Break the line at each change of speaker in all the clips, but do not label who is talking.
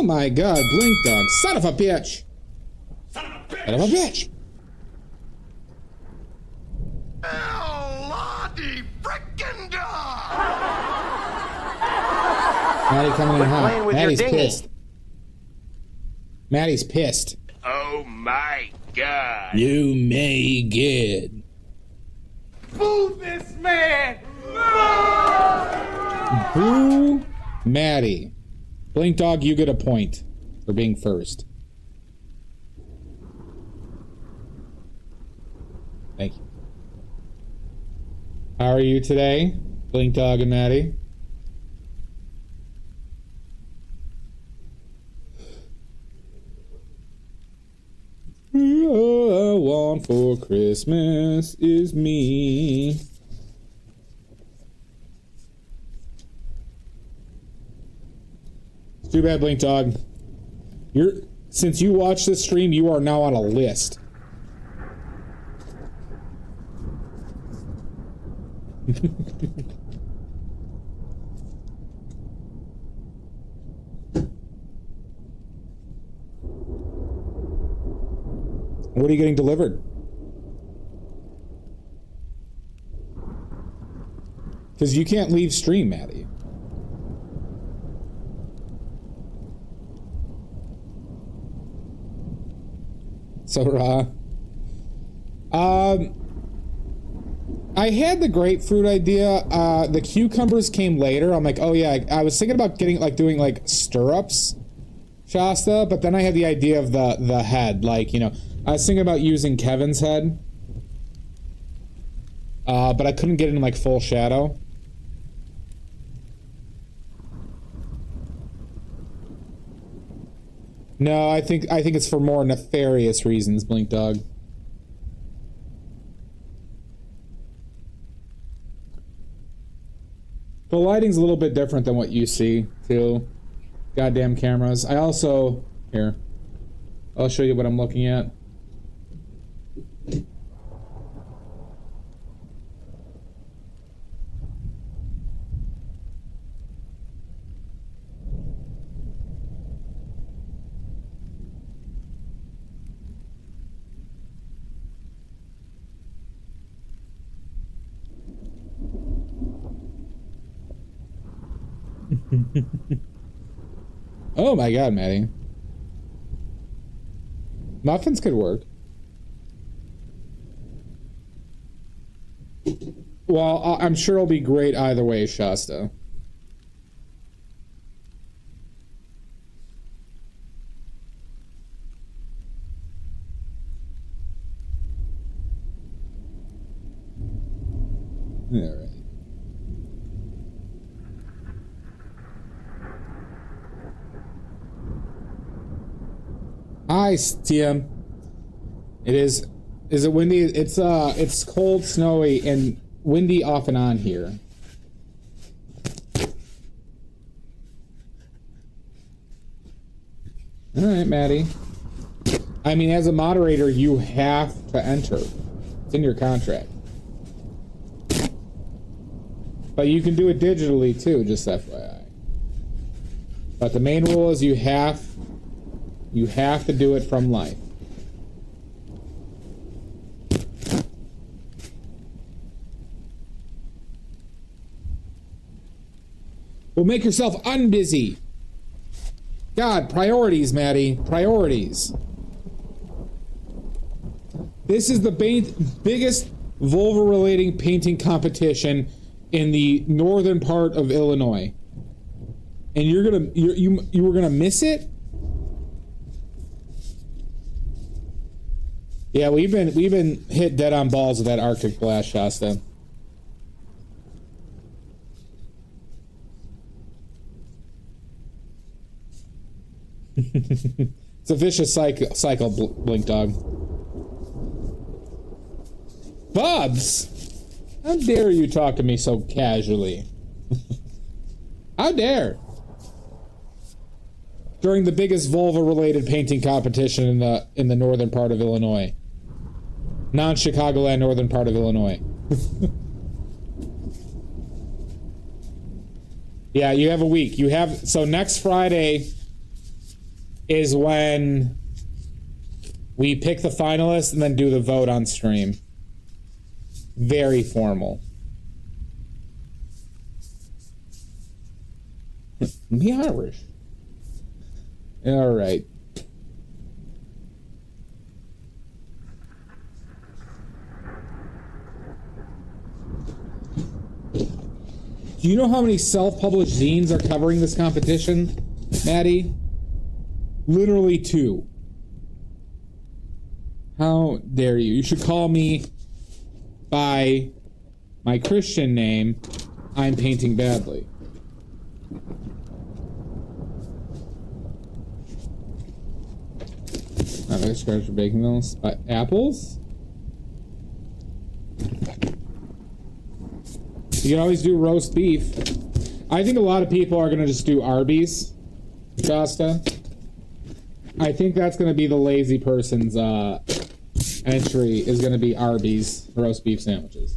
my god, Blink Dog. Son of a bitch!
Son of a bitch!
Son of a bitch!
Lottie frickin' dog!
Maddie coming in hot.
playing with
Maddie's
your dinghy.
pissed. Maddie's pissed.
Oh my god.
You may get.
Boo this man!
Boo Maddie. Blink Dog, you get a point for being first. Thank you. How are you today, Blink Dog and Maddie? All I want for Christmas is me. It's too bad, Blink Dog. Since you watched this stream, you are now on a list. What are you getting delivered? Because you can't leave stream, Maddie. So raw. I had the grapefruit idea. The cucumbers came later. I'm like, oh yeah, I was thinking about getting doing stirrups, Shasta, but then I had the idea of the head, I was thinking about using Kevin's head. But I couldn't get it in full shadow. No, I think it's for more nefarious reasons, Blink Dog. The lighting's a little bit different than what you see, too. Goddamn cameras. I also... Here. I'll show you what I'm looking at. Oh my god, Maddie. Muffins could work. Well, I'm sure it'll be great either way, Shasta. All right. Hi, TM. It is. Is it windy? It's cold, snowy, and windy off and on here. All right, Maddie. I mean, as a moderator, you have to enter. It's in your contract. But you can do it digitally too, just FYI. But the main rule is you have to do it from life. Well, make yourself unbusy. God, priorities, Maddie. Priorities. This is the biggest vulva-relating painting competition in the northern part of Illinois. And you were gonna miss it? Yeah, we've been hit dead on balls with that Arctic blast, Shasta. It's a vicious cycle, Blink Dog. Bubs! How dare you talk to me so casually? How dare? During the biggest vulva-related painting competition in the northern part of Illinois. Non-Chicagoland northern part of Illinois. Yeah, you have a week. So next Friday is when we pick the finalists and then do the vote on stream. Very formal. Me Irish. All right. Do you know how many self-published zines are covering this competition, Maddie? Literally 2. How dare you? You should call me by my Christian name. I'm painting badly. I'm going to scratch for baking those. Apples? You can always do roast beef. I think a lot of people are going to just do Arby's, Shasta. I think that's going to be the lazy person's entry, is going to be Arby's roast beef sandwiches.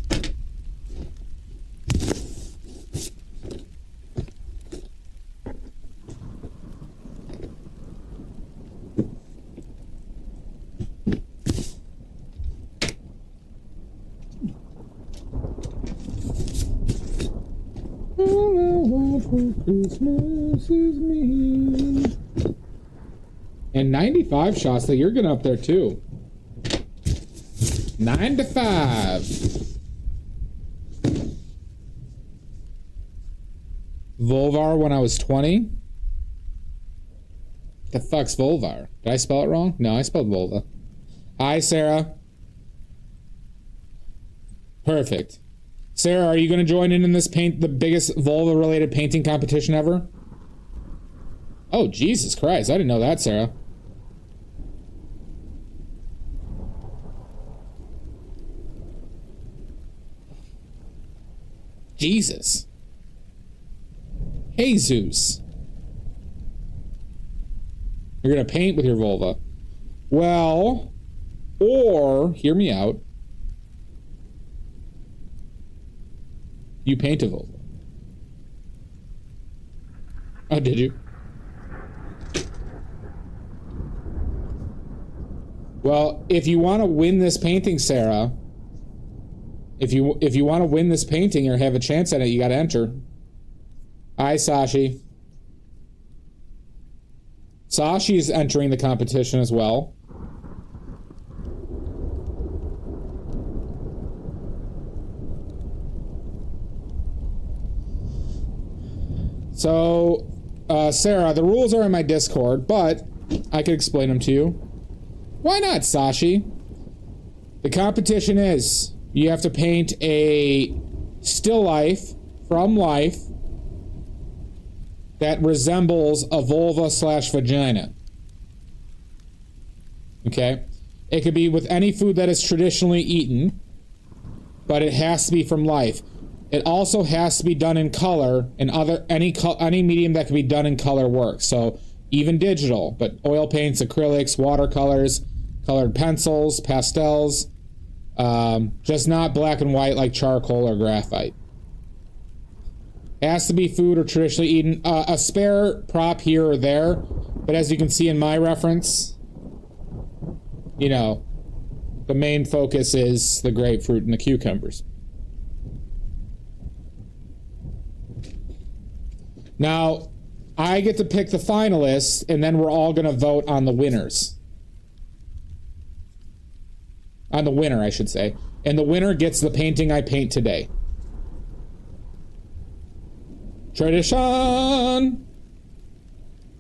All I want for Christmas is me. And 95, Shasta, you're getting up there too. 95. Vulvar when I was 20? The fuck's Vulvar? Did I spell it wrong? No, I spelled vulva. Hi, Sarah. Perfect. Sarah, are you going to join in this the biggest vulva-related painting competition ever? Oh, Jesus Christ. I didn't know that, Sarah. Jesus. Jesus. You're going to paint with your vulva. Well, or, hear me out, you paint a vulva. Oh, did you? Well, if you want to win this painting, Sarah, if you want to win this painting or have a chance at it, you got to enter. Hi, Sashi. Sashi is entering the competition as well. So, Sarah, the rules are in my Discord, but I could explain them to you. Why not, Sashi? The competition is, you have to paint a still life from life that resembles a vulva / vagina. Okay? It could be with any food that is traditionally eaten, but it has to be from life. It also has to be done in color, and any medium that can be done in color works. So even digital, but oil paints, acrylics, watercolors, colored pencils, pastels, just not black and white like charcoal or graphite. Has to be food or traditionally eaten. A spare prop here or there, but as you can see in my reference, you know, the main focus is the grapefruit and the cucumbers. Now, I get to pick the finalists, and then we're all going to vote on the winners. On the winner, I should say. And the winner gets the painting I paint today. Tradition!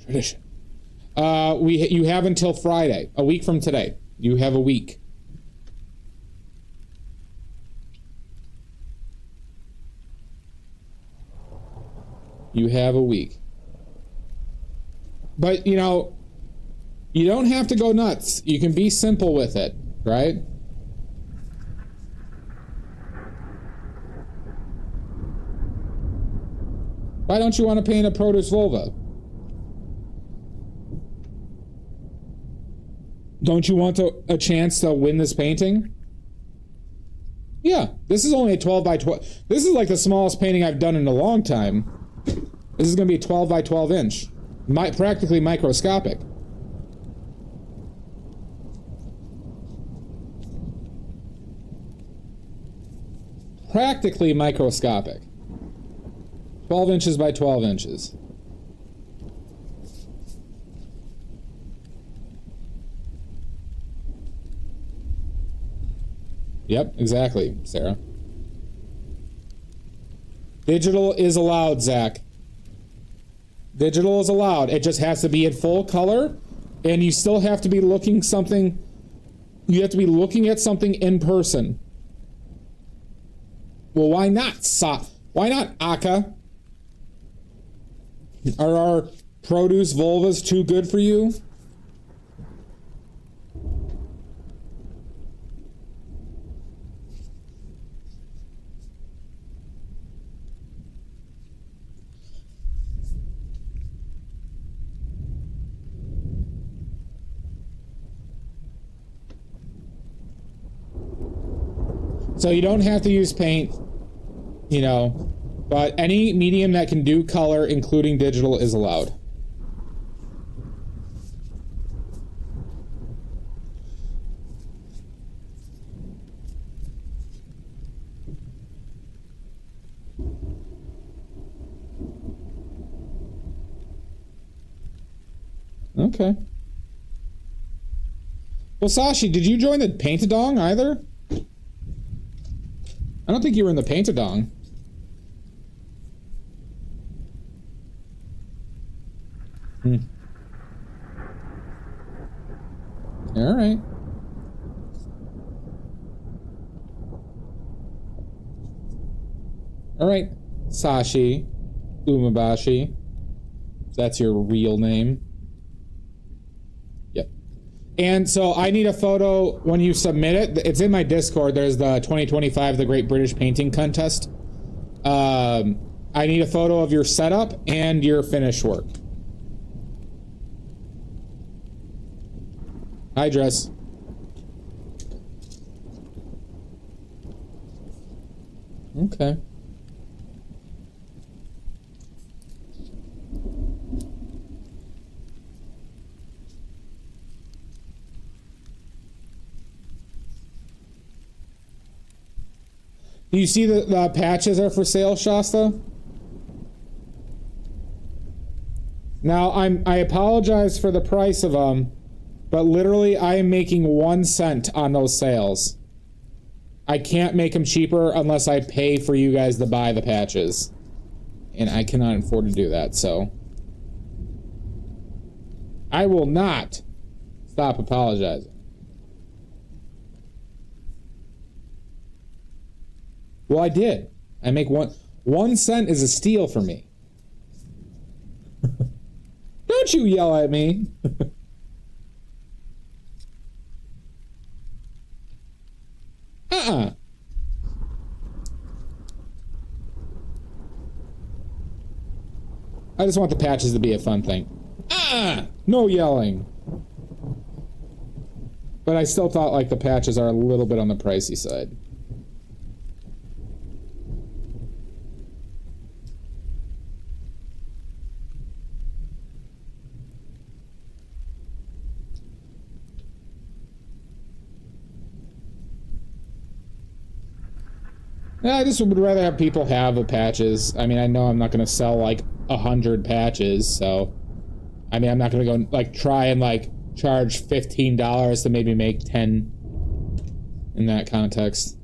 Tradition. You have until Friday, a week from today. You have a week. You have a week. But, you know, you don't have to go nuts. You can be simple with it, right? Why don't you want to paint a produce vulva? Don't you want a chance to win this painting? Yeah, this is only a 12 by 12. This is like the smallest painting I've done in a long time. This is going to be a 12 by 12 inch. Practically microscopic. practically microscopic. 12 inches by 12 inches. Yep, exactly, Sarah. Digital is allowed, Zach. Digital is allowed. It just has to be in full color, and you still have to be looking something. You have to be looking at something in person. Well, why not, Why not, Aka? Are our produce vulvas too good for you? So you don't have to use paint, you know, but any medium that can do color, including digital, is allowed. Okay. Well, Sashi, did you join the Paint-A-Dong either? I don't think you were in the Paint-A-Dong. All right. All right, Sashi Umabashi. That's your real name. Yep. And so I need a photo when you submit it. It's in my Discord. There's the 2025 The Great British Painting Contest. I need a photo of your setup and your finished work. Hi, Dress. Okay. Do you see the patches are for sale, Shasta? Now, I apologize for the price of them, but literally I am making 1 cent on those sales. I can't make them cheaper unless I pay for you guys to buy the patches. And I cannot afford to do that, so I will not stop apologizing. Well, I did. I make 1 cent is a steal for me. Don't you yell at me. Uh-uh. I just want the patches to be a fun thing. No yelling. But I still thought like the patches are a little bit on the pricey side. Yeah, I just would rather have people have the patches. I mean, I know I'm not going to sell like 100 patches, so I mean, I'm not going to go like try and like charge $15 to maybe make 10 in that context.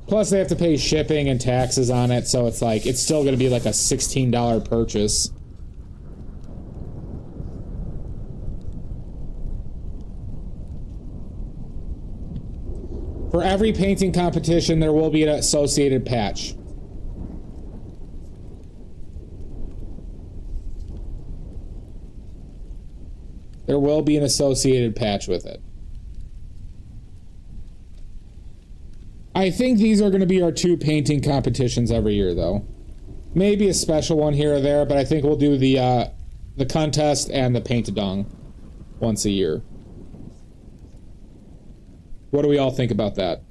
Plus, they have to pay shipping and taxes on it, so it's like it's still going to be like a $16 purchase. For every painting competition, there will be an associated patch. There will be an associated patch with it. I think these are going to be our 2 painting competitions every year, though. Maybe a special one here or there, but I think we'll do the contest and the Paint-A-Dong once a year. What do we all think about that?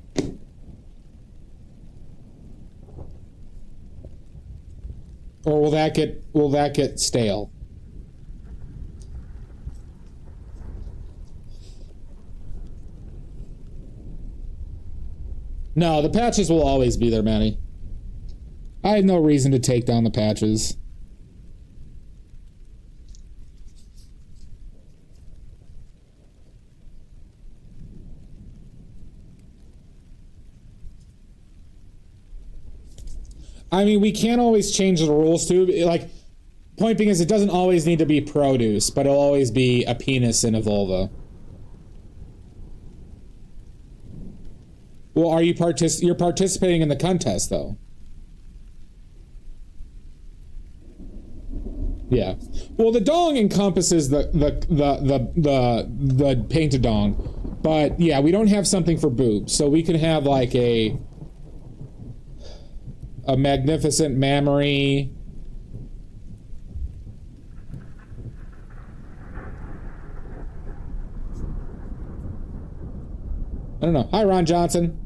Or will that get stale? No, the patches will always be there, Manny. I had no reason to take down the patches. I mean, we can't always change the rules, too. Like, point being is it doesn't always need to be produce, but it'll always be a penis in a vulva. Well, are you you're participating in the contest, though? Yeah. Well, the dong encompasses the painted dong, but yeah, we don't have something for boobs, so we can have like a magnificent mammary. I don't know. Hi, Ron Johnson.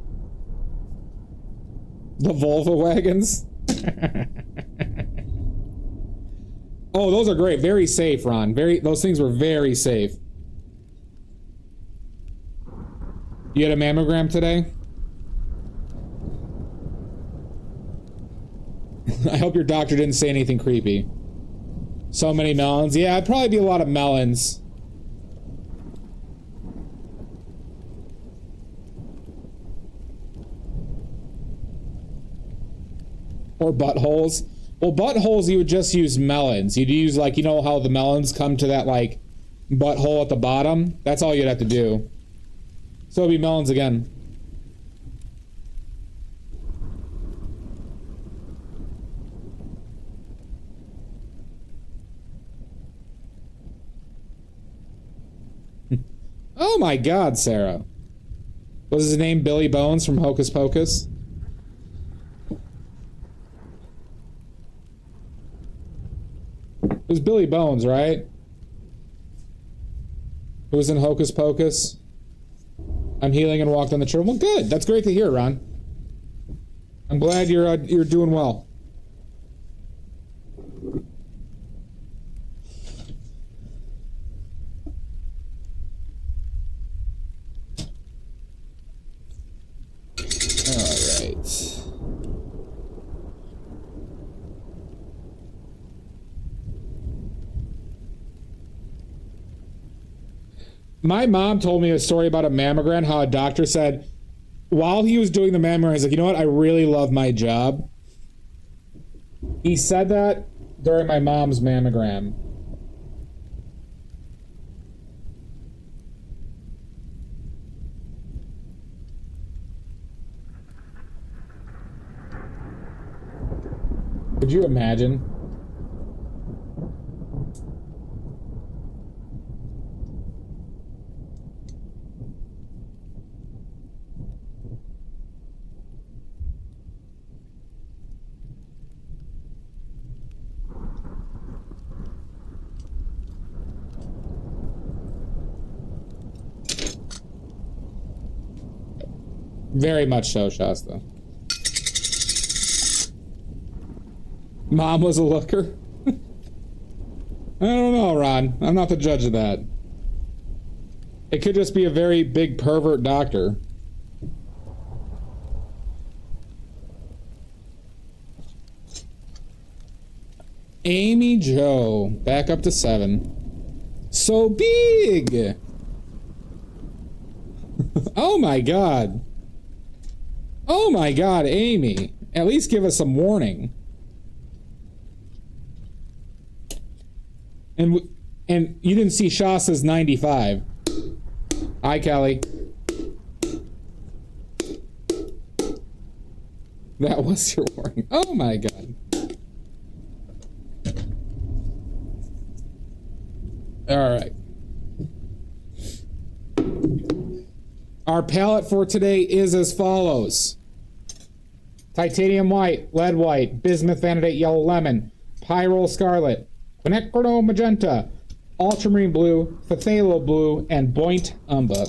The vulva wagons. Oh, those are great. Very safe, Ron. Those things were very safe. You had a mammogram today? I hope your doctor didn't say anything creepy. So many melons. Yeah, it'd probably be a lot of melons. Or buttholes. Well, buttholes, you would just use melons. You'd use, like, you know how the melons come to that, like, butthole at the bottom? That's all you'd have to do. So it'd be melons again. Oh my God, Sarah. Was his name Billy Bones from Hocus Pocus? It was Billy Bones, right? Who was in Hocus Pocus? I'm healing and walked on the trail. Well, good. That's great to hear, Ron. I'm glad you're doing well. All right. My mom told me a story about a mammogram, how a doctor said, while he was doing the mammogram, he's like, you know what? I really love my job. He said that during my mom's mammogram. Could you imagine? Very much so, Shasta. Mom was a looker? I don't know, Ron. I'm not the judge of that. It could just be a very big pervert doctor. Amy Jo, back up to 7. So big! Oh my God. Oh my God, Amy. At least give us some warning. And you didn't see Shasta's 95. Hi, Kelly. That was your warning. Oh my God. All right. Our palette for today is as follows. Titanium white, lead white, bismuth vanadate yellow lemon, pyrrole scarlet, quinacridone magenta, ultramarine blue, phthalo blue, and buoyant umber.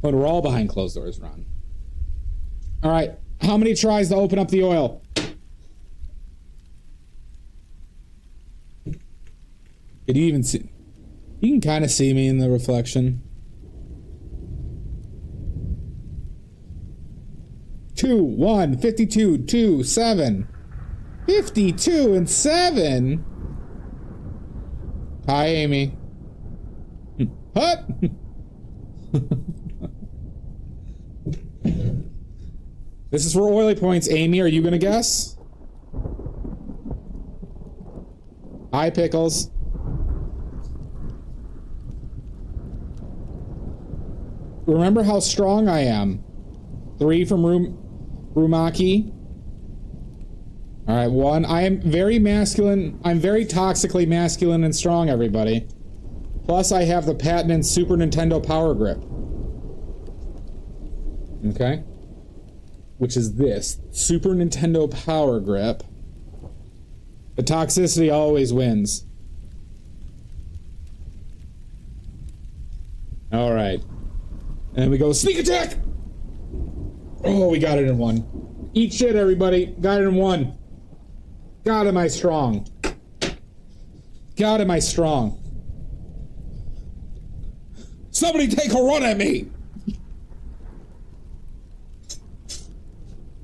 But we're all behind closed doors, Ron. All right. How many tries to open up the oil? Did you even see? You can kind of see me in the reflection. 2, 1, 52, 2, 7. 52 and 7? Hi, Amy. What? This is for oily points. Amy, are you gonna guess? Hi, Pickles. Remember how strong I am. 3 from Rumaki. All right, 1. I am very masculine. I'm very toxically masculine and strong, everybody. Plus, I have the patented Super Nintendo Power Grip. Okay? Which is this. Super Nintendo Power Grip. The toxicity always wins. All right. And we go sneak attack! Oh, we got it in 1. Eat shit, everybody. Got it in 1. God, am I strong. God, am I strong. Somebody take a run at me!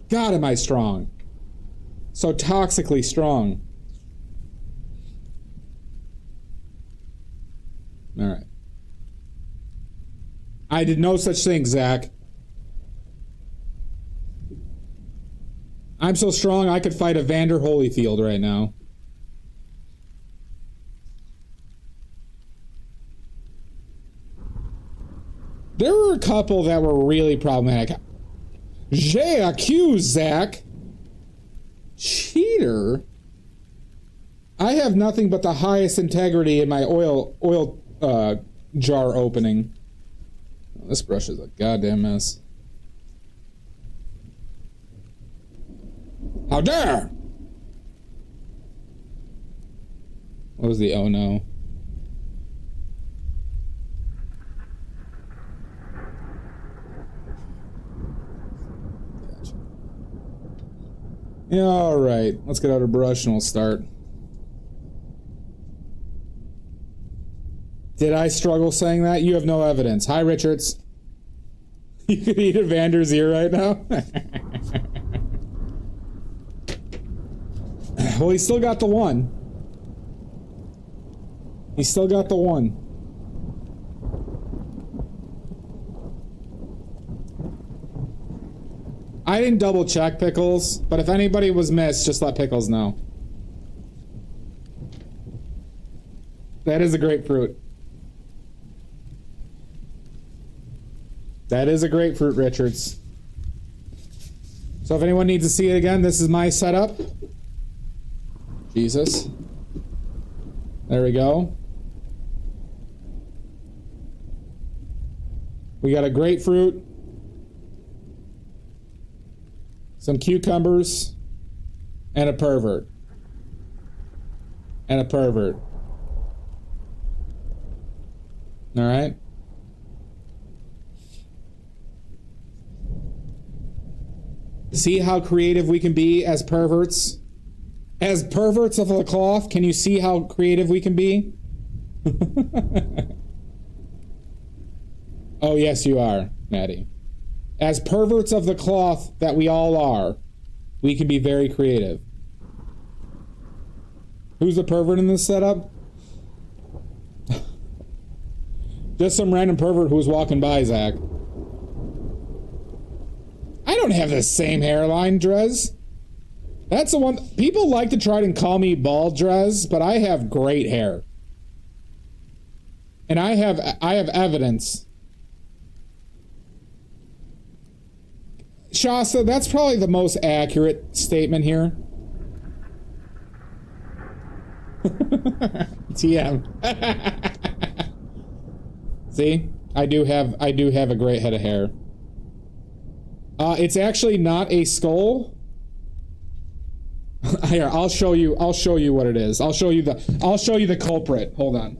God, am I strong. So toxically strong. All right. I did no such thing, Zach. I'm so strong I could fight Evander Holyfield right now. There were a couple that were really problematic. J'ai accused Zach. Cheater? I have nothing but the highest integrity in my oil jar opening. Oh, this brush is a goddamn mess. How dare! What was the oh no? Gotcha. Yeah, alright. Let's get out a brush and we'll start. Did I struggle saying that? You have no evidence. Hi, Richards. You could eat Evander's ear right now? Well, he still got the 1. He still got the 1. I didn't double check, Pickles, but if anybody was missed, just let Pickles know. That is a grapefruit. That is a grapefruit, Richards. So if anyone needs to see it again, this is my setup. Jesus. There we go. We got a grapefruit. Some cucumbers. And a pervert. And a pervert. Alright. See how creative we can be as perverts? As perverts of the cloth, can you see how creative we can be? Oh, yes, you are, Maddie. As perverts of the cloth that we all are, we can be very creative. Who's the pervert in this setup? Just some random pervert who was walking by, Zach. I don't have the same hairline, Drez. That's the one. People like to try and call me bald, Drez, but I have great hair. And I have evidence. Shasta, that's probably the most accurate statement here. TM. See? I do have a great head of hair. It's actually not a skull. Here, I'll show you what it is. I'll show you the culprit. Hold on.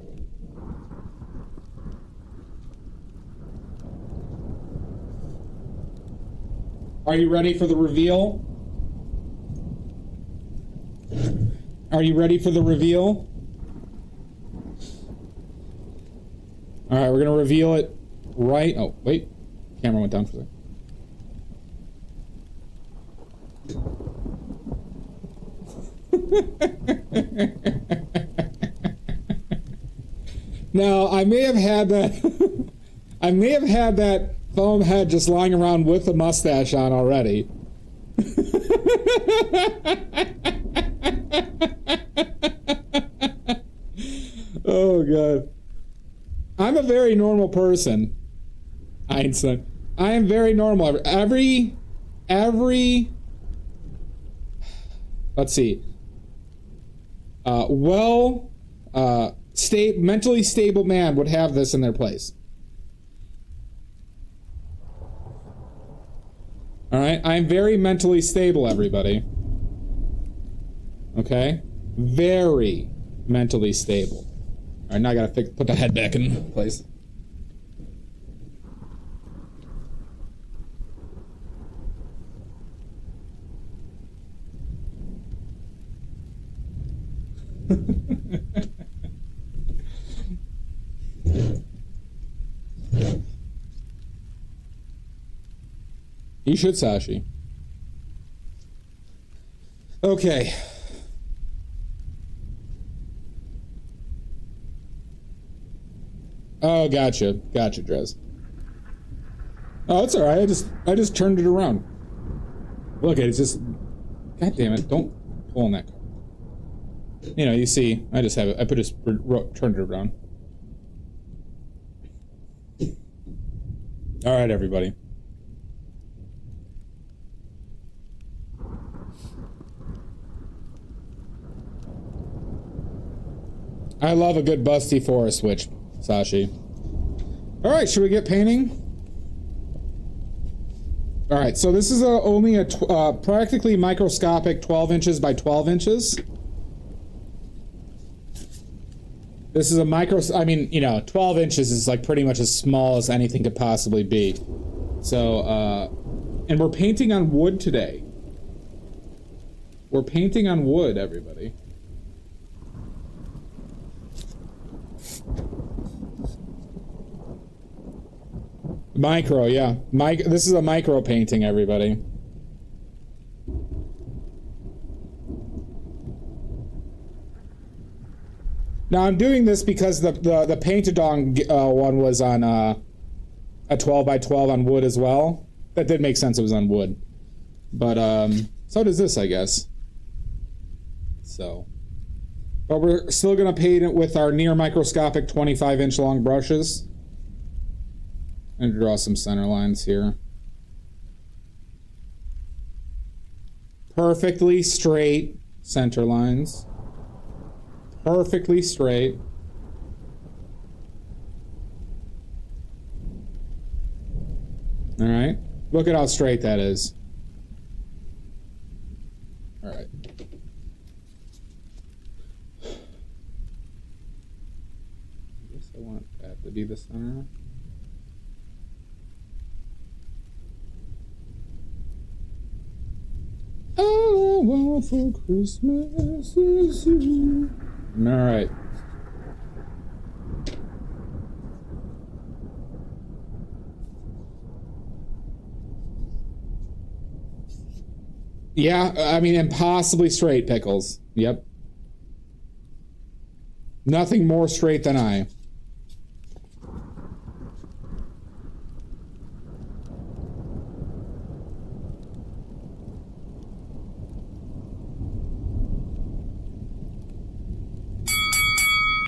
Are you ready for the reveal? Are you ready for the reveal? All right, we're gonna reveal it right. Oh, wait, camera went down for a Now, I may have had that. I may have had that foam head just lying around with a mustache on already. Oh god. I'm a very normal person. Einstein. I am very normal. Every let's see. Mentally stable man would have this in their place. All right, I'm very mentally stable, everybody. Okay, very mentally stable. All right, now I gotta put the head back in place. You should, Sashi. Okay. Oh, gotcha. Gotcha, Drez. Oh, it's alright. I just turned it around. Look, it's just... God damn it. Don't pull on that car. You know, you see, I just have it. I turned it around. Alright, everybody. I love a good busty forest switch, Sashi. Alright, should we get painting? Alright, so this is only a practically microscopic 12 inches by 12 inches. This is a I mean, you know, 12 inches is like pretty much as small as anything could possibly be. So, and we're painting on wood today. We're painting on wood, everybody. Micro, yeah. This is a micro painting, everybody. Now I'm doing this because the paint-a-dong one was on a 12 by 12 on wood as well. That did make sense. It was on wood, but so does this, I guess. So, but we're still gonna paint it with our near microscopic 25-inch long brushes. And draw some center lines here. Perfectly straight center lines. Perfectly straight. All right. Look at how straight that is. All right. I guess I want that to be the center. All I want for Christmas is you. All right. Yeah, I mean, impossibly straight, Pickles. Yep. Nothing more straight than I.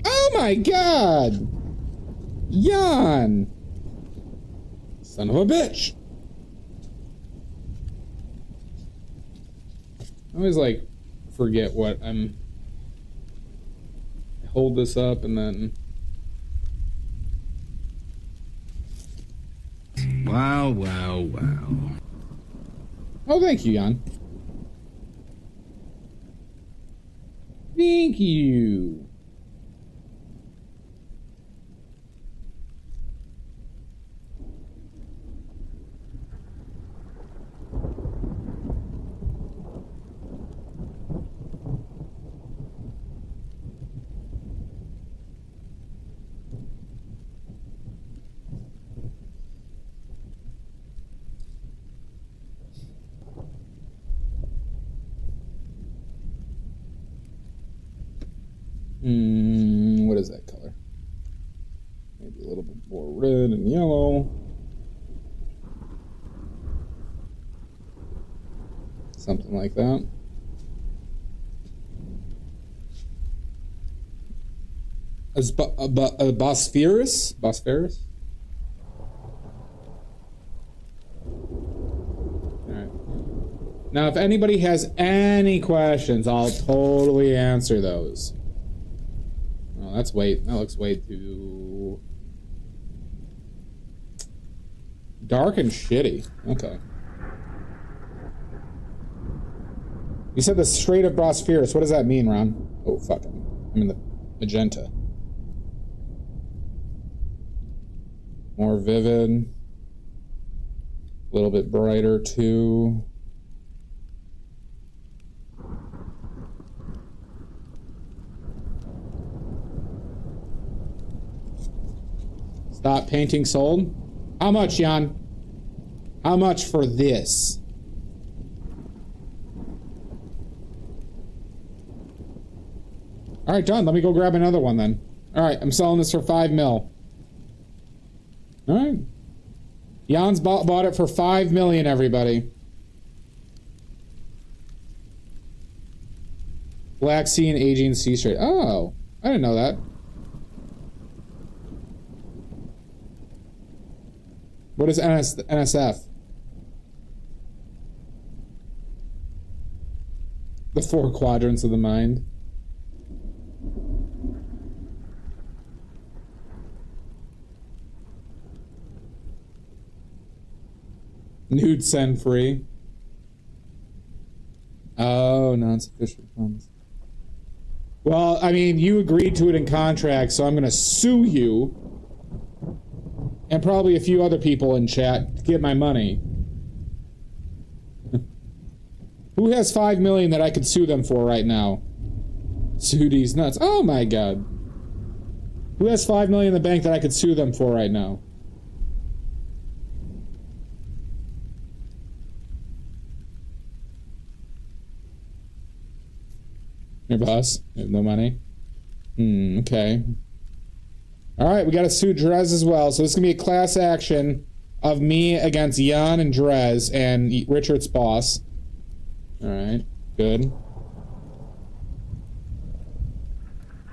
Oh my god! Jan! Son of a bitch! I always, like, forget what I'm... I hold this up and then...
Wow, wow, wow.
Oh, thank you, Jan. Thank you. What is that color? Maybe a little bit more red and yellow. Something like that. A Bosphorus? Bosphorus? Alright. Now, if anybody has any questions, I'll totally answer those. Oh, that looks way too dark and shitty. Okay. You said the straight up Bosphorus. What does that mean, Ron? Oh, fuck. I'm in the magenta. More vivid. A little bit brighter, too. Stop painting sold? How much, Jan? How much for this? Alright, done. Let me go grab another one then. Alright, I'm selling this for 5 mil. Alright. Jan's bought it for 5 million, everybody. Black Sea and Aegean Sea Strait. Oh, I didn't know that. What is NSF? The 4 quadrants of the mind. Nude send free. Oh, non-sufficient funds. Well, I mean, you agreed to it in contract, so I'm going to sue you and probably a few other people in chat to get my money. Who has 5 million that I could sue them for right now? Sue these nuts. Oh my god. Who has 5 million in the bank that I could sue them for right now? Your boss? You have no money? Okay. Alright, we gotta sue Drez as well. So this is gonna be a class action of me against Jan and Drez and Richard's boss. Alright, good.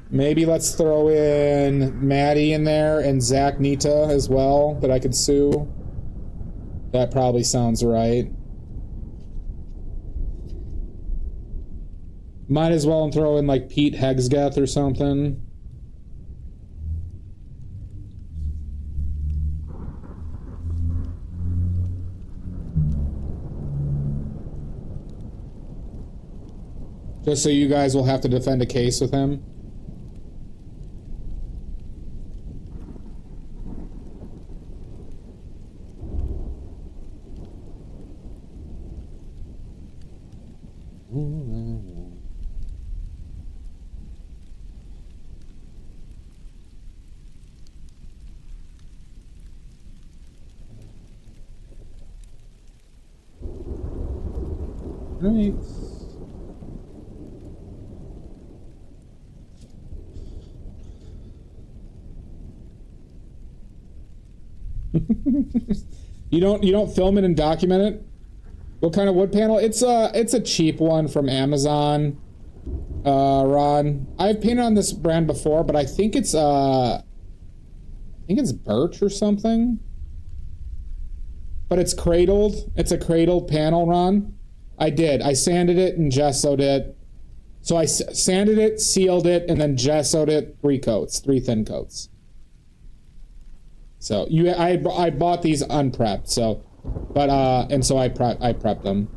Maybe let's throw in Maddie in there and Zach Nita as well that I could sue. That probably sounds right. Might as well throw in like Pete Hegsgeth or something. Just so you guys will have to defend a case with him. Right. You don't film it and document it? What kind of wood panel? It's a cheap one from Amazon. Ron, I've painted on this brand before, but I think it's birch or something. But it's cradled. It's a cradled panel, Ron. I did. I sanded it and gessoed it. So I sanded it, sealed it, and then gessoed it 3 coats, 3 thin coats. So I bought these unprepped. So, but and so I prepped them.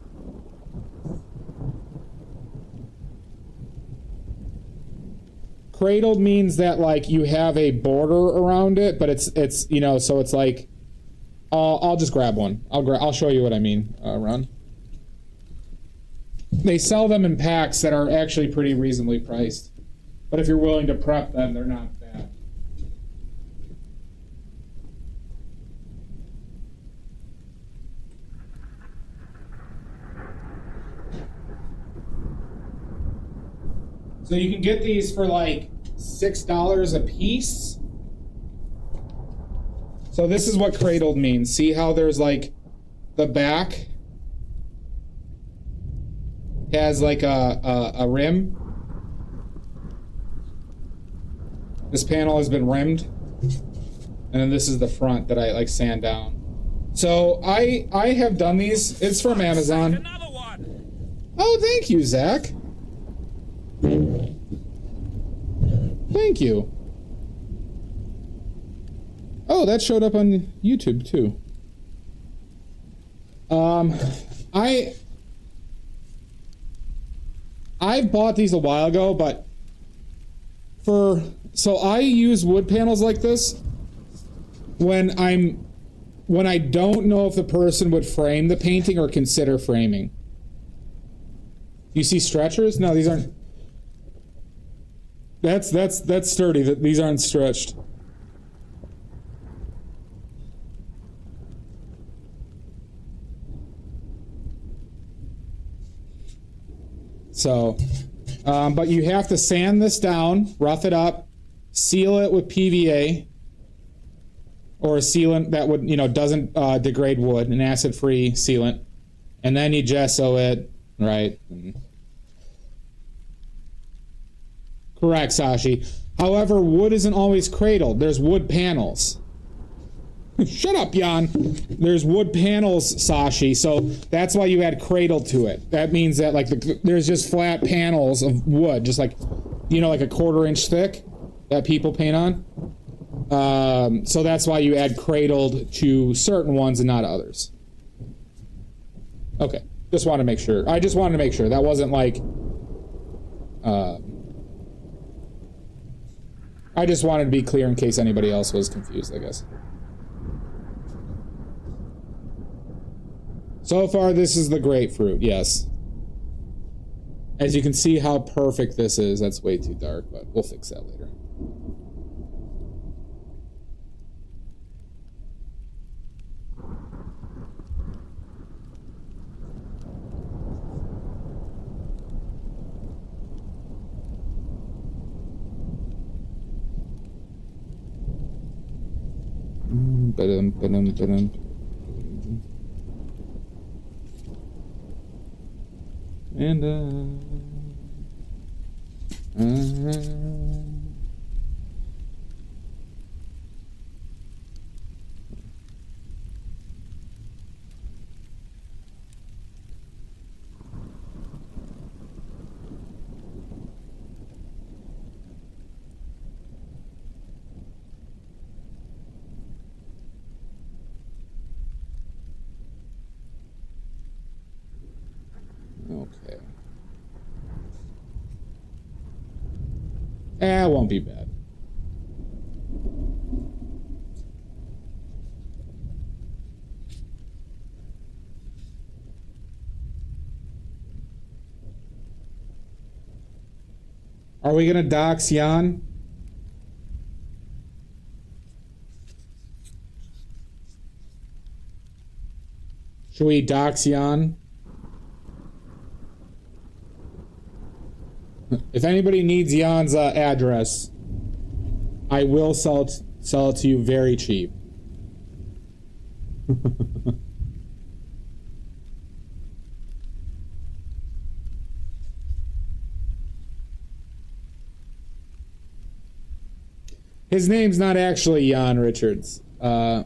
Cradled means that like you have a border around it, but it's you know, so it's like I'll just grab one. I'll show you what I mean, Ron. They sell them in packs that are actually pretty reasonably priced. But if you're willing to prep them, they're not bad. So you can get these for like $6 a piece. So this is what cradled means. See how there's like the back has like a rim. This panel has been rimmed, and then this is the front that I like sand down. So I have done these. It's from Amazon.
Another one.
Oh, thank you, Zach. Thank you. Oh, that showed up on YouTube too. I bought these a while ago, but so I use wood panels like this when I don't know if the person would frame the painting or consider framing. You see stretchers? No, these aren't. That's sturdy. These aren't stretched. So, but you have to sand this down, rough it up, seal it with PVA or a sealant that would, doesn't degrade wood, an acid-free sealant, and then you gesso it, right? Correct, Sashi. However, wood isn't always cradled. There's wood panels. Shut up, Jan. There's wood panels, Sashi, so that's why you add cradle to it. That means that there's just flat panels of wood, just like, like a 1/4 inch thick that people paint on. So that's why you add cradled to certain ones and not others. Okay, just want to make sure. I just wanted to make sure that wasn't like. I just wanted to be clear in case anybody else was confused, I guess. So far, this is the grapefruit, yes. As you can see how perfect this is. That's way too dark, but we'll fix that later. And okay. It won't be bad. Are we gonna dox Jan? Should we dox Jan? If anybody needs Jan's address, I will sell it to you very cheap. His name's not actually Jan Richards. Yeah.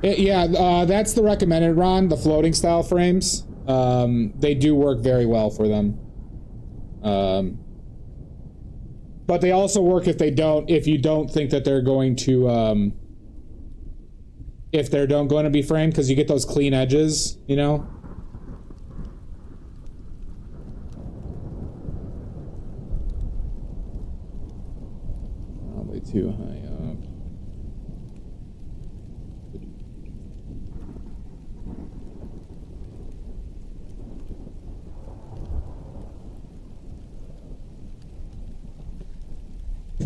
Yeah, that's the recommended, Ron, the floating style frames. They do work very well for them. But they also work if you don't think that they're going to, if they're going to be framed, because you get those clean edges, Probably too high up.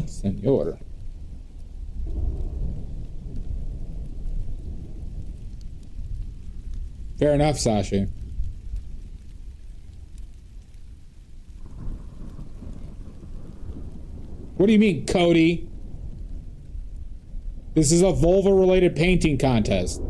Senor. Fair enough, Sashi. What do you mean, Cody? This is a vulva-related painting contest.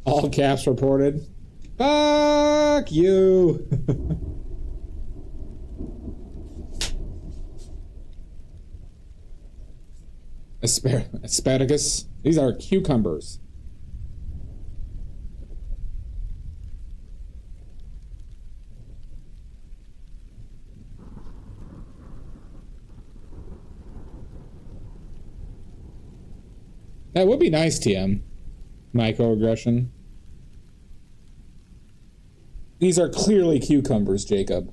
All caps reported. Fuck you. Asparagus. These are cucumbers. That would be nice, TM. Microaggression. These are clearly cucumbers, Jacob.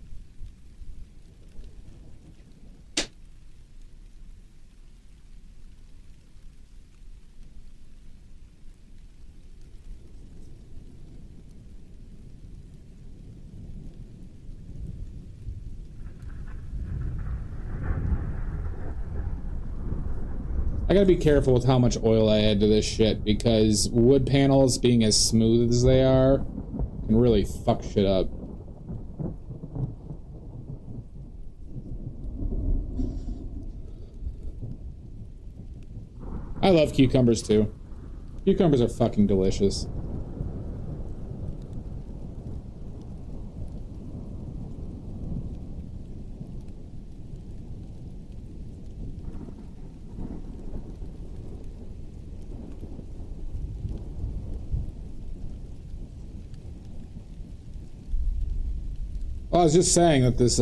I gotta be careful with how much oil I add to this shit, because wood panels, being as smooth as they are, can really fuck shit up. I love cucumbers too. Cucumbers are fucking delicious. Well, I was just saying that this,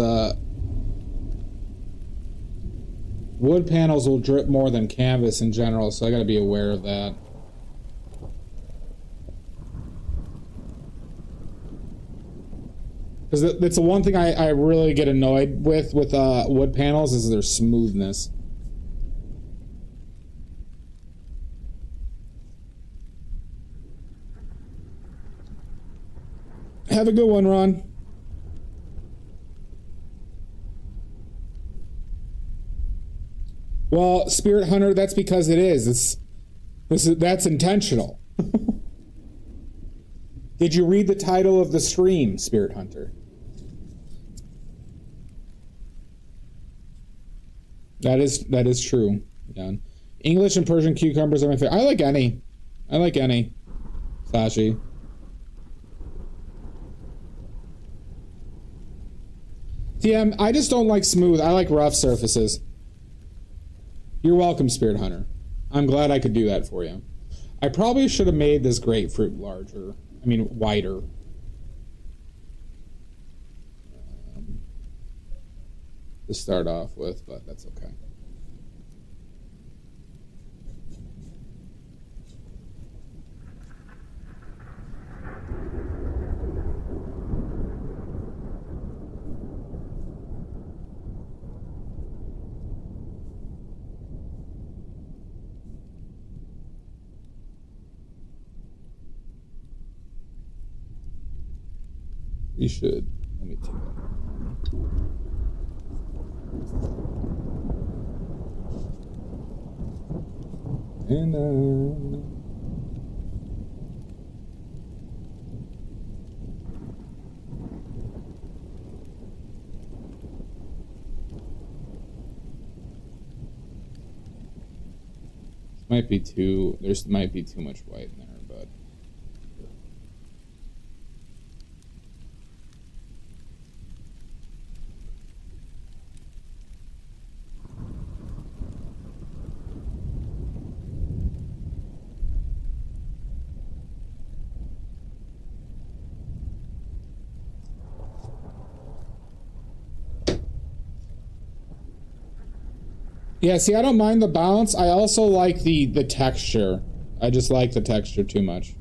wood panels will drip more than canvas in general, so I gotta be aware of that. Because that's the one thing I really get annoyed with wood panels is their smoothness. Have a good one, Ron. Well, Spirit Hunter, that's because it is. That's intentional. Did you read the title of the stream, Spirit Hunter? That is true. Yeah. English and Persian cucumbers are my favorite. I like any. Sashi. TM, I just don't like smooth. I like rough surfaces. You're welcome, Spirit Hunter. I'm glad I could do that for you. I probably should have made this grapefruit larger. I mean, wider. To start off with, but that's okay. We should. Let me take that. And might be too. There's might be too much white in there, but. Yeah, see, I don't mind the bounce. I also like the texture. I just like the texture too much.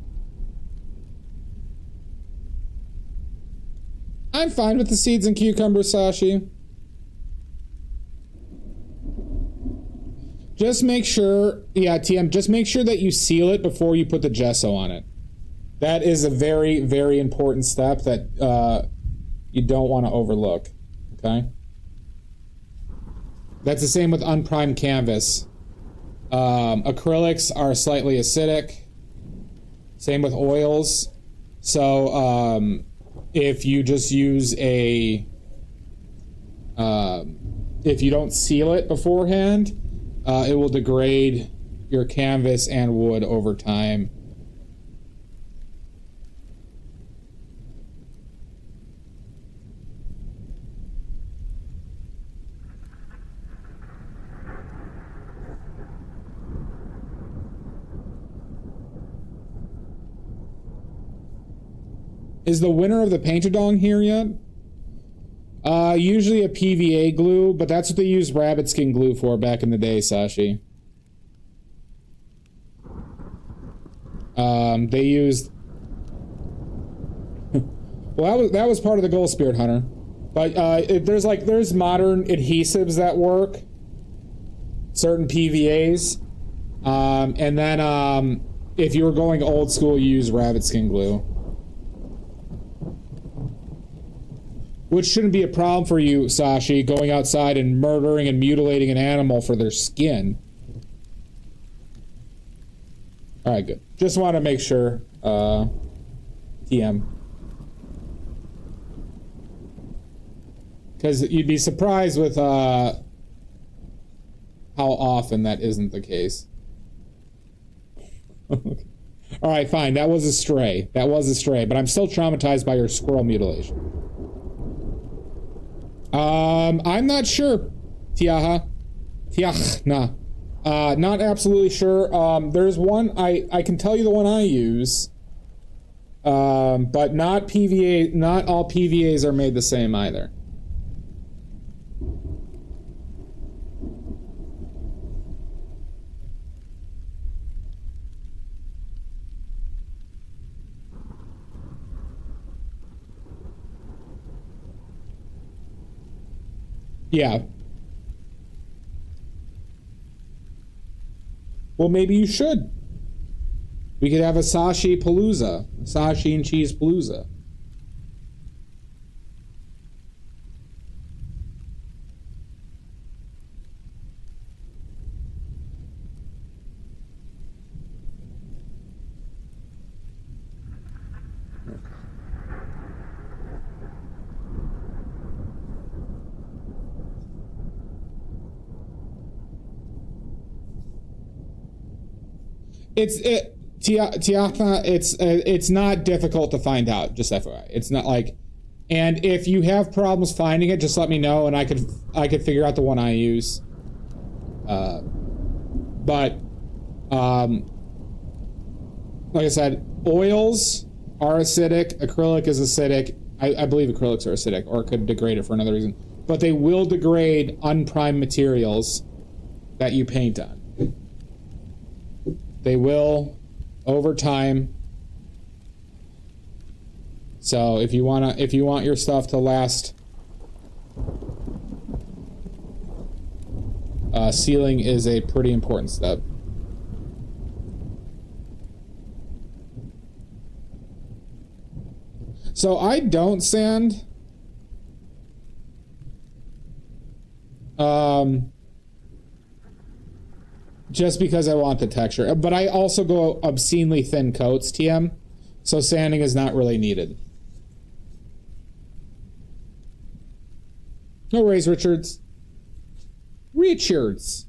I'm fine with the seeds and cucumbers, Sashi. Just make sure, yeah, TM, just make sure that you seal it before you put the gesso on it. That is a very, very important step that you don't want to overlook, okay? That's the same with unprimed canvas. Acrylics are slightly acidic. Same with oils. So if you just use a if you don't seal it beforehand, it will degrade your canvas and wood over time. Is the winner of the Paint-A-Dong here yet? Usually a PVA glue, but that's what they used rabbit skin glue for back in the day, Sashi. They used... well, that was part of the Gold Spirit Hunter. But there's modern adhesives that work. Certain PVAs. And then if you were going old school, you use rabbit skin glue. Which shouldn't be a problem for you, Sashi, going outside and murdering and mutilating an animal for their skin. Alright, good. Just want to make sure. TM. Because you'd be surprised with how often that isn't the case. Alright, fine. That was a stray. That was a stray. But I'm still traumatized by your squirrel mutilation. I'm not sure, Tiaha. Tiahna. Not absolutely sure. There's one, I can tell you the one I use. But not PVA, not all PVAs are made the same either. Yeah. Well, maybe you should. We could have a Sashi Palooza. Sashi and Cheese Palooza. Tiathna, it's not difficult to find out, just FYI. It's not like, and if you have problems finding it, just let me know and I could figure out the one I use. But like I said, oils are acidic, acrylic is acidic. I believe acrylics are acidic, or could degrade it for another reason. But they will degrade unprimed materials that you paint on. They will over time. So if you want your stuff to last, sealing is a pretty important step. So I don't sand. Just because I want the texture. But I also go obscenely thin coats, TM. So sanding is not really needed. No worries, Richards. Richards.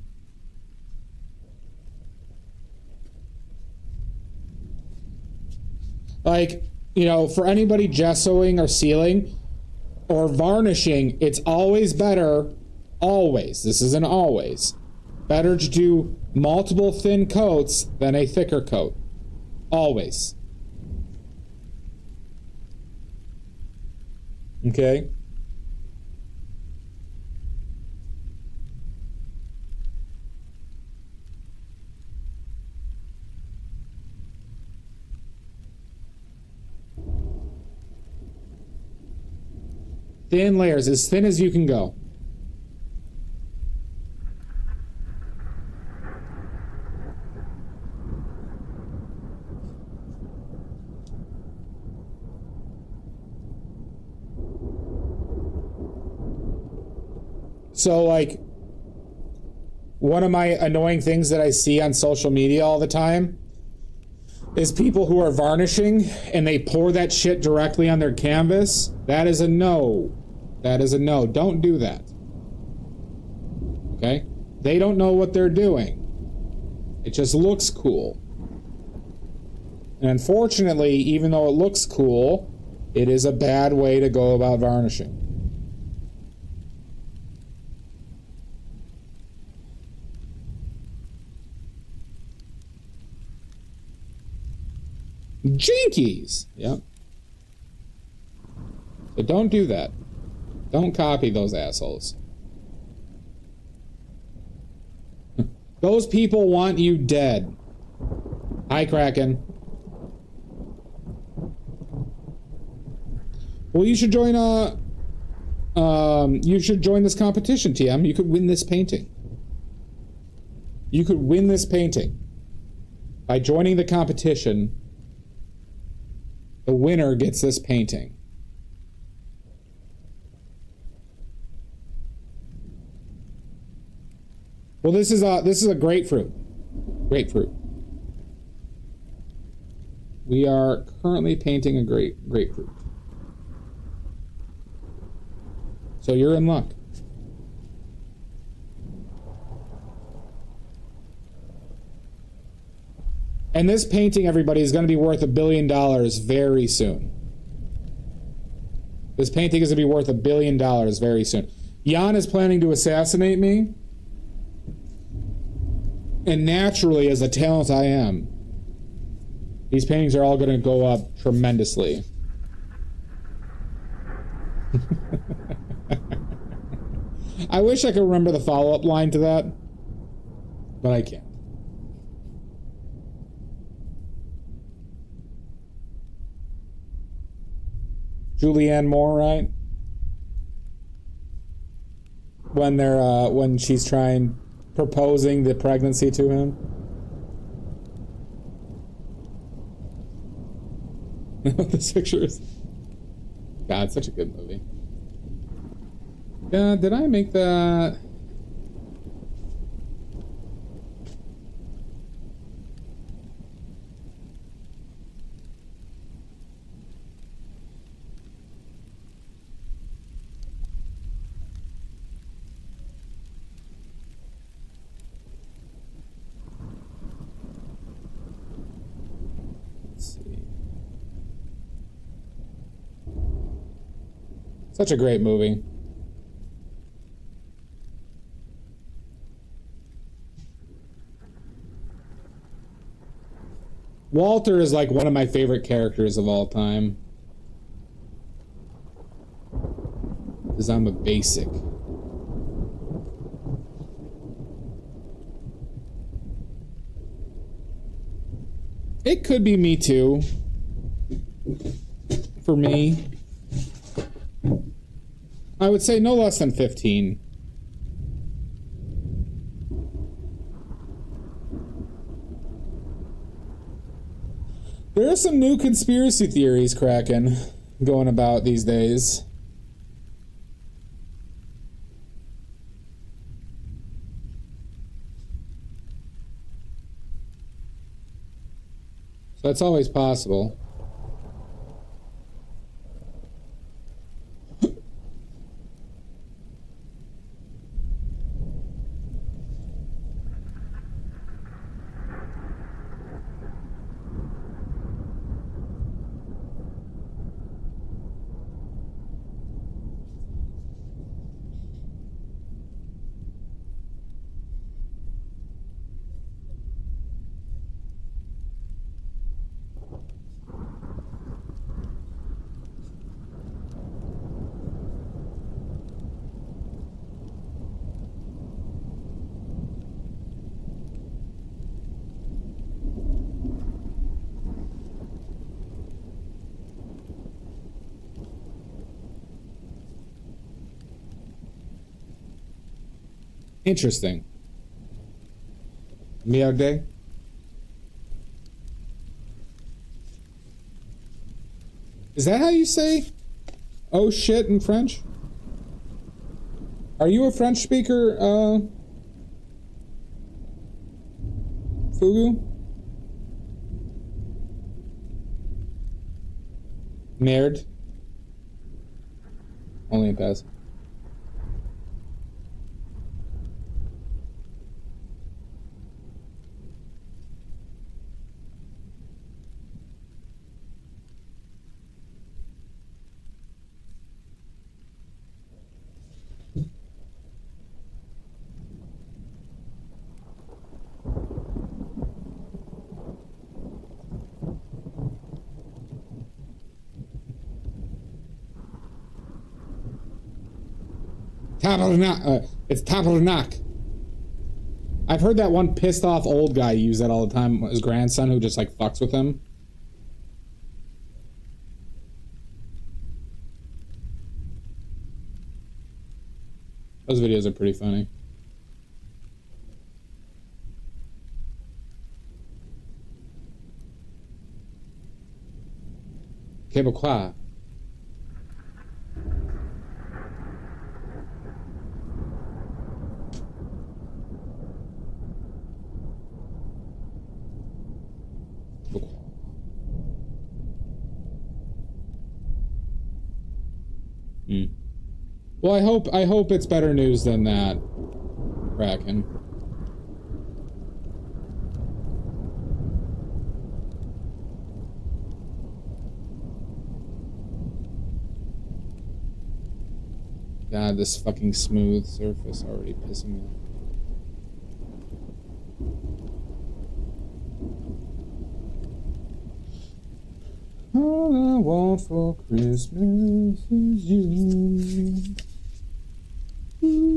Like, you know, for anybody gessoing or sealing or varnishing, it's always better, always, this isn't always, better to do multiple thin coats than a thicker coat. Always. Okay? Thin layers, as thin as you can go. So, like, one of my annoying things that I see on social media all the time is people who are varnishing and they pour that shit directly on their canvas. That is a no. That is a no. Don't do that. Okay? They don't know what they're doing. It just looks cool. And unfortunately, even though it looks cool, it is a bad way to go about varnishing. Jinkies! Yep. So don't do that. Don't copy those assholes. Those people want you dead. Hi, Kraken. Well, you should join this competition, TM. You could win this painting. You could win this painting. By joining the competition, the winner gets this painting. Well, this is a grapefruit. Grapefruit. We are currently painting a grapefruit. So you're in luck. And this painting, everybody, is going to be worth $1 billion very soon. This painting is going to be worth $1 billion very soon. Jan is planning to assassinate me. And naturally, as the talent I am, these paintings are all going to go up tremendously. I wish I could remember the follow-up line to that, but I can't. Julianne Moore, right? When she's proposing the pregnancy to him. This picture is... God, such a good movie. Did I make that? Let's see. Such a great movie. Walter is like one of my favorite characters of all time. Because I'm a basic. It could be me too. For me. I would say no less than 15. There are some new conspiracy theories, Kraken, going about these days. So that's always possible. Interesting. Meow day. Is that how you say oh shit in French? Are you a French speaker, Fugu? Nerd. Only in pass. It's Tabernac. I've heard that one pissed off old guy use that all the time. His grandson who just like fucks with him. Those videos are pretty funny. Québécois. Well, I hope it's better news than that, Kraken. God, this fucking smooth surface already pissing me off. All I want for Christmas is you. Ooh.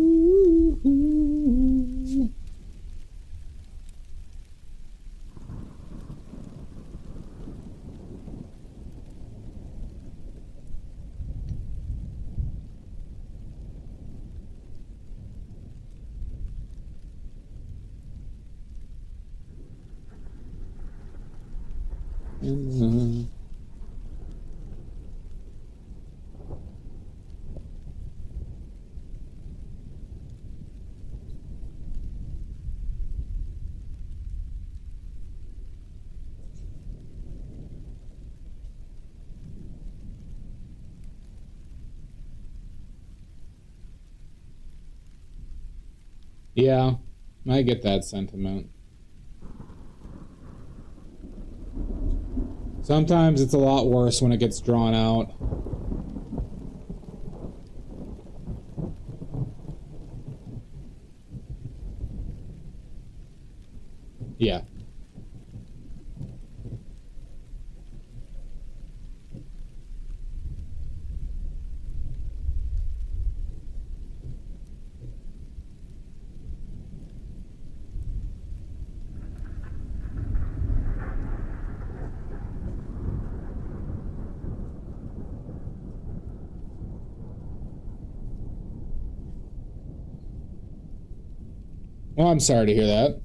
Yeah, I get that sentiment. Sometimes it's a lot worse when it gets drawn out. Yeah. Well, I'm sorry to hear that.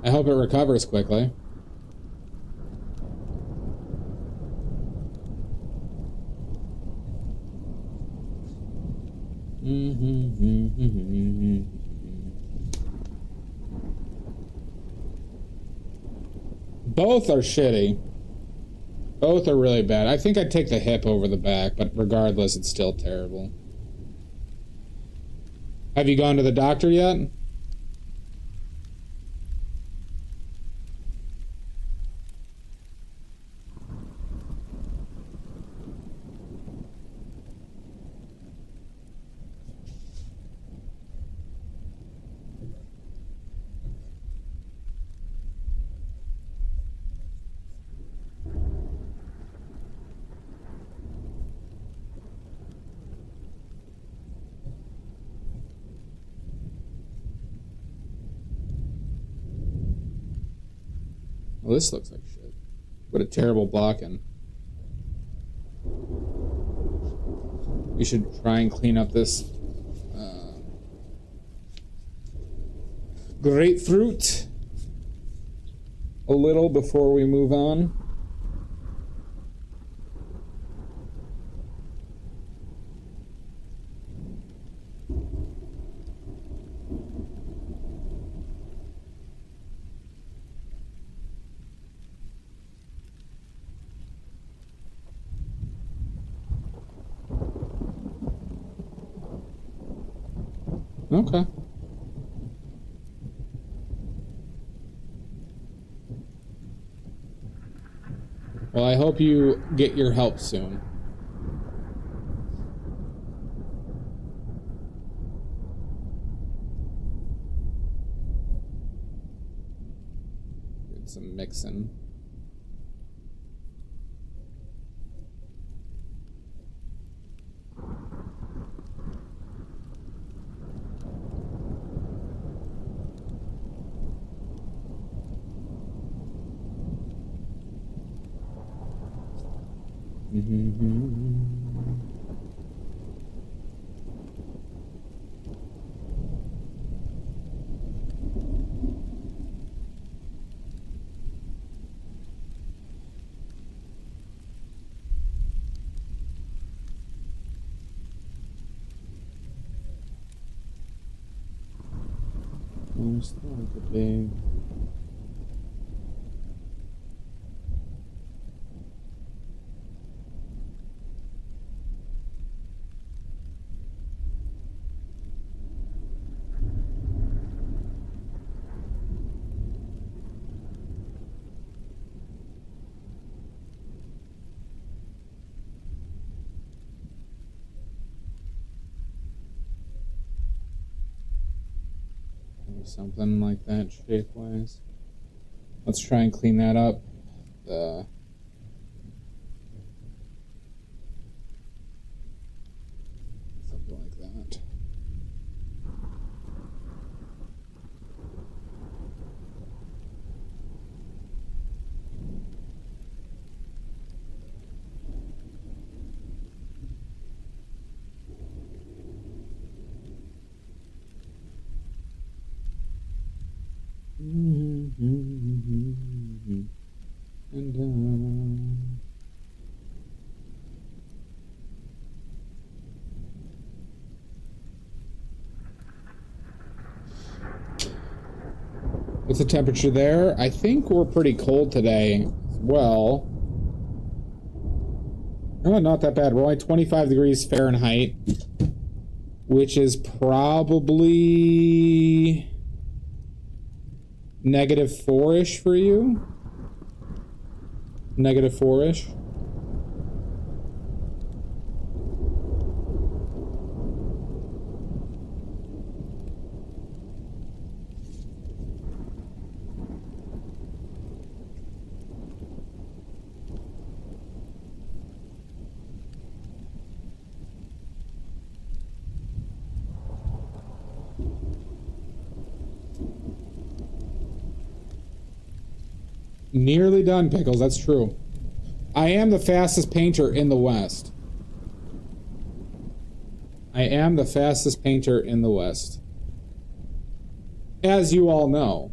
I hope it recovers quickly. Both are shitty. Both are really bad. I think I'd take the hip over the back, but regardless, it's still terrible. Have you gone to the doctor yet? Well, this looks like shit. What a terrible blocking. We should try and clean up this grapefruit a little before we move on. Okay. Well, I hope you get your help soon. Get some mixing. Almost like a big. Something like that shape-wise. Let's try and clean that up. Something like that. And what's the temperature there? I think we're pretty cold today as well. Oh, not that bad. We're only 25 degrees Fahrenheit, which is probably -4-ish for you. -4-ish. Nearly done, Pickles. That's true. I am the fastest painter in the West. I am the fastest painter in the West. As you all know.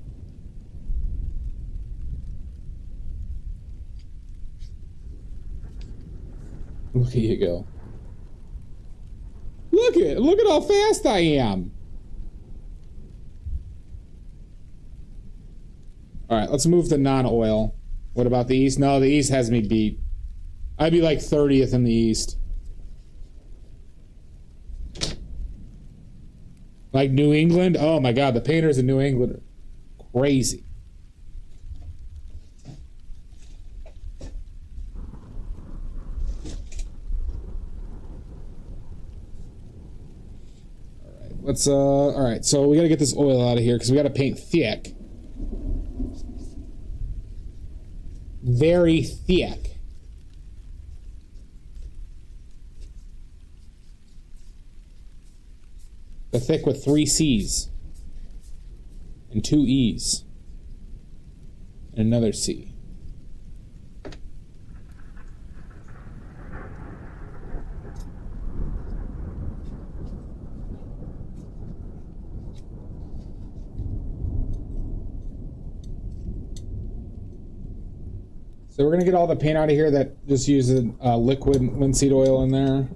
Look at you go. Look at how fast I am. All right, let's move to non-oil. What about the East? No, the East has me beat. I'd be like 30th in the East. Like New England? Oh my God, the painters in New England are crazy. All right, so we gotta get this oil out of here because we gotta paint thick. Very thick. The thick with 3 C's and 2 E's and another C. So we're going to get all the paint out of here that just uses liquid linseed oil in there.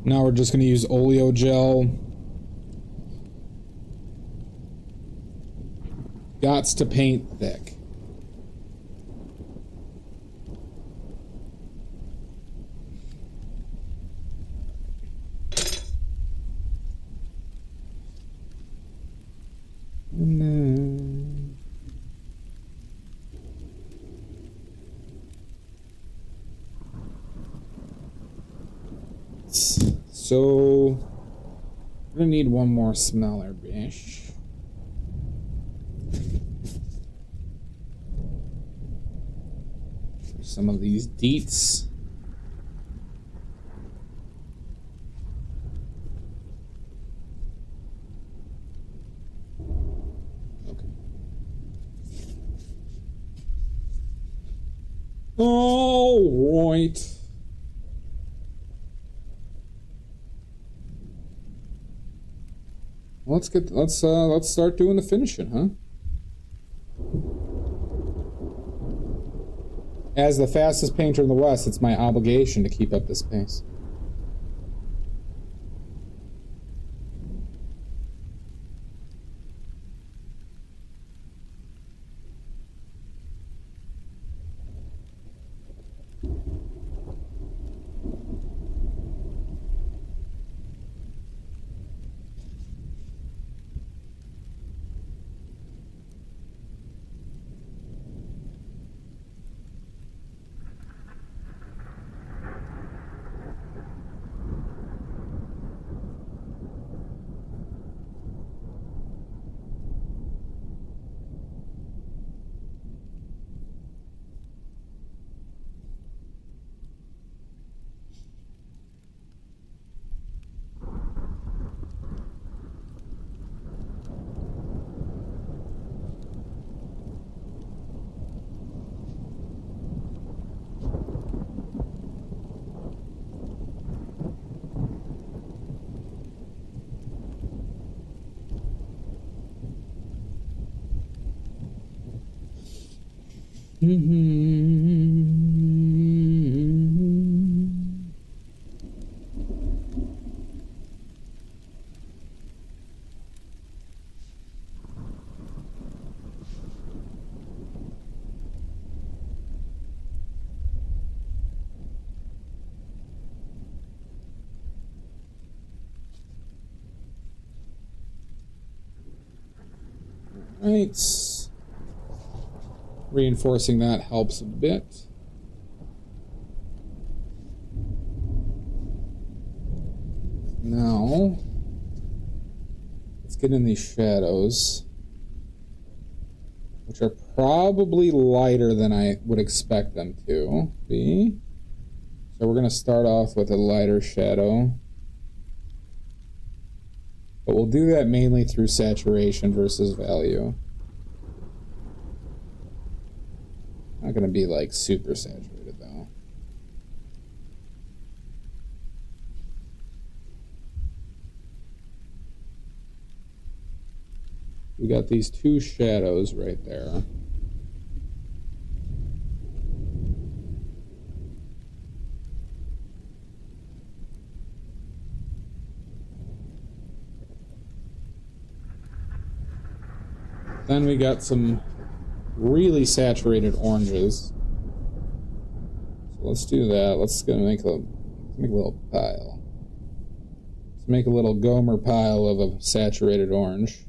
Now we're just going to use oleo gel. Gots to paint thick. So we're gonna need one more smaller brush. Some of these deets. Okay. All right. Let's start doing the finishing, huh? As the fastest painter in the West, it's my obligation to keep up this pace. Right. Reinforcing that helps a bit. Now, let's get in these shadows, which are probably lighter than I would expect them to be. So we're going to start off with a lighter shadow. But we'll do that mainly through saturation versus value. Not going to be like super saturated though. We got these two shadows right there. Then we got some really saturated oranges. So let's do that. Let's go make a little pile. Let's make a little Gomer pile of a saturated orange.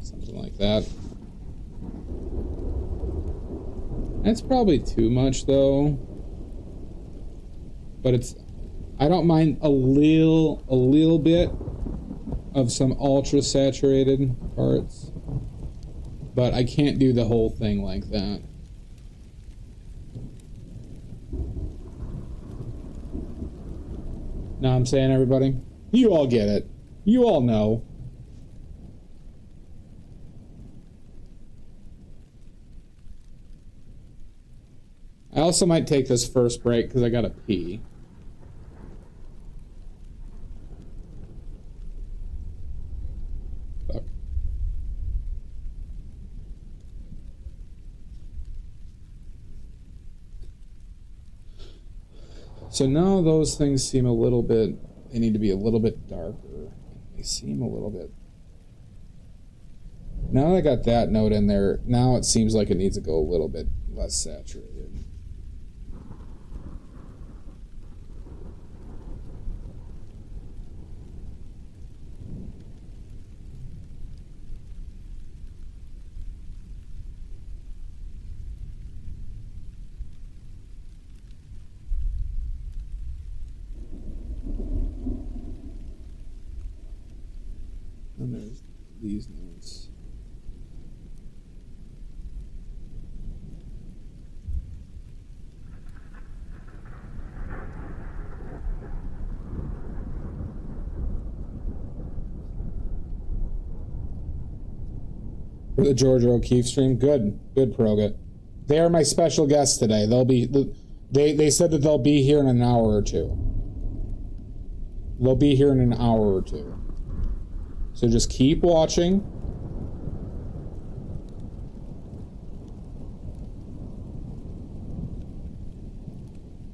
Something like that. That's probably too much though. But I don't mind a little bit of some ultra saturated parts. But I can't do the whole thing like that. Know what I'm saying, everybody? You all get it. You all know. I also might take this first break because I gotta pee. Fuck. So now those things seem a little bit, they need to be a little bit darker. They seem a little bit. Now that I got that note in there, now it seems like it needs to go a little bit less saturated. there's these notes. For the Georgia O'Keefe stream, good Progut. They are my special guests today. They'll be they said that they'll be here in an hour or two. They'll be here in an hour or two. So just keep watching.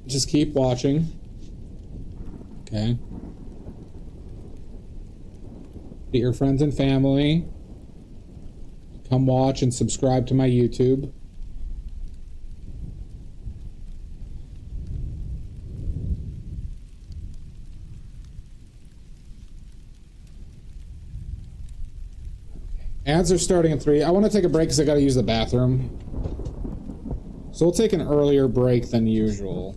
Just keep watching. Okay. Get your friends and family. Come watch and subscribe to my YouTube. Ads are starting at 3. I want to take a break because I got to use the bathroom. So we'll take an earlier break than usual.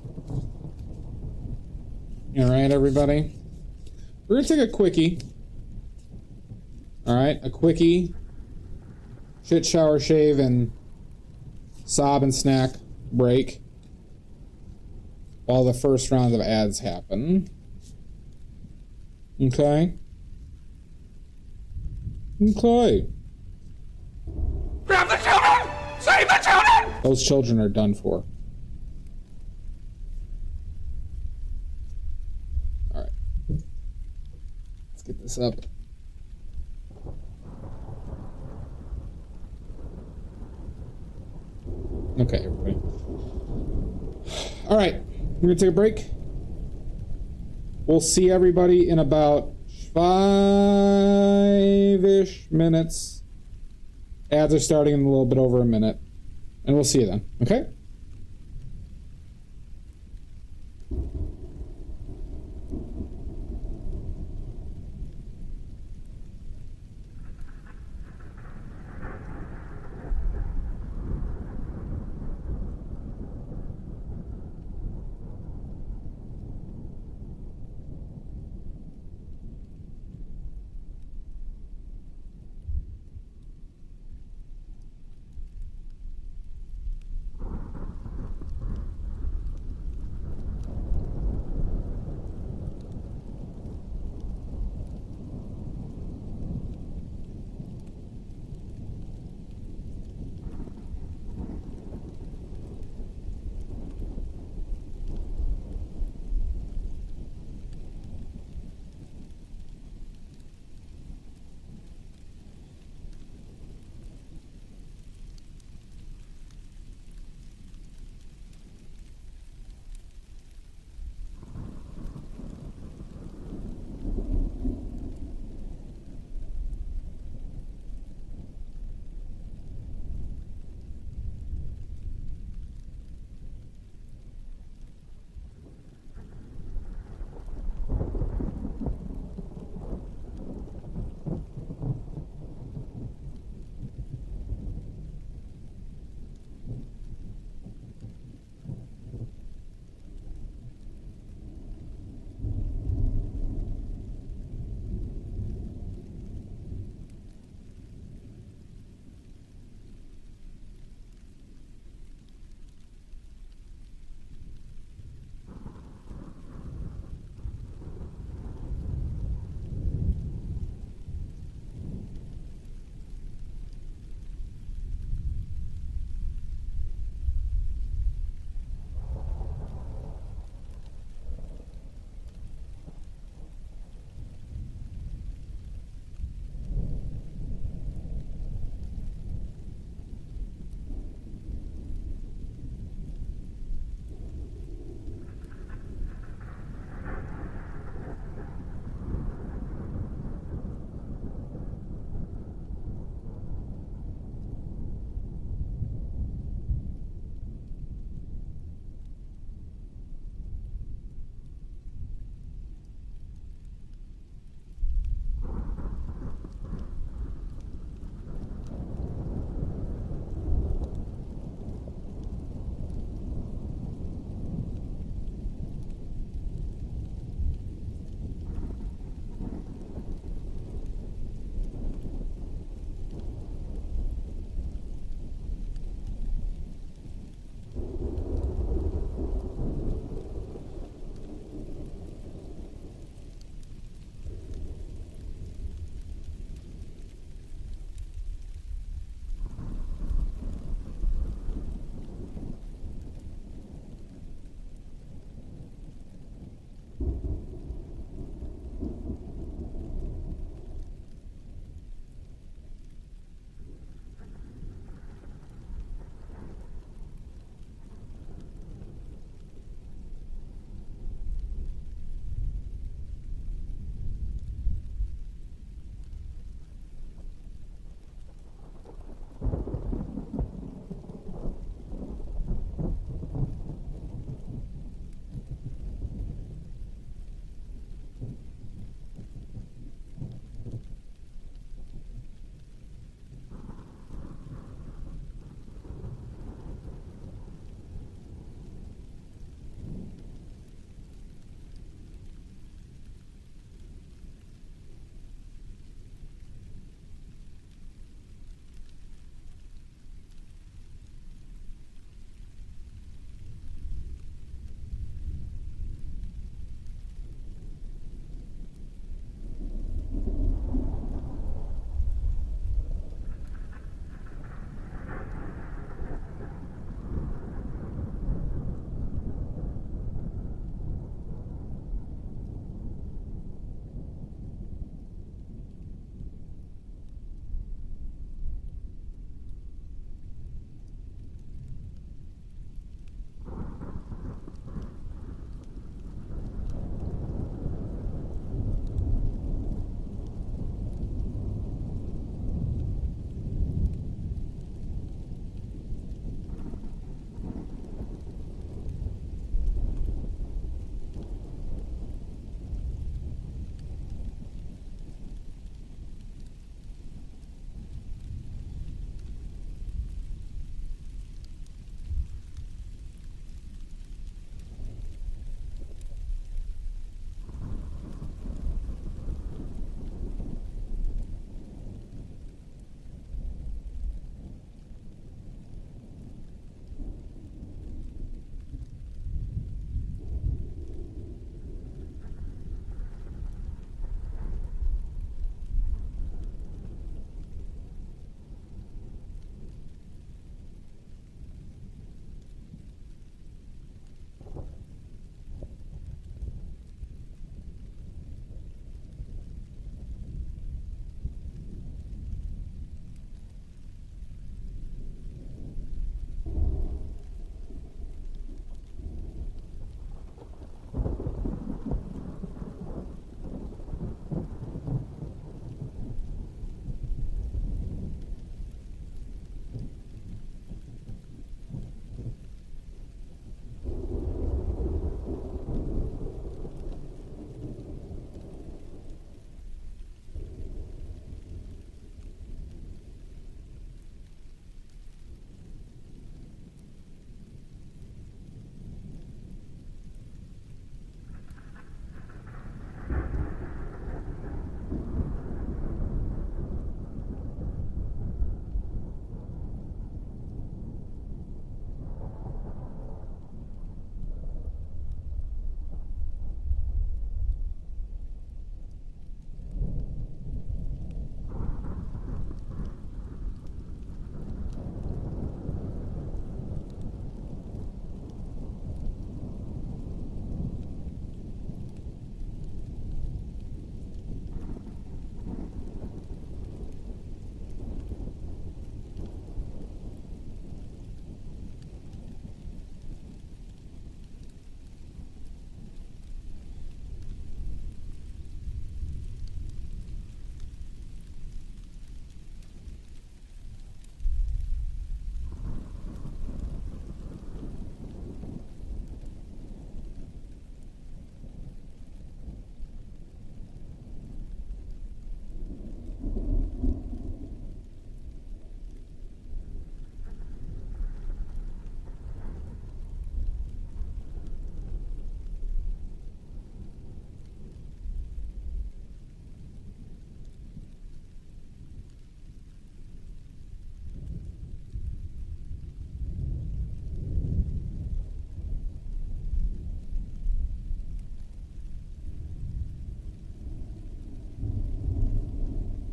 All right, everybody? We're going to take a quickie. All right, a quickie. Shit, shower, shave, and sob and snack break while the first round of ads happen. Okay? Okay.
Grab the children! Save the children!
Those children are done for. Alright. Let's get this up. Okay, everybody. Alright. We're gonna take a break. We'll see everybody in about 5-ish minutes. Ads are starting in a little bit over a minute. And we'll see you then. Okay?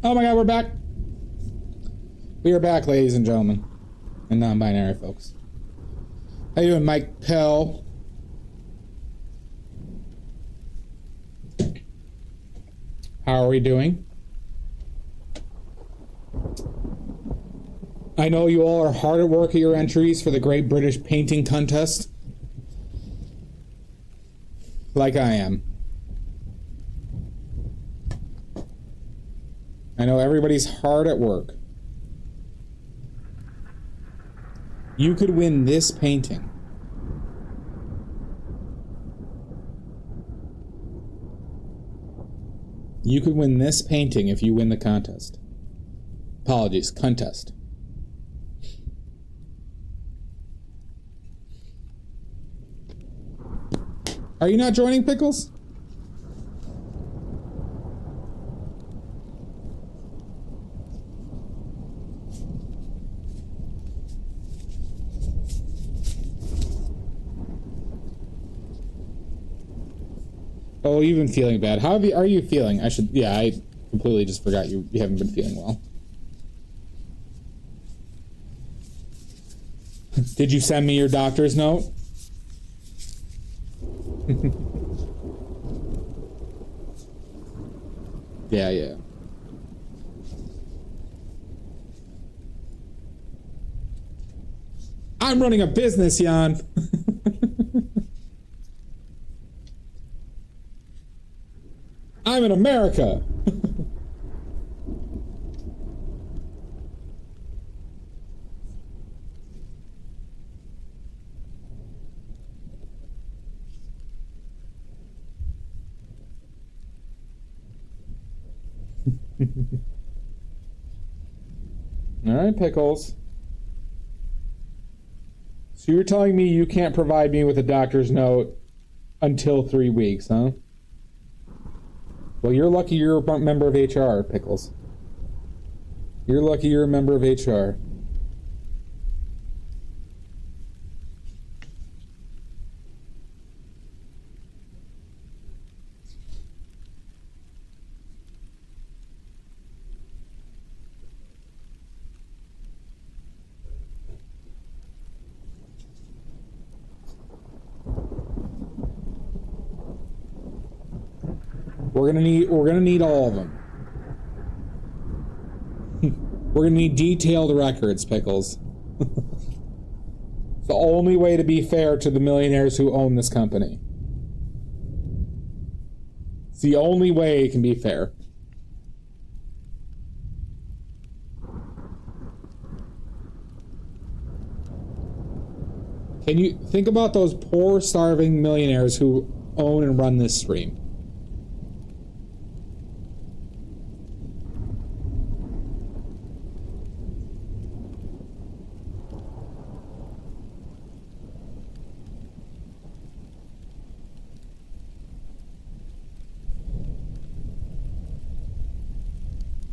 Oh my god, we're back. We are back, ladies and gentlemen. And non-binary folks. How you doing, Mike Pell? How are we doing? I know you all are hard at work at your entries for the Great British Painting Contest. Like I am. I know everybody's hard at work. You could win this painting. You could win this painting if you win the contest. Apologies, contest. Are you not joining, Pickles? Oh, you've been feeling bad. How are you feeling? I completely just forgot you haven't been feeling well. Did you send me your doctor's note? Yeah. I'm running a business, Jan. I'm in America. All right, Pickles. So you're telling me you can't provide me with a doctor's note until 3 weeks, huh? Well, you're lucky you're a member of HR, Pickles. You're lucky you're a member of HR. We're gonna need all of them. We're gonna need detailed records, Pickles. It's the only way to be fair to the millionaires who own this company. It's the only way it can be fair. Can you think about those poor, starving millionaires who own and run this stream?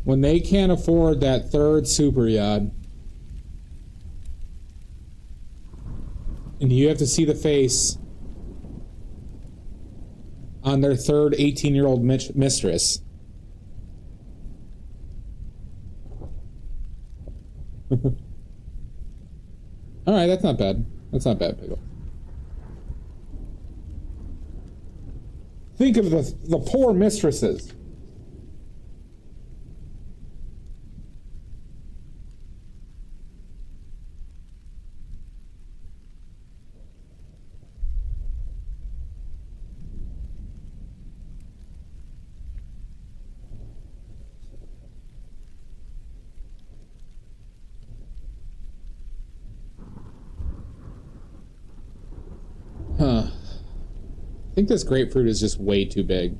When they can't afford that third super yacht, and you have to see the face on their third 18-year-old mistress. All right, that's not bad. That's not bad, Pickle. Think of the poor mistresses. Huh. I think this grapefruit is just way too big.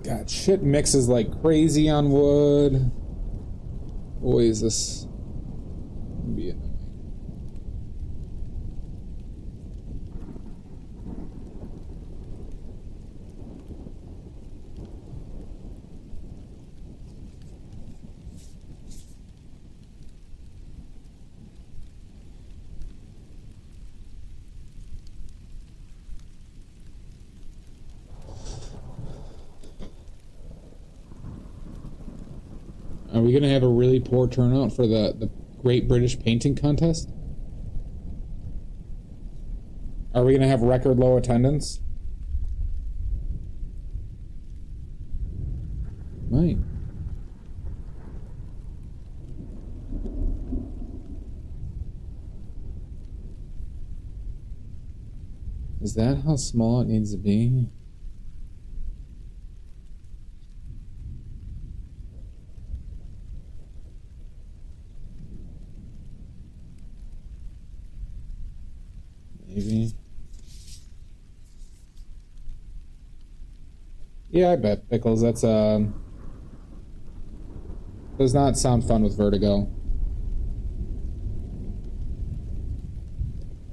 God God, shit mixes like crazy on wood. Boy, is this be annoying. Are we going to have a really poor turnout for the Great British Painting Contest? Are we going to have record low attendance? Might. Is that how small it needs to be? Maybe. Yeah, I bet, Pickles. That's, does not sound fun with vertigo.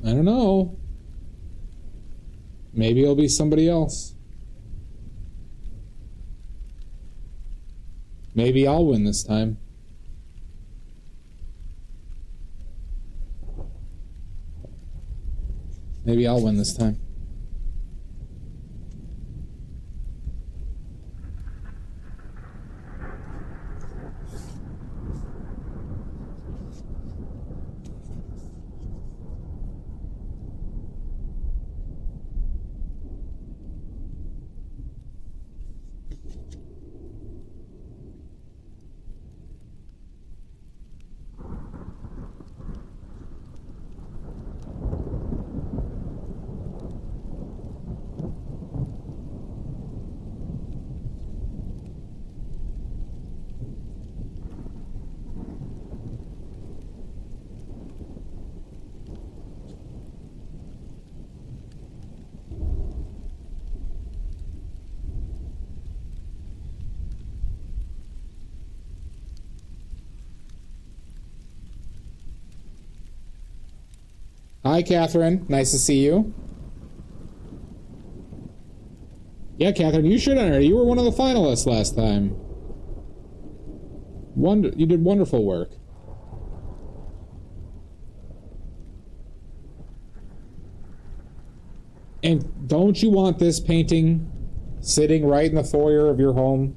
I don't know. Maybe it'll be somebody else. Maybe I'll win this time. Maybe I'll win this time. Hi, Catherine. Nice to see you. Yeah, Catherine, you should enter. You were one of the finalists last time. You did wonderful work. And don't you want this painting sitting right in the foyer of your home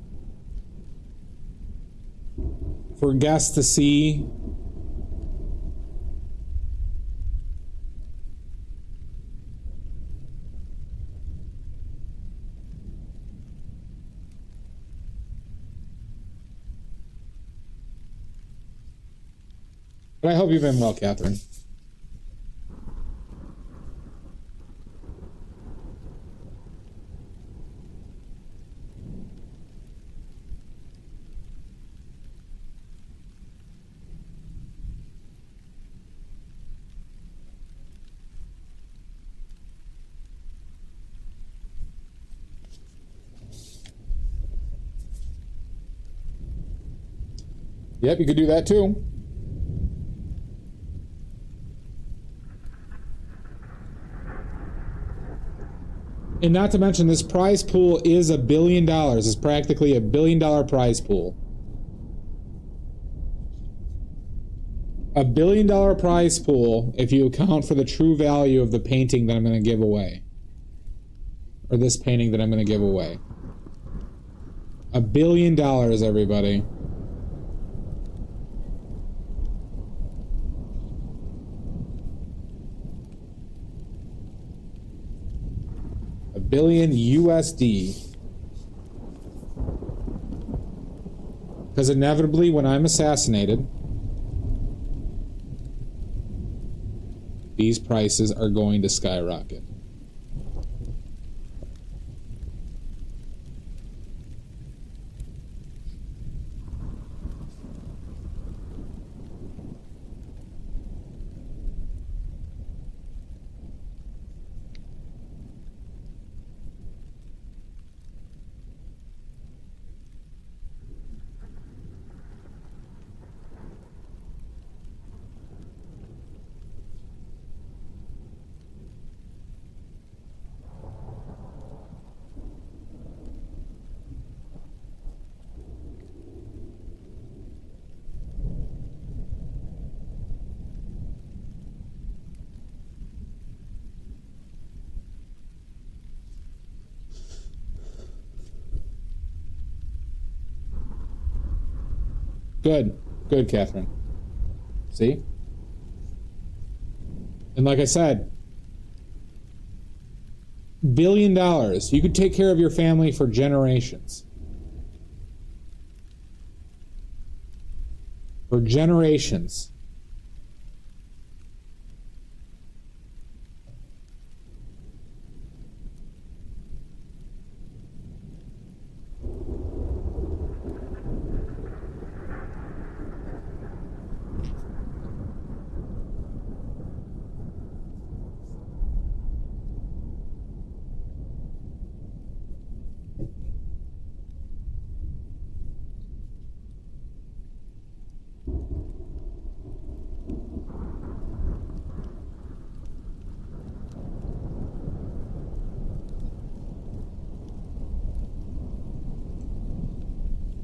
for guests to see? But I hope you've been well, Catherine. Yep, you could do that too. And not to mention, this prize pool is $1 billion. It's practically $1 billion prize pool. $1 billion prize pool if you account for the true value of the painting that I'm going to give away. Or this painting that I'm going to give away. $1 billion, everybody. $1 billion USD. Because inevitably, when I'm assassinated, these prices are going to skyrocket. Good. Good, Catherine. See? And like I said, $1 billion. You could take care of your family for generations. For generations.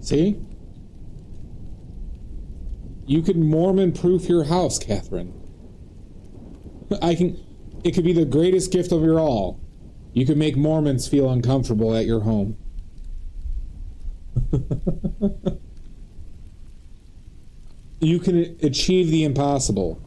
See? You could Mormon-proof your house, Catherine. It could be the greatest gift of your all. You could make Mormons feel uncomfortable at your home. You can achieve the impossible.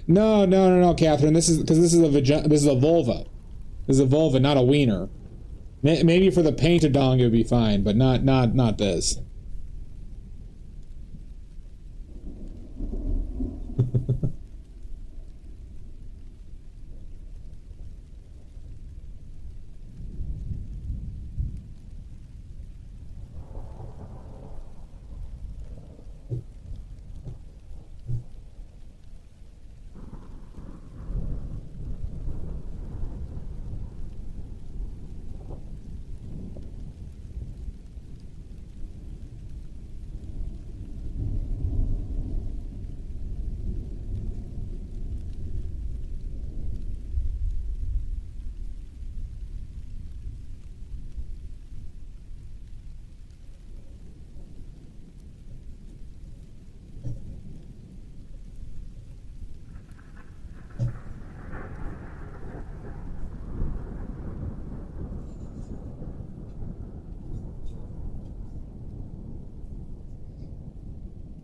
No, Catherine. This is because this is a vulva. This is a vulva, not a wiener. Maybe for the paint-a-dong it would be fine, but not this.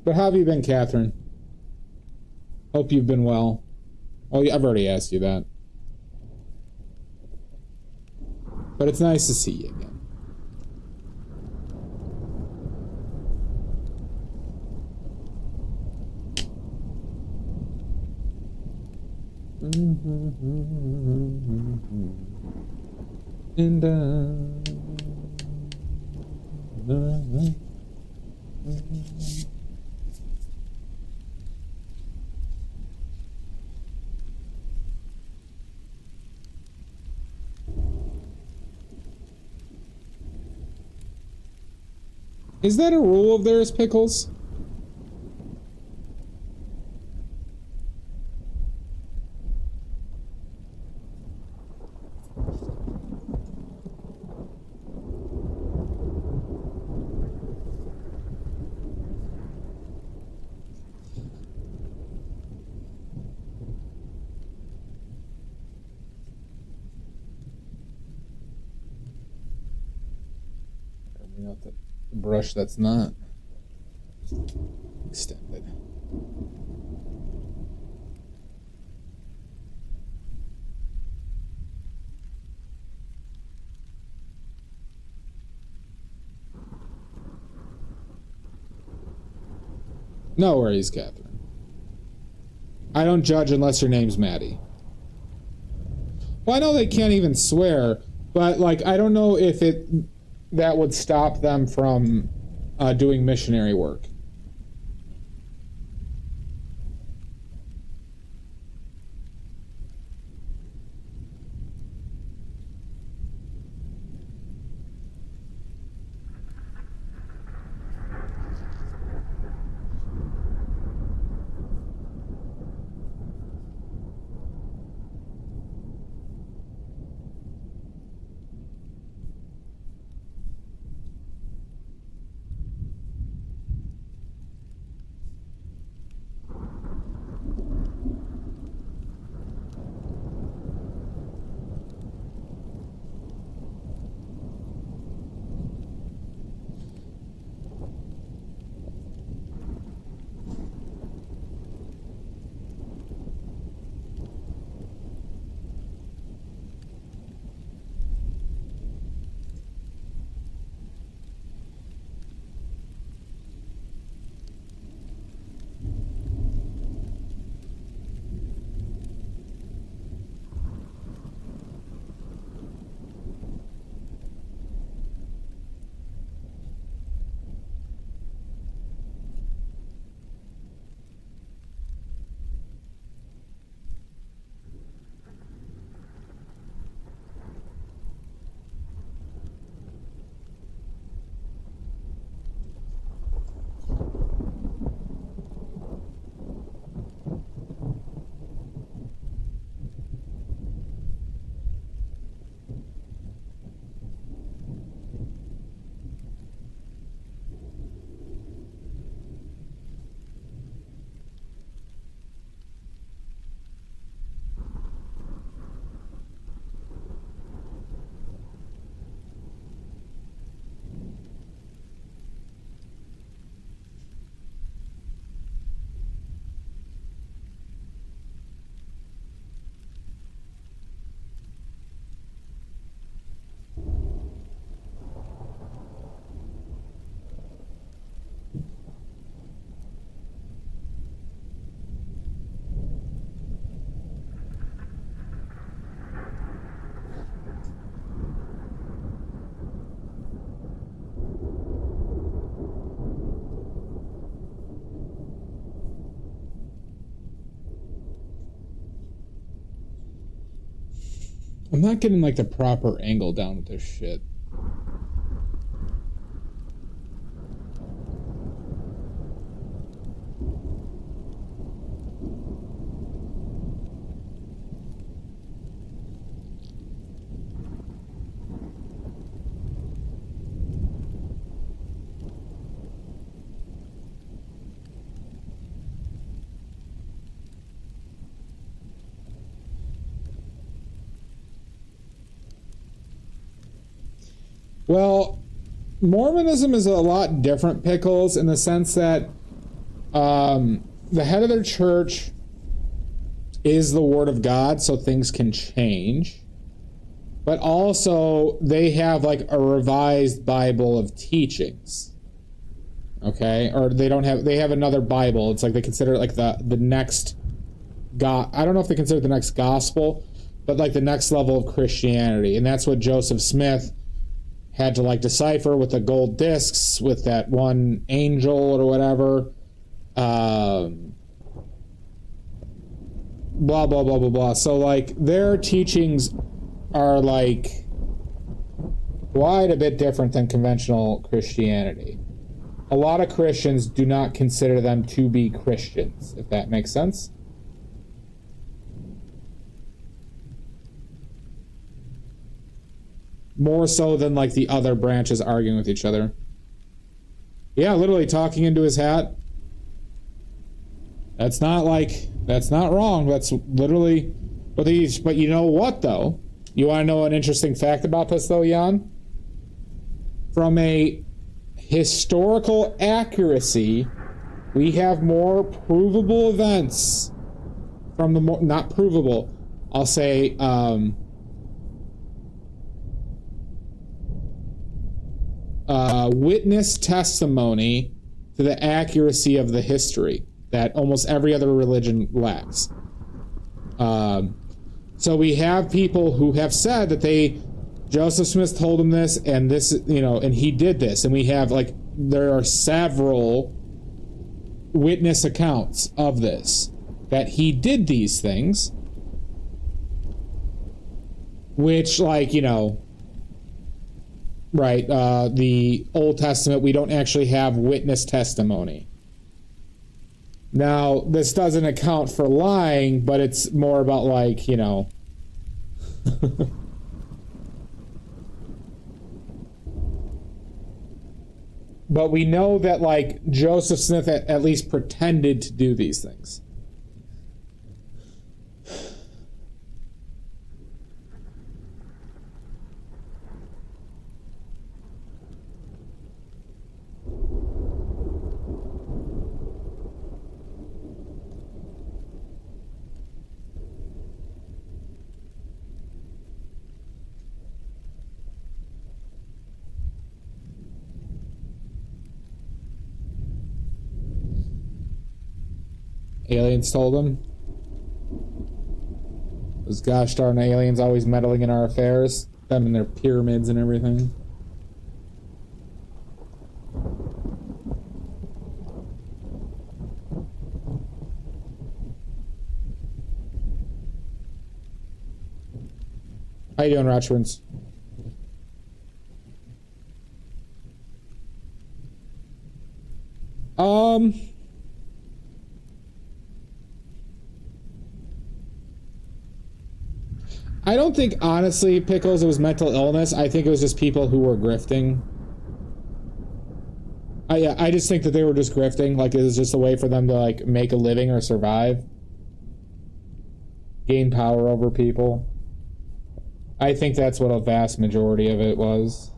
But how have you been, Catherine? Hope you've been well. Oh, I've already asked you that. But it's nice to see you again. And is that a rule of theirs, Pickles? Bring out the brush that's not extended. No worries, Catherine. I don't judge unless your name's Maddie. Well, I know they can't even swear, but like I don't know if that would stop them from doing missionary work. I'm not getting like the proper angle down with this shit. Well, Mormonism is a lot different, Pickles, in the sense that the head of their church is the Word of God, so things can change. But also, they have like a revised Bible of teachings. Okay? Or they have another Bible. It's like they consider it like the next I don't know if they consider it the next gospel, but like the next level of Christianity. And that's what Joseph Smith had to like decipher with the gold discs with that one angel or whatever. Blah, blah, blah, blah, blah. So like their teachings are like quite a bit different than conventional Christianity. A lot of Christians do not consider them to be Christians, if that makes sense. More so than like the other branches arguing with each other. Yeah, literally talking into his hat. That's not wrong. That's literally but you know what though? You want to know an interesting fact about this though, Jan? From a historical accuracy, we have more provable events from the not provable. I'll say witness testimony to the accuracy of the history that almost every other religion lacks. So we have people who have said that Joseph Smith told him this, and this, and he did this, and we have there are several witness accounts of this, that he did these things, which right, the Old Testament, we don't actually have witness testimony. Now, this doesn't account for lying, but it's more about but we know that Joseph Smith at least pretended to do these things. Aliens told him. Those gosh darn aliens always meddling in our affairs. Them and their pyramids and everything. How you doing, Ratchwins? I don't think, honestly, Pickles, it was mental illness. I think it was just people who were grifting. I just think that they were just grifting. It was just a way for them to, make a living or survive. Gain power over people. I think that's what a vast majority of it was.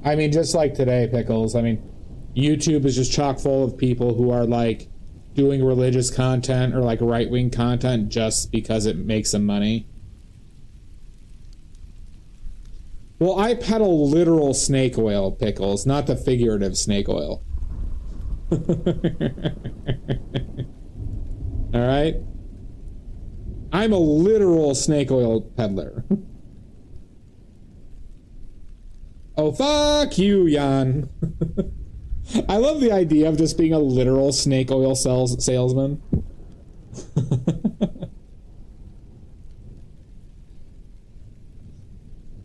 I mean, just like today, Pickles. I mean, YouTube is just chock full of people who are doing religious content or right-wing content just because it makes them money. Well, I peddle literal snake oil, Pickles, not the figurative snake oil. All right? I'm a literal snake oil peddler. Oh, fuck you, Jan. I love the idea of just being a literal snake oil salesman.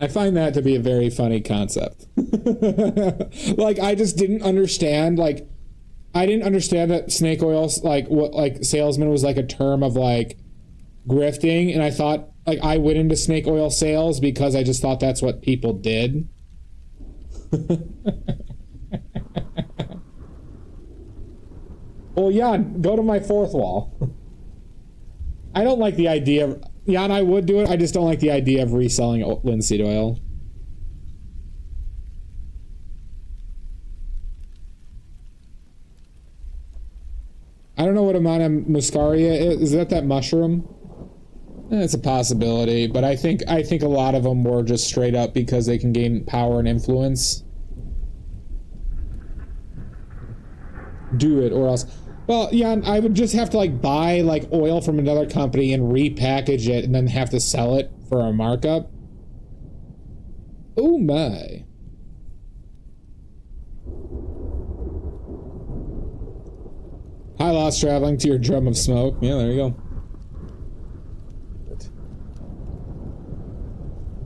I find that to be a very funny concept. Like, I just didn't understand, like, I didn't understand that snake oil, like, what, like, salesman was, like, a term of, like, grifting, and I thought, like, I went into snake oil sales because I just thought that's what people did. Well, Jan, go to my fourth wall. I don't like the idea of... Jan, I would do it, I just don't like the idea of reselling linseed oil. I don't know what Amana muscaria is. Is that mushroom? It's a possibility, but I think a lot of them were just straight up because they can gain power and influence. Do it or else. Well, yeah, I would just have to like buy like oil from another company and repackage it and then have to sell it for a markup. Oh my. Hi, Lost Traveling to your drum of smoke. Yeah, there you go.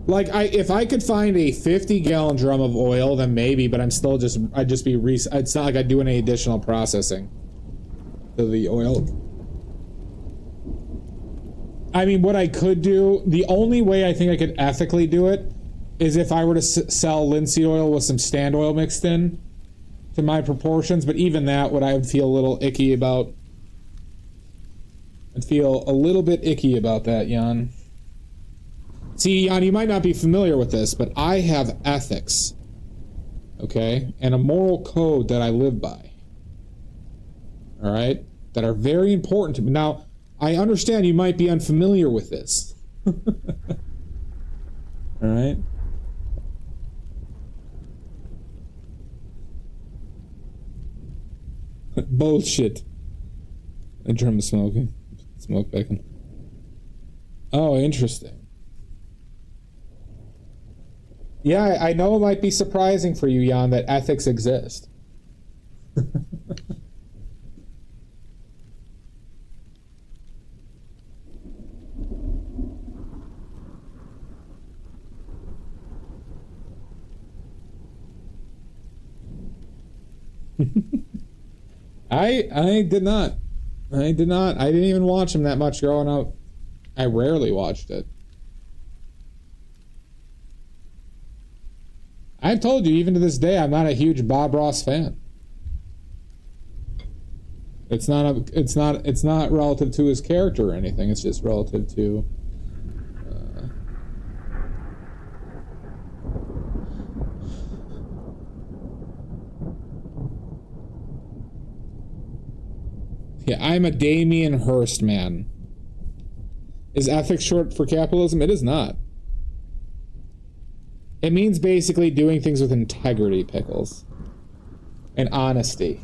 Like, if I could find a 50-gallon drum of oil, then maybe, but I'd just be, it's not like I'd do any additional processing to the oil. I mean, what I could do, the only way I think I could ethically do it is if I were to sell linseed oil with some stand oil mixed in to my proportions, but even that, I would feel a little icky about. I'd feel a little bit icky about that, Jan. See, Jan, you might not be familiar with this, but I have ethics, okay, and a moral code that I live by, all right, that are very important to me. Now, I understand you might be unfamiliar with this, all right? Bullshit. I drum of smoking. Smoke bacon. Oh, interesting. Yeah, I know it might be surprising for you, Jan, that ethics exist. I did not. I didn't even watch him that much growing up. I rarely watched it. I've told you, even to this day, I'm not a huge Bob Ross fan. It's not relative to his character or anything. It's just relative to. Yeah, I'm a Damien Hirst man. Is ethics short for capitalism? It is not. It means basically doing things with integrity, Pickles. And honesty.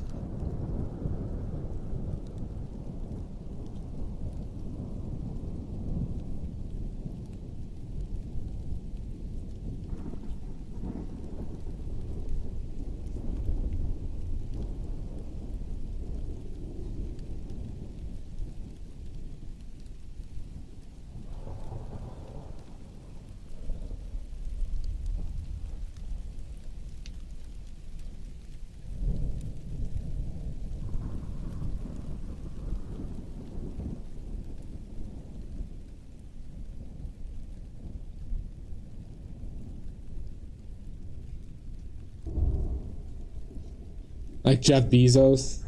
Like Jeff Bezos.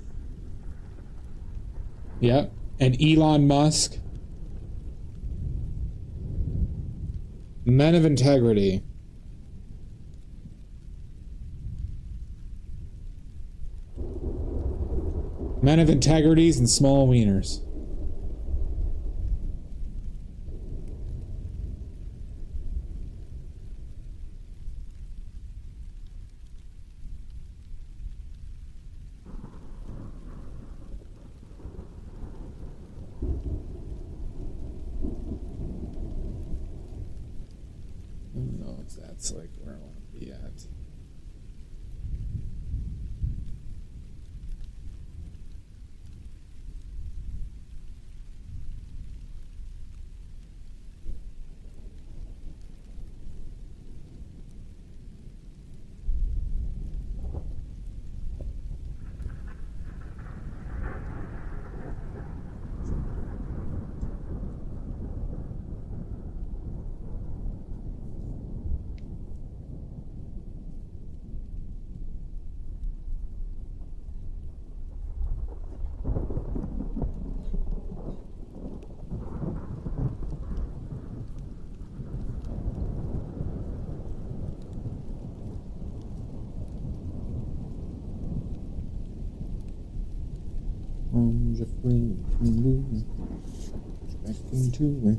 Yep. And Elon Musk. Men of integrity. Men of integrities and small wieners. That's like where I want to be at. Back into it.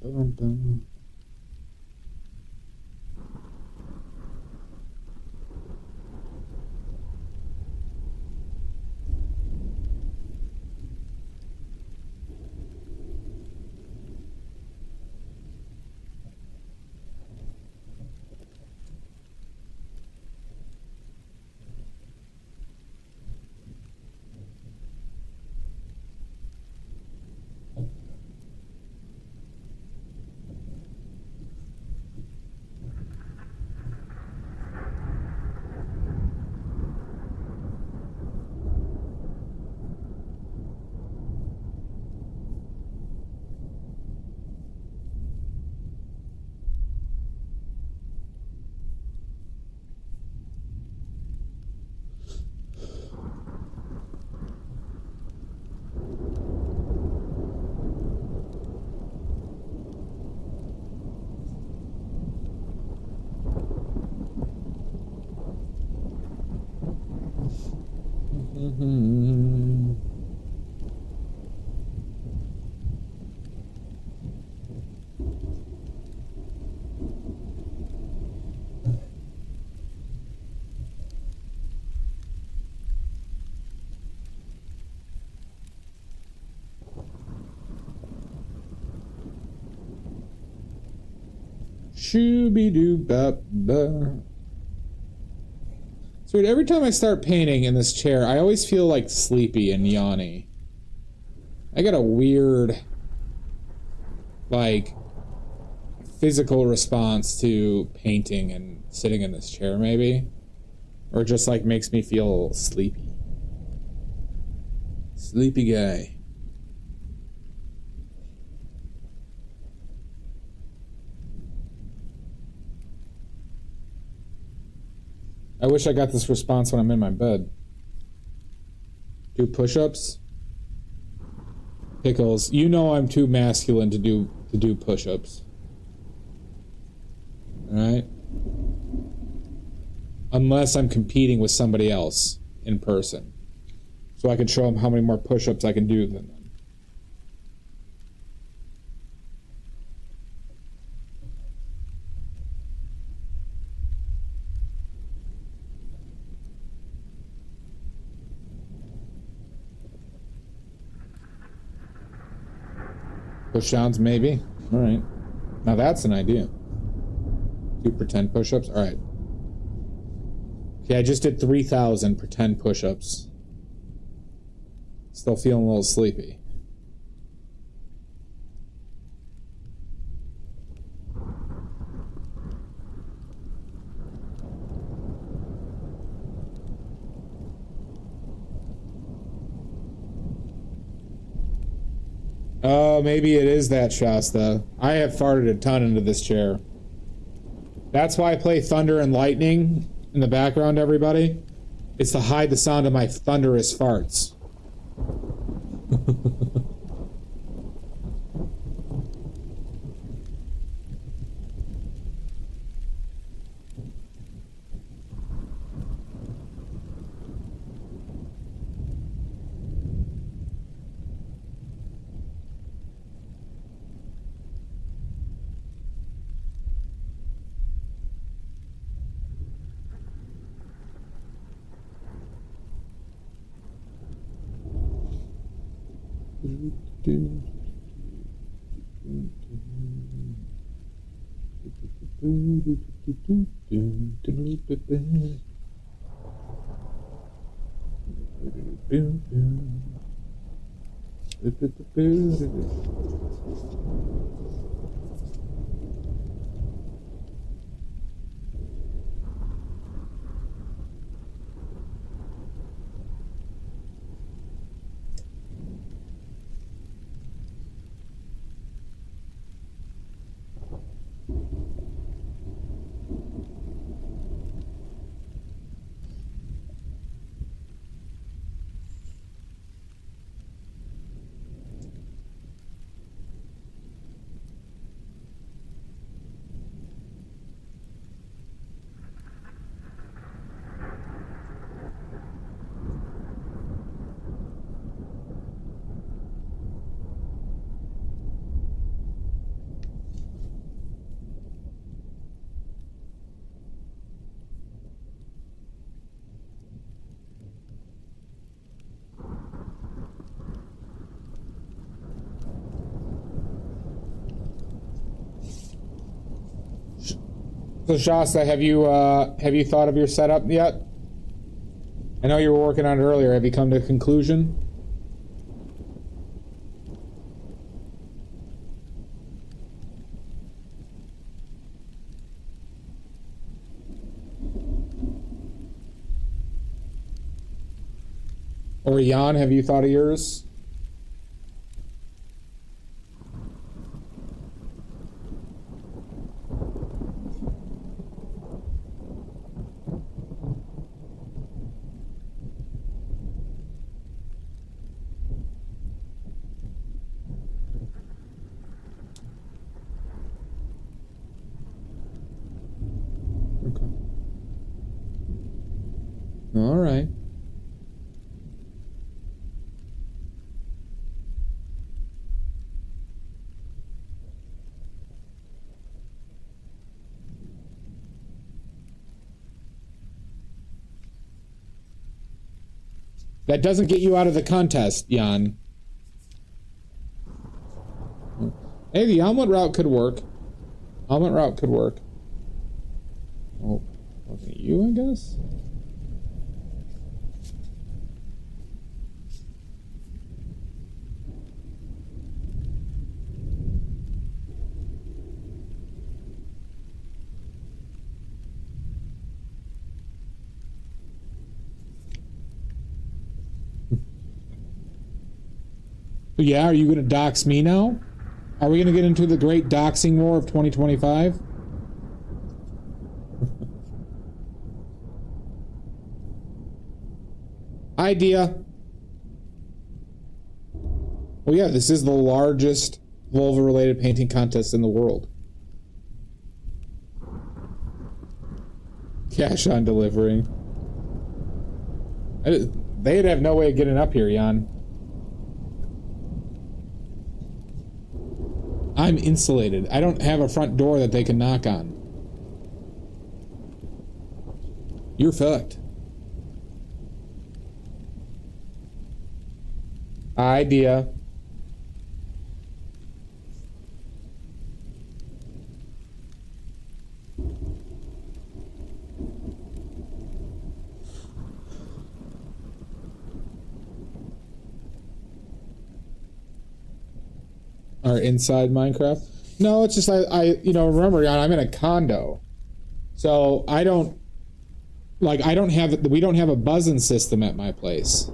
Bum, bum. Shooby-doo-bop-ba. So every time I start painting in this chair, I always feel like sleepy and yawny. I got a weird, like, physical response to painting and sitting in this chair, maybe. Or just, like, makes me feel sleepy. Sleepy guy. I wish I got this response when I'm in my bed. Do push-ups? Pickles, you know I'm too masculine to do push-ups. Alright? Unless I'm competing with somebody else in person. So I can show them how many more push-ups I can do than them. Push-downs, maybe. Alright. Now that's an idea. Do pretend push-ups? Alright. Okay, I just did 3,000 pretend push-ups. Still feeling a little sleepy. Oh, maybe it is that, Shasta. I have farted a ton into this chair. That's why I play thunder and lightning in the background, everybody. It's to hide the sound of my thunderous farts. So Shasta, have you thought of your setup yet? I know you were working on it earlier. Have you come to a conclusion? Or Jan, have you thought of yours? All right. That doesn't get you out of the contest, Jan. Hey, the omelet route could work. Omelet route could work. Oh, wasn't you, I guess? Yeah, are you going to dox me now? Are we going to get into the great doxing war of 2025? Idea. Well, yeah, this is the largest vulva-related painting contest in the world. Cash on delivery. They'd have no way of getting up here, Jan. I'm insulated. I don't have a front door that they can knock on. You're fucked. Idea. Or inside Minecraft? No, it's just you know, remember, I'm in a condo, so I don't have, we don't have a buzzing system at my place.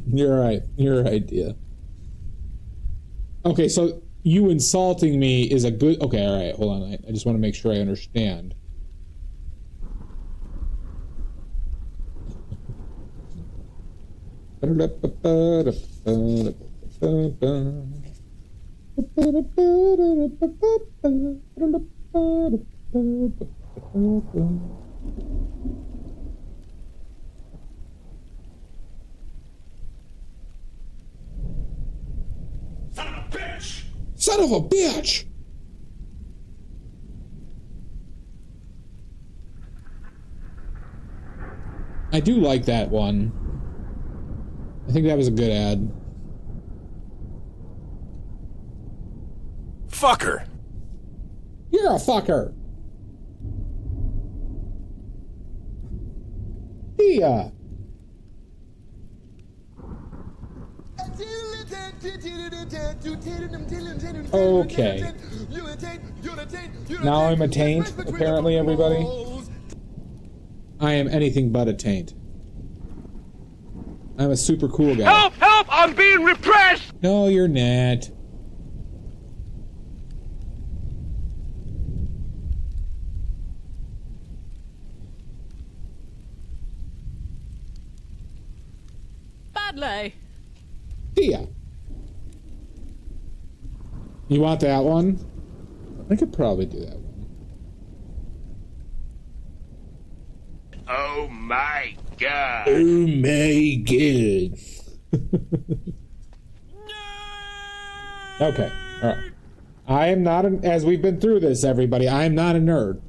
You're right. Your idea. Okay, so you insulting me is a good... Okay, all right. Hold on. I just want to make sure I understand. Son of a bitch! I do like that one. I think that was a good ad.
Fucker!
You're a fucker! Yeah. Okay. Now I'm a taint, apparently, everybody. I am anything but a taint. I'm a super cool guy.
Help! Help! I'm being repressed!
No, you're not.
Badly.
Yeah. You want that one? I could probably do that one.
Oh my god!
Oh my god. Okay. All right. I am not an, as we've been through this, everybody, I am not a nerd.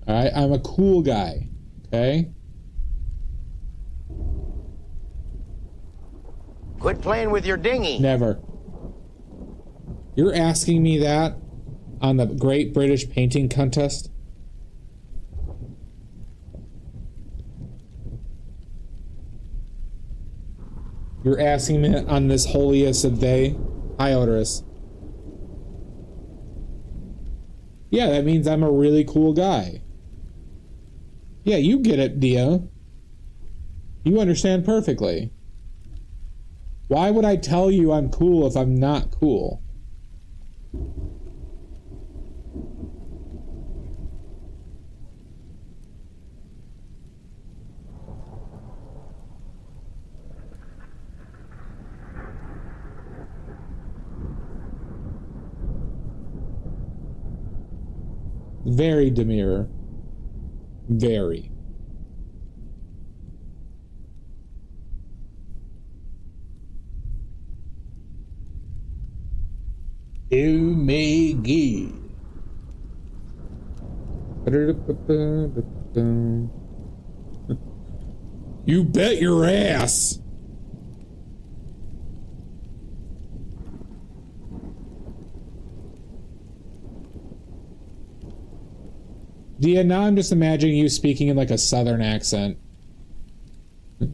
Alright, I'm a cool guy. Okay?
Quit playing with your dinghy.
Never. You're asking me that on the Great British Painting Contest? You're asking me on this holiest of day? Hi, Odorous. Yeah, that means I'm a really cool guy. Yeah, you get it, Dia. You understand perfectly. Why would I tell you I'm cool if I'm not cool? Very demure. Very. Oh my god. You bet your ass. Dia, now I'm just imagining you speaking in like a southern accent.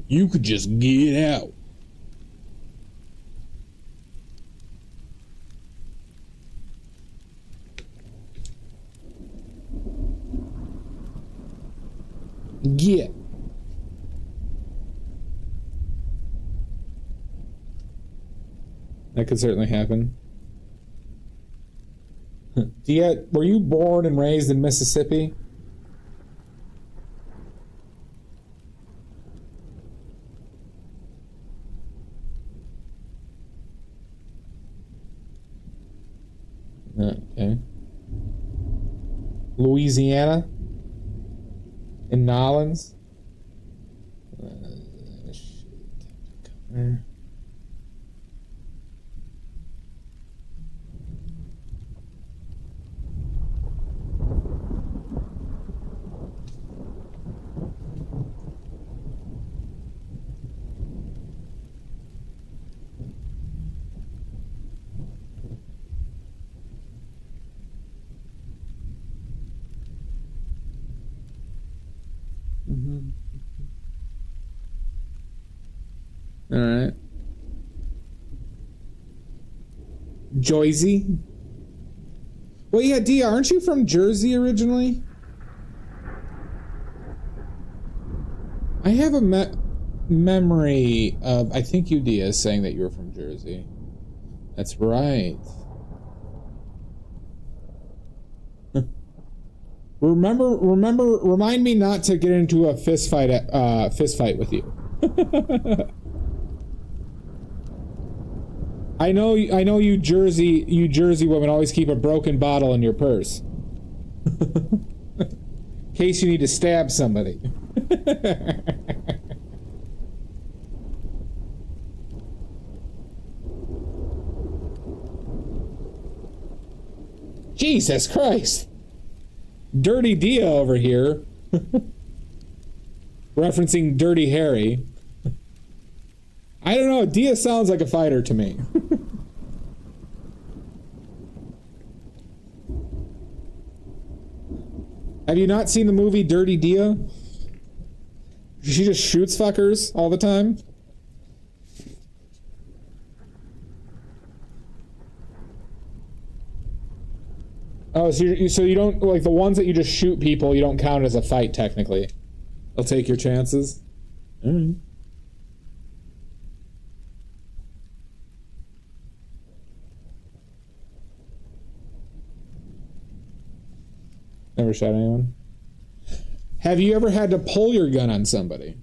You could just get out. Get. That could certainly happen. Dia, were you born and raised in Mississippi? Okay. Louisiana? In Nolans? Shit. All right. Joyzy? Well, yeah, Dia, aren't you from Jersey originally? I have a memory of, I think you, Dia, saying that you were from Jersey. That's right. Remind me not to get into a fist fight with you. I know you Jersey women always keep a broken bottle in your purse. In case you need to stab somebody. Jesus Christ. Dirty Dia over here. Referencing Dirty Harry. I don't know, Dia sounds like a fighter to me. Have you not seen the movie Dirty Dia? She just shoots fuckers all the time. Oh, so you don't, like, the ones that you just shoot people, you don't count as a fight, technically. They'll take your chances. Alright. Never shot anyone. Have you ever had to pull your gun on somebody?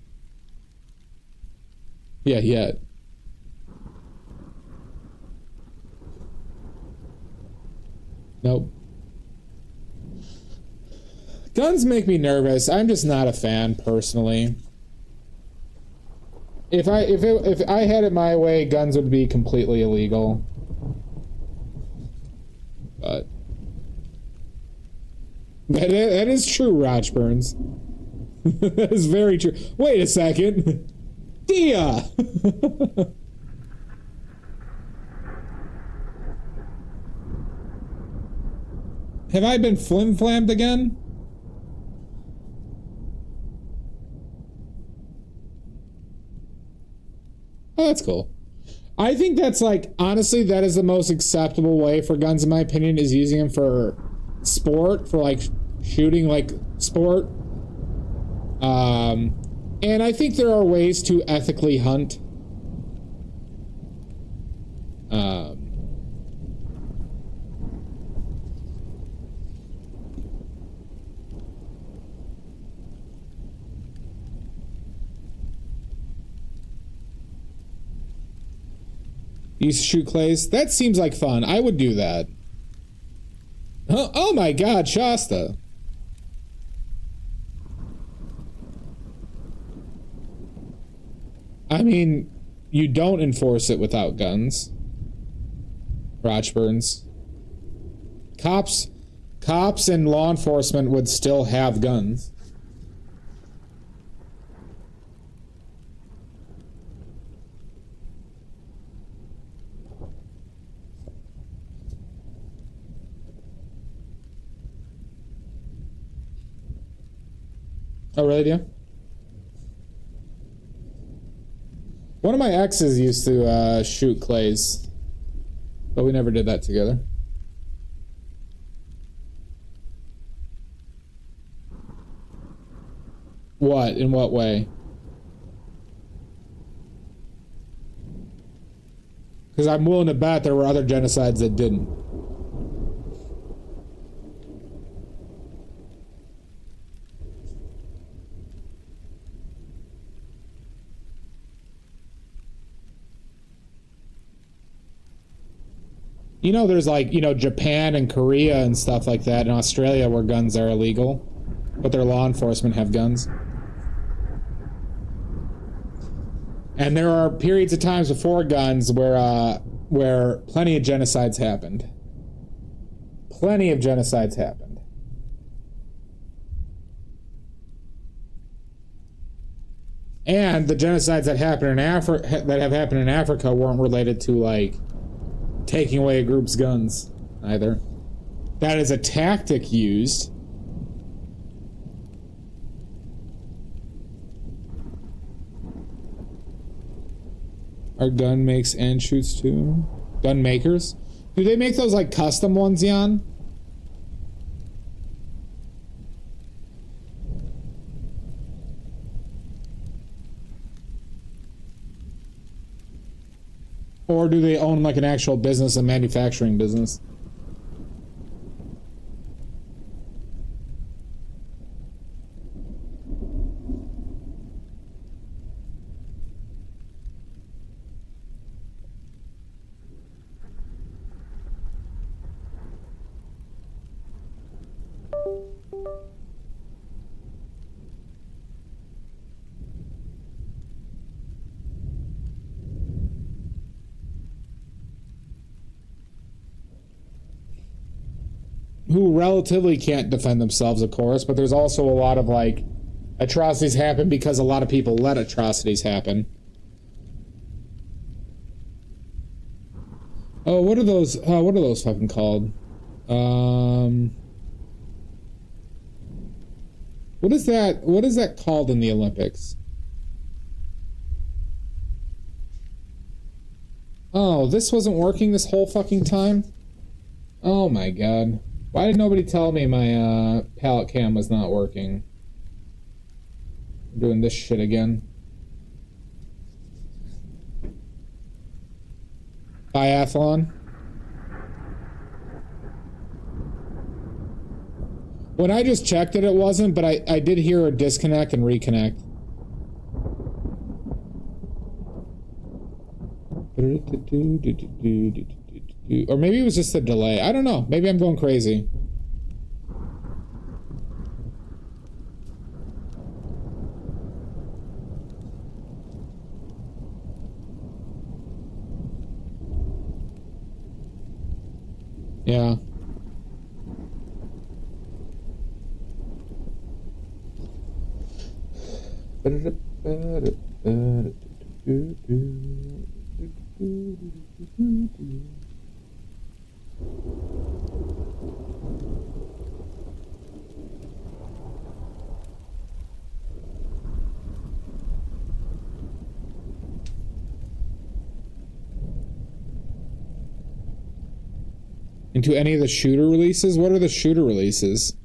Yeah, yet. Nope. Guns make me nervous. I'm just not a fan, personally. If I had it my way, guns would be completely illegal. But that is true, Raj Burns. That is very true. Wait a second. Dia! Have I been flim-flammed again? Oh, that's cool. I think that's, like, honestly, that is the most acceptable way for guns, in my opinion, is using them for sport, for, like, shooting, like, sport. And I think there are ways to ethically hunt. You used to shoot clays? That seems like fun. I would do that. Oh my god, Shasta. I mean, you don't enforce it without guns. Rochburns. Cops and law enforcement would still have guns. Oh, really, yeah? One of my exes used to shoot clays, but we never did that together. What? In what way? Because I'm willing to bet there were other genocides that didn't. You know, there's like, you know, Japan and Korea and stuff like that, and Australia where guns are illegal, but their law enforcement have guns. And there are periods of times before guns where plenty of genocides happened. Plenty of genocides happened. And the genocides that happen in Africa weren't related to, like, taking away a group's guns either. That is a tactic used. Our gun makes and shoots too. Gun makers? Do they make those like custom ones, Jan? Or do they own like an actual business, a manufacturing business? Who relatively can't defend themselves, of course, but there's also a lot of, like, atrocities happen because a lot of people let atrocities happen. Oh, what are those fucking called? What is that called in the Olympics? Oh, this wasn't working this whole fucking time? Oh my god. Why did nobody tell me my palette cam was not working? I'm doing this shit again. Biathlon. When I just checked it, it wasn't, but I did hear a disconnect and reconnect. Or maybe it was just a delay. I don't know. Maybe I'm going crazy. Yeah. Into any of the shooter releases? What are the shooter releases?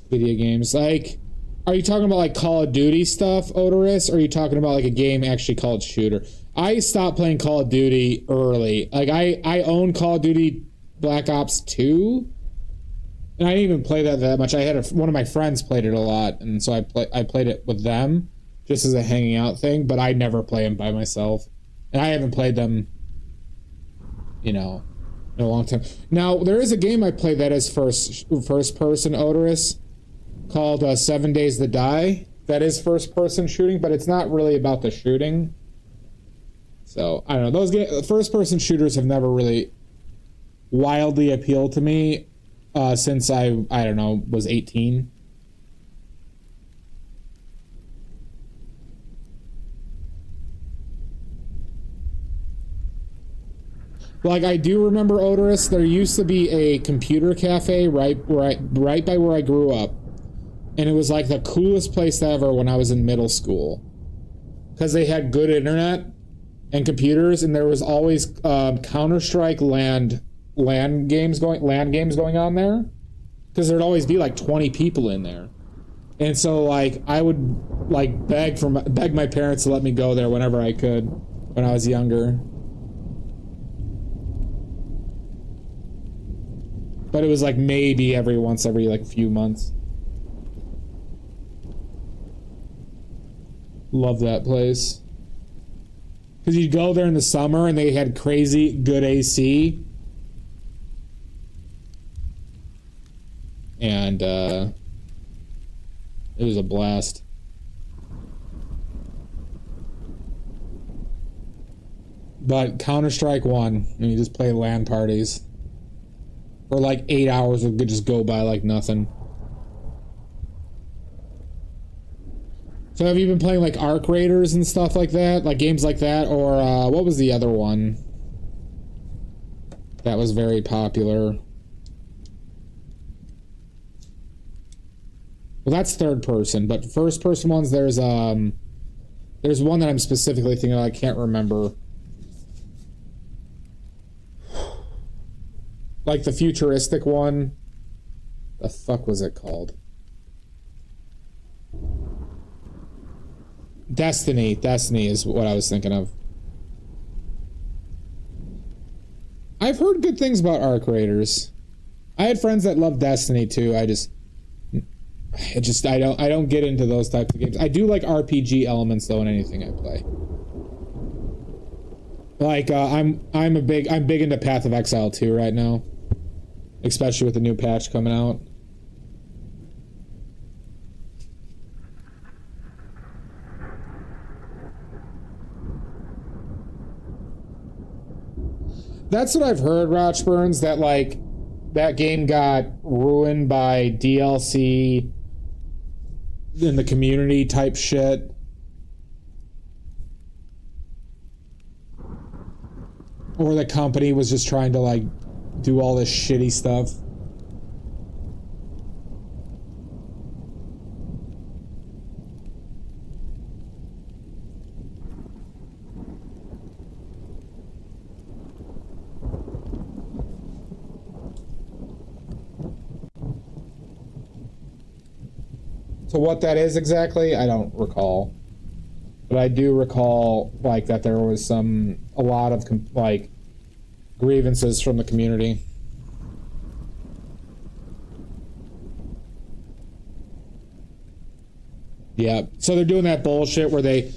Video games. Like, are you talking about like Call of Duty stuff, Odorous? Or are you talking about like a game actually called shooter? I stopped playing Call of Duty early. Like, I own Call of Duty Black Ops 2. And I didn't even play that much. I had one of my friends played it a lot, and so I played it with them just as a hanging out thing, but I never play them by myself. And I haven't played them, you know, in a long time. Now, there is a game I played that is first person, Odorous, called 7 Days to Die. That is first person shooting, but it's not really about the shooting. So, I don't know. Those first person shooters have never really wildly appealed to me. Since I don't know, was 18. Like, I do remember, Odorous, there used to be a computer cafe right by where I grew up. And it was like the coolest place ever when I was in middle school. Because they had good internet and computers, and there was always Counter-Strike LAN games going on there, because there'd always be like 20 people in there. And so like I would like beg my parents to let me go there whenever I could when I was younger. But it was like maybe every like few months. Love that place. Because you'd go there in the summer and they had crazy good AC. And it was a blast. But Counter-Strike 1, and you just play LAN parties. For like 8 hours, it could just go by like nothing. So have you been playing like Arc Raiders and stuff like that? Like games like that? Or what was the other one that was very popular? Well, that's third person, but first person ones, there's one that I'm specifically thinking of, I can't remember. Like the futuristic one. The fuck was it called? Destiny is what I was thinking of. I've heard good things about Arc Raiders. I had friends that loved Destiny too. I don't get into those types of games. I do like RPG elements though in anything I play. Like I'm big into Path of Exile 2 right now, especially with the new patch coming out. That's what I've heard, Rochburns, that like that game got ruined by DLC in the community type shit. Or the company was just trying to like do all this shitty stuff. So what that is exactly, I don't recall. But I do recall like that there was a lot of like grievances from the community. Yeah, so they're doing that bullshit where they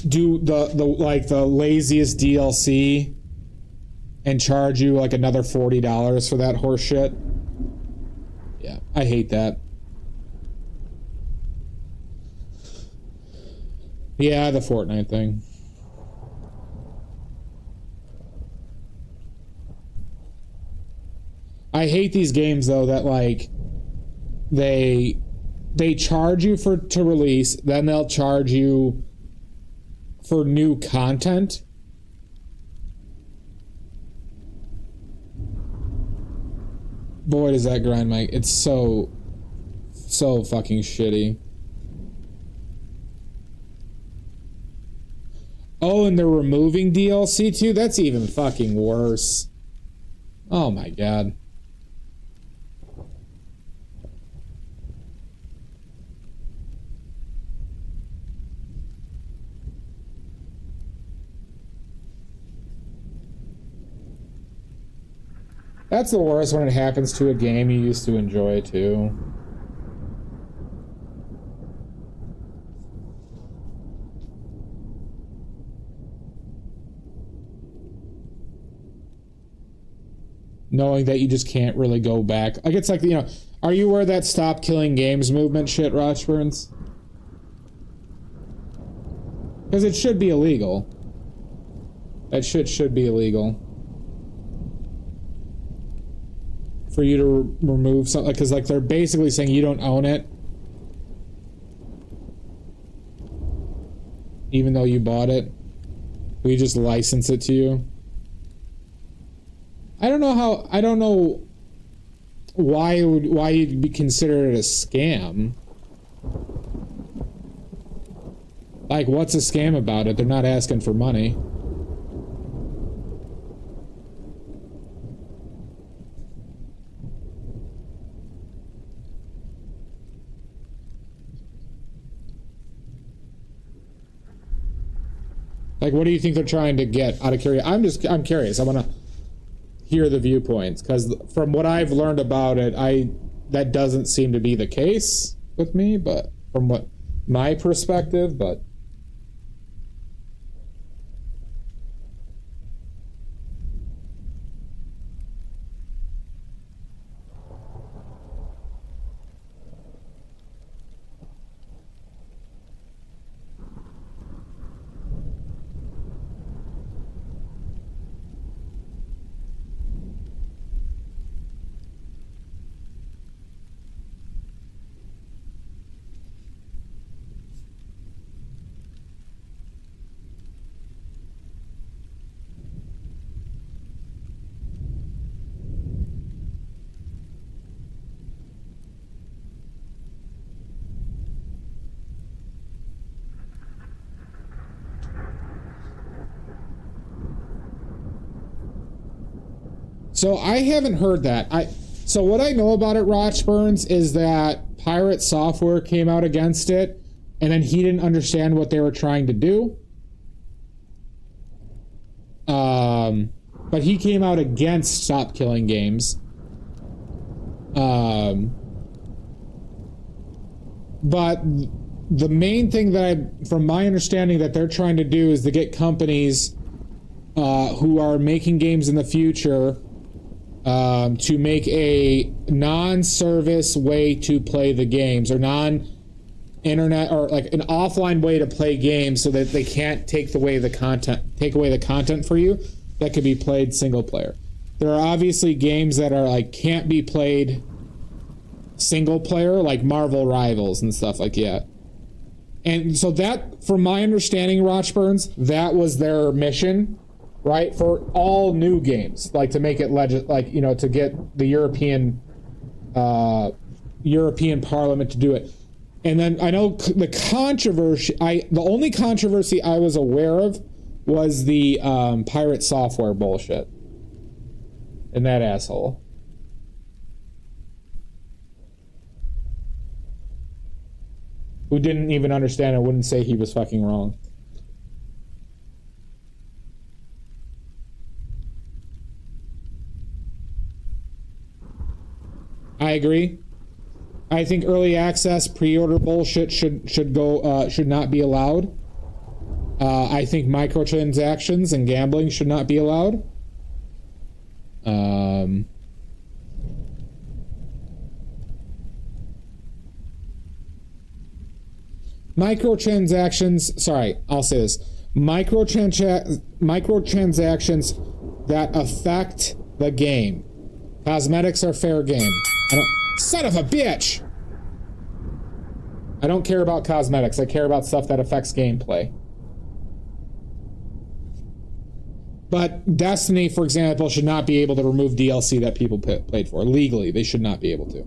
do the laziest DLC and charge you like another $40 for that horse shit. Yeah, I hate that. Yeah, the Fortnite thing. I hate these games though that like they charge you to release, then they'll charge you for new content. Boy, does that grind my... It's so fucking shitty. Oh, and they're removing DLC too? That's even fucking worse. Oh my god. That's the worst when it happens to a game you used to enjoy too. Knowing that you just can't really go back. Like, it's like, you know, are you aware of that stop killing games movement shit, Rochburns? Because it should be illegal. That shit should be illegal. For you to remove something, because like they're basically saying you don't own it. Even though you bought it. We just license it to you. I don't know why you'd be considered it a scam. Like, what's a scam about it? They're not asking for money. Like, what do you think they're trying to get out of curiosity? I'm curious. I want to hear the viewpoints, because from what I've learned about it, that doesn't seem to be the case with me, but from what my perspective, but so I haven't heard that. So what I know about it, Rochburns, is that Pirate Software came out against it, and then he didn't understand what they were trying to do. But he came out against Stop Killing Games. But the main thing that from my understanding that they're trying to do is to get companies who are making games in the future to make a non-service way to play the games, or non-internet, or like an offline way to play games, so that they can't take away the content for you that could be played single player. There are obviously games that are like can't be played single player, like Marvel Rivals and stuff like that. And so that, from my understanding, Rochburns, that was their mission, right? For all new games, like to make it to get the European Parliament to do it. And then I know the controversy. The only controversy I was aware of was the pirate software bullshit. And that asshole. Who didn't even understand and wouldn't say he was fucking wrong. I agree. I think early access pre-order bullshit should not be allowed. I think microtransactions and gambling should not be allowed. Microtransactions. Sorry, I'll say this. Microtransactions that affect the game. Cosmetics are fair game. Son of a bitch! I don't care about cosmetics. I care about stuff that affects gameplay. But Destiny, for example, should not be able to remove DLC that people played for. Legally, they should not be able to.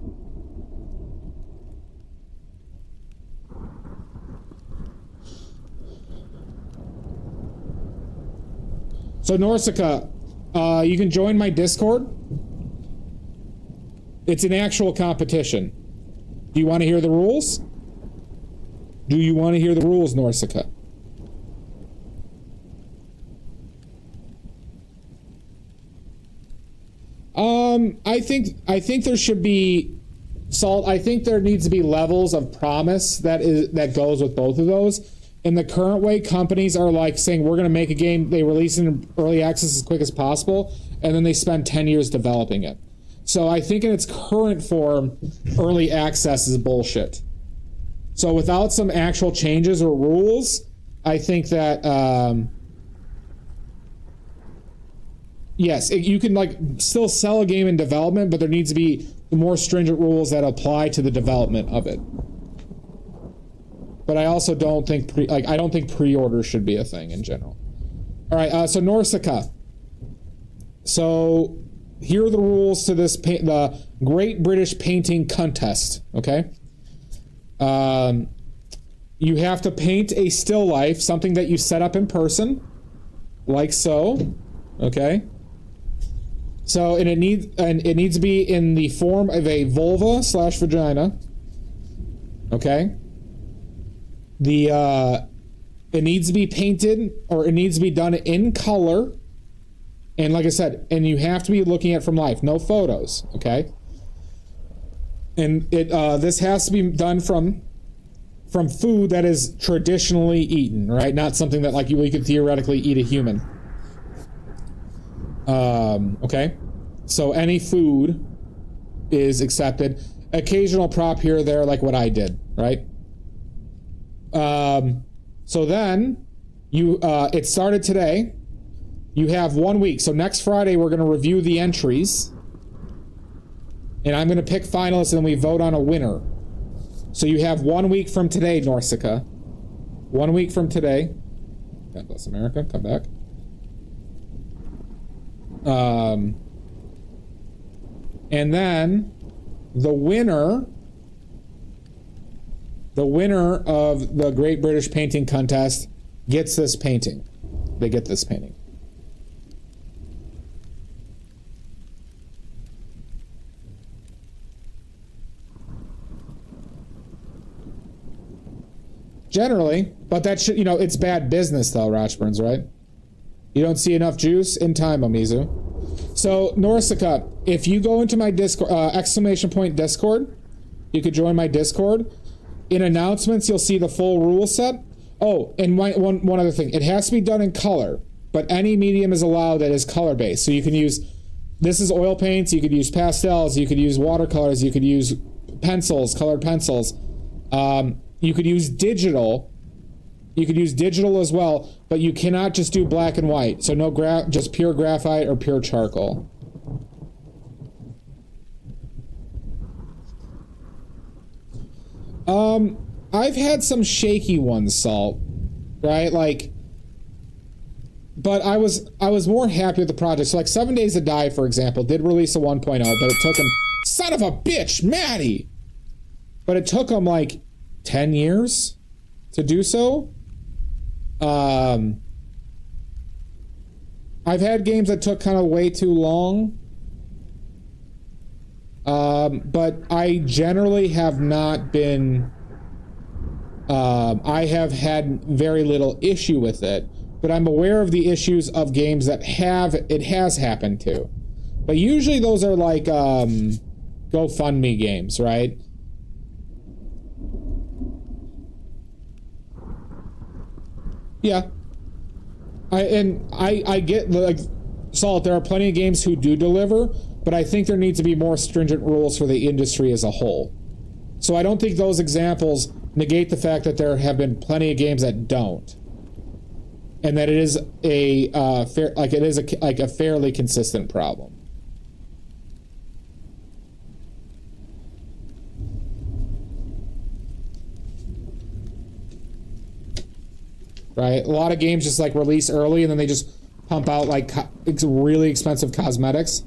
So, Norsica, you can join my Discord. It's an actual competition. Do you want to hear the rules? Do you want to hear the rules, Norsica? I think there should be Salt. I think there needs to be levels of promise that goes with both of those. In the current way, companies are like saying, we're going to make a game, they release it in early access as quick as possible, and then they spend 10 years developing it. So I think in its current form, early access is bullshit. So without some actual changes or rules, I think that, yes, you can like still sell a game in development, but there needs to be more stringent rules that apply to the development of it. But I also don't think pre-order should be a thing in general. All right, so Norsica. So here are the rules to this the Great British Painting Contest. Okay. You have to paint a still life, something that you set up in person, like so. Okay. So and it needs to be in the form of a vulva/vagina. Okay. It needs to be painted, or it needs to be done in color, and like I said, and you have to be looking at it from life, no photos, okay? And this has to be done from food that is traditionally eaten, right? Not something that like you could theoretically eat a human. Okay, so any food is accepted. Occasional prop here or there, like what I did, right? So then it started today. You have 1 week. So next Friday, we're going to review the entries, and I'm going to pick finalists, and we vote on a winner. So you have 1 week from today, Norsica. 1 week from today. God bless America. Come back. And then the winner of the Great British Painting Contest gets this painting. They get this painting. Generally, but that should, it's bad business though, Rochburns, right? You don't see enough juice in time, Omizu. So, Norsica, if you go into my Discord, !Discord, you could join my Discord. In announcements, you'll see the full rule set. Oh, and one other thing. It has to be done in color, but any medium is allowed that is color-based. So you can use, this is oil paints, you could use pastels, you could use watercolors, you could use pencils, colored pencils. You could use digital. You could use digital as well, but you cannot just do black and white. So no just pure graphite or pure charcoal. I've had some shaky ones, Salt, right? Like, but I was more happy with the project. So like 7 Days to Die, for example, did release a 1.0, but it took him, son of a bitch, Maddie! But it took him like 10 years to do so. I've had games that took kind of way too long. But I generally have not been, I have had very little issue with it, but I'm aware of the issues of games that it has happened to. But usually those are like, GoFundMe games, right? Yeah. I get, like, Salt, there are plenty of games who do deliver, but I think there needs to be more stringent rules for the industry as a whole. So I don't think those examples negate the fact that there have been plenty of games that don't. And that it is a fairly consistent problem. Right? A lot of games just like release early and then they just pump out like really expensive cosmetics.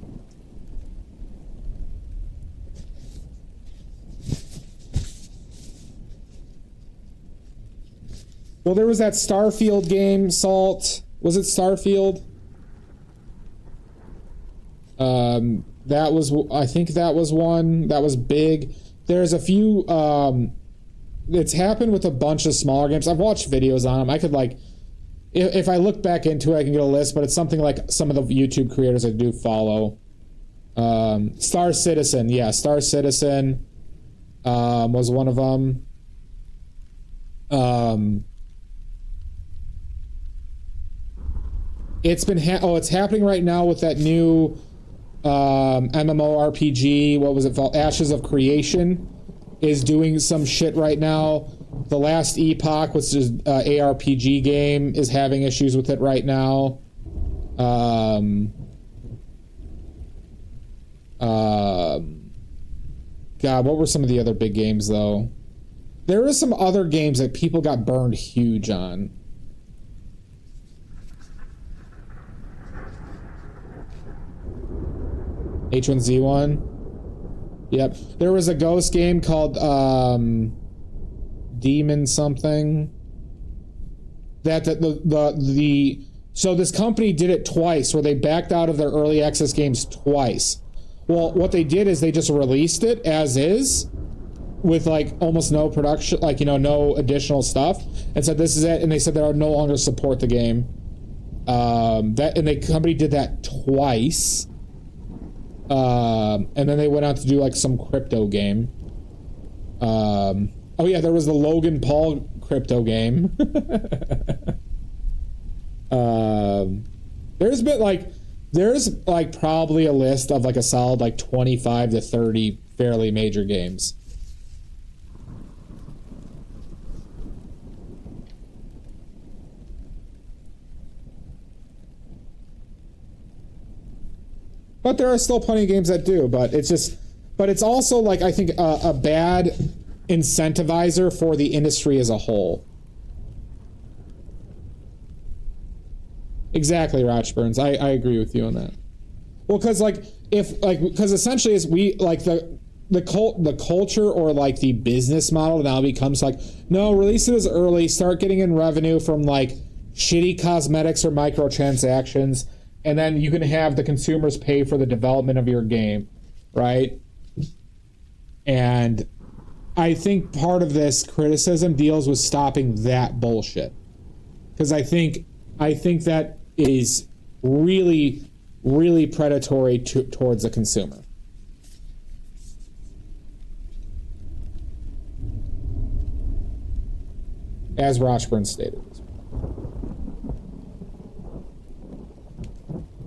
Well, there was that Starfield game, Salt. Was it Starfield? That was, I think that was one. That was big. There's a few, it's happened with a bunch of smaller games. I've watched videos on them. I could like, if I look back into it, I can get a list, but it's something like some of the YouTube creators I do follow. Star Citizen, yeah, Star Citizen was one of them. It's been it's happening right now with that new MMORPG. What was it called? Ashes of Creation is doing some shit right now. The Last Epoch, which is ARPG game, is having issues with it right now. God, what were some of the other big games though? There were some other games that people got burned huge on. H1Z1. Yep. There was a ghost game called Demon something. So this company did it twice where they backed out of their early access games twice. Well, what they did is they just released it as is with like almost no production, like, no additional stuff, and said this is it, and they said they would no longer support the game. And the company did that twice. And then they went out to do like some crypto game. Oh yeah, there was the Logan Paul crypto game. There's probably a list of like a solid like 25 to 30 fairly major games. But there are still plenty of games that do, but it's also like, I think a bad incentivizer for the industry as a whole. Exactly, Rochburns. I agree with you on that. Well, because because essentially is we like the culture or like the business model now becomes like, no, release it as early, start getting in revenue from like shitty cosmetics or microtransactions, and then you can have the consumers pay for the development of your game, right? And I think part of this criticism deals with stopping that bullshit. Because I think that is really, really predatory towards the consumer. As Rochburn stated.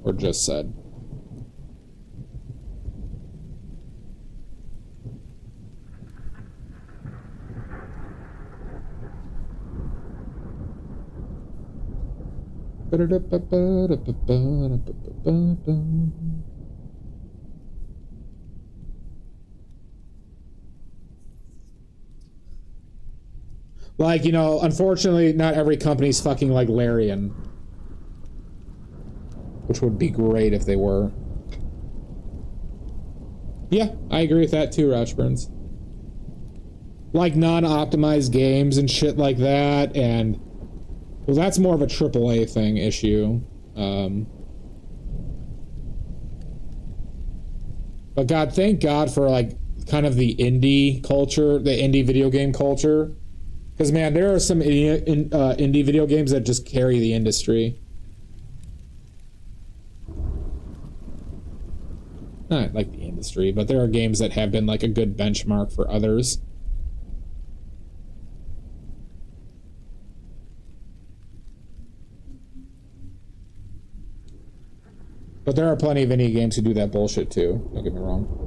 Or just said. Like, you know, unfortunately, not every company's fucking like Larian. Which would be great if they were. Yeah, I agree with that too, Rochburns. Like non-optimized games and shit like that, and... Well, that's more of a AAA thing issue. But God, thank God for, like, kind of the indie culture, the indie video game culture. Because, man, there are some indie video games that just carry the industry. Not like the industry, but there are games that have been, like, a good benchmark for others. But there are plenty of indie games who do that bullshit too. Don't get me wrong.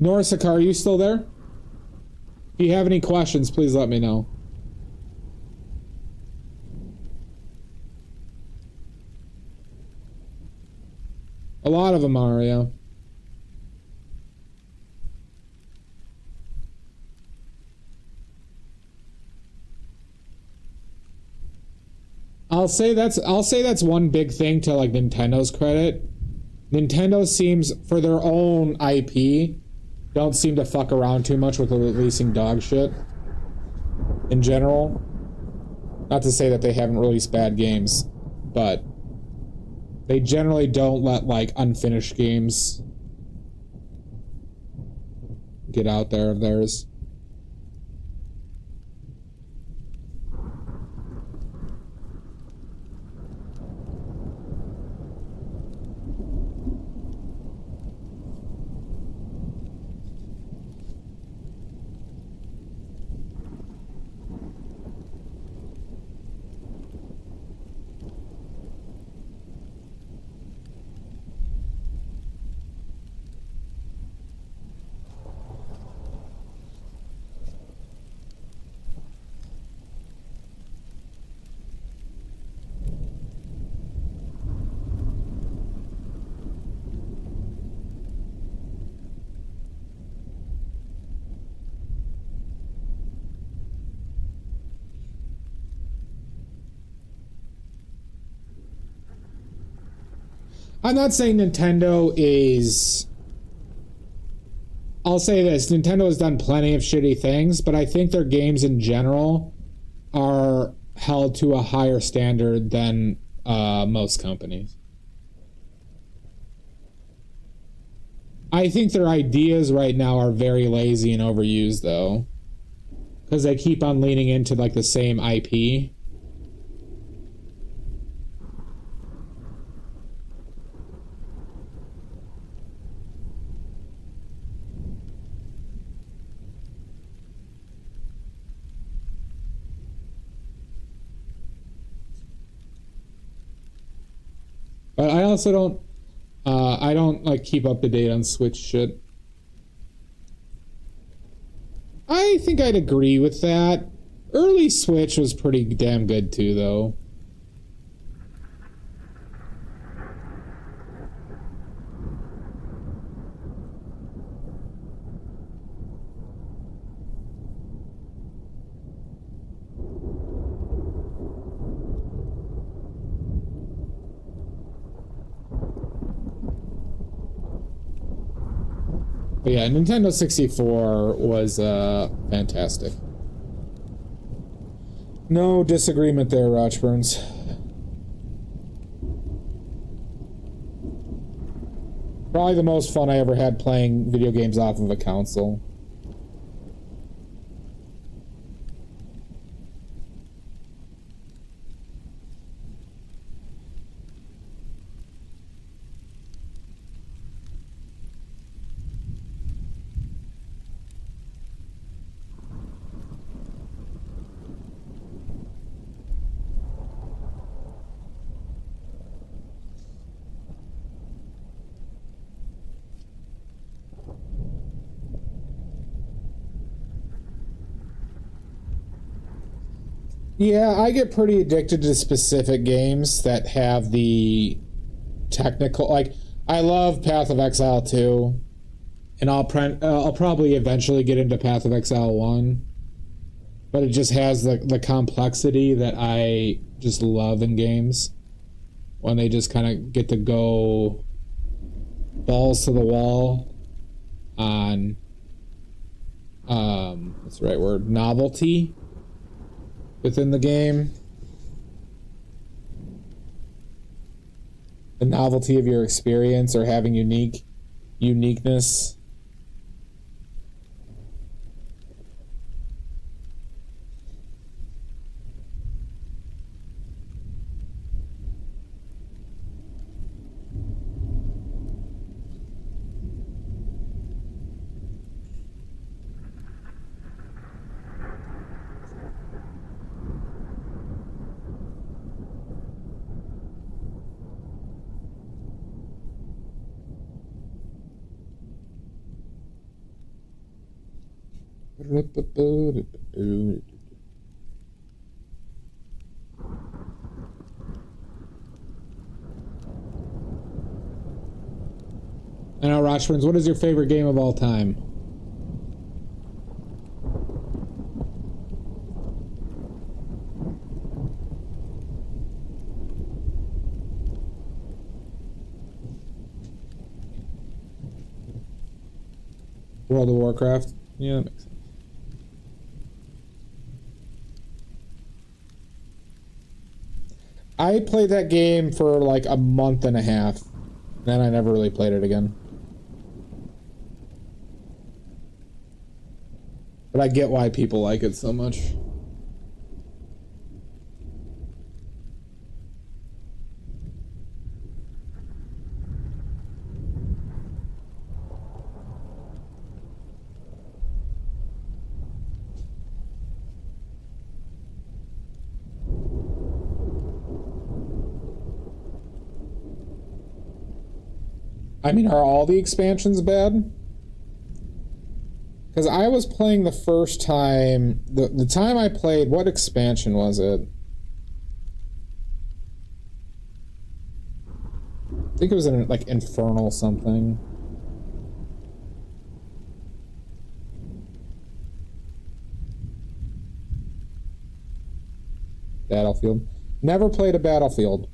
Norisaka, are you still there? If you have any questions, please let me know. A lot of them are, yeah. I'll say that's one big thing to like Nintendo's credit. Nintendo seems, for their own IP, don't seem to fuck around too much with releasing dog shit in general. Not to say that they haven't released bad games, but they generally don't let like unfinished games get out there of theirs. I'm not saying Nintendo is... I'll say this, Nintendo has done plenty of shitty things, but I think their games in general are held to a higher standard than most companies. I think their ideas right now are very lazy and overused, though. Because they keep on leaning into, like, the same IP. But I also don't, I don't, like, keep up to date on Switch shit. I think I'd agree with that. Early Switch was pretty damn good, too, though. But yeah, Nintendo 64 was fantastic. No disagreement there, Rochburns. Probably the most fun I ever had playing video games off of a console. Yeah, I get pretty addicted to specific games that have the technical, like, I love Path of Exile 2, and I'll probably eventually get into Path of Exile 1, but it just has the complexity that I just love in games, when they just kind of get to go balls to the wall on, what's the right word, novelty within the game. The novelty of your experience or having uniqueness. And now, Rochburns, what is your favorite game of all time? World of Warcraft? Yeah, that makes sense. I played that game for like a month and a half. Then I never really played it again. But I get why people like it so much. I mean, are all the expansions bad? Because I was playing the first time... The time I played... What expansion was it? I think it was in, like, Infernal something. Battlefield. Never played a Battlefield.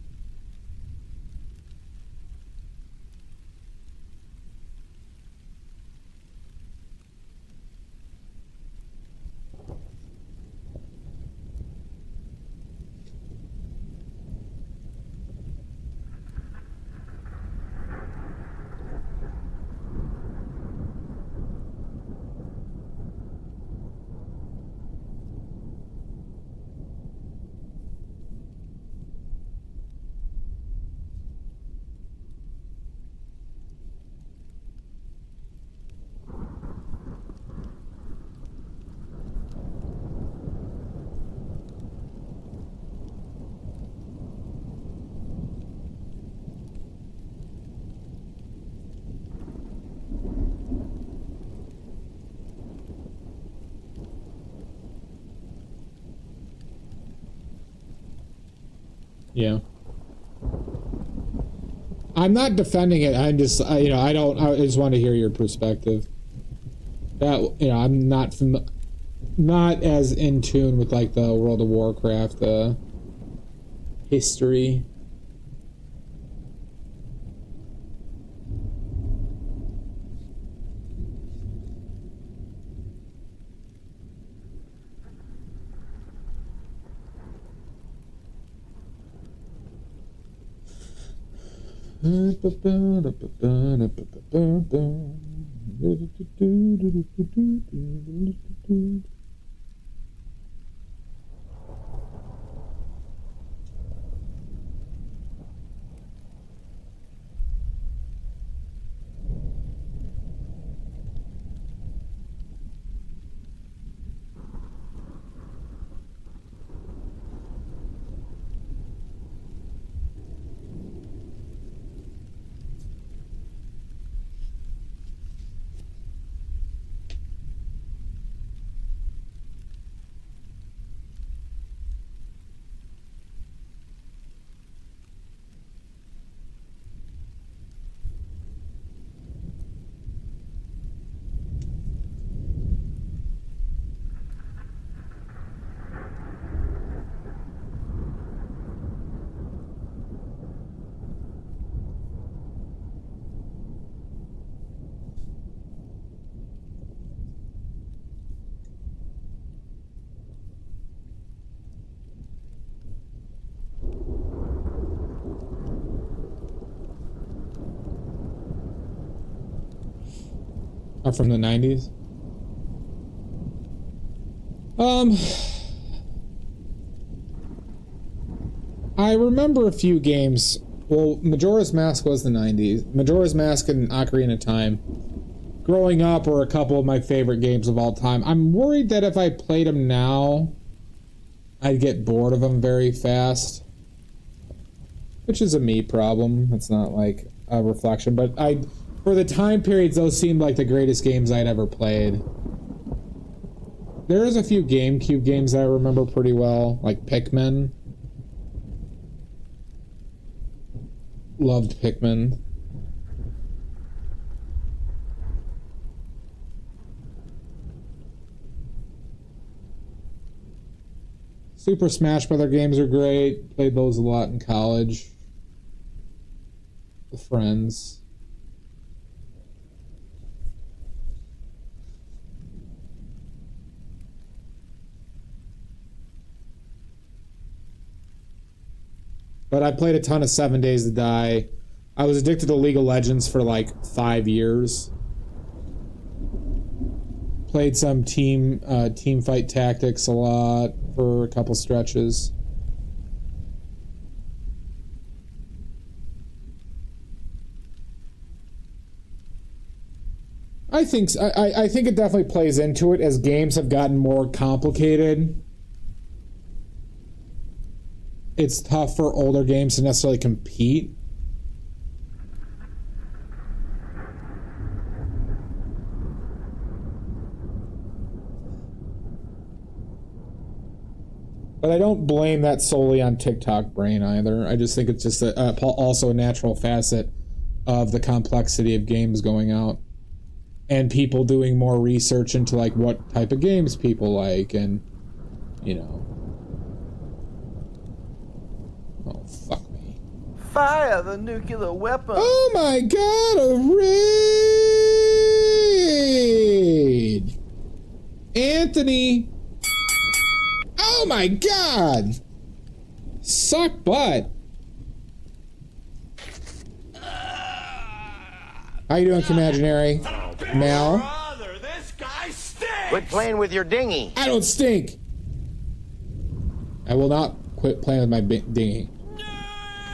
Yeah. I'm not defending it. I'm just, I just want to hear your perspective. That, I'm not as in tune with like the World of Warcraft history. Are from the 90s. I remember a few games. Well, Majora's Mask was the 90s. Majora's Mask and Ocarina of Time, growing up, were a couple of my favorite games of all time. I'm worried that if I played them now, I'd get bored of them very fast. Which is a me problem. It's not like a reflection, but for the time periods, those seemed like the greatest games I'd ever played. There is a few GameCube games that I remember pretty well, like Pikmin. Loved Pikmin. Super Smash Brother games are great. Played those a lot in college. With friends. But I played a ton of 7 Days to Die. I was addicted to League of Legends for like 5 years. Played some team fight tactics a lot for a couple stretches. I think it definitely plays into it as games have gotten more complicated. It's tough for older games to necessarily compete. But I don't blame that solely on TikTok brain either. I just think it's just also a natural facet of the complexity of games going out. And people doing more research into like what type of games people like and, you know. Oh, fuck me.
Fire the nuclear weapon!
Oh my god, a raid! Anthony! Oh my god! Suck butt! How you doing, Imaginary? Mel?
Brother, this guy stinks!
Quit playing with your dinghy.
I don't stink! I will not quit playing with my dinghy.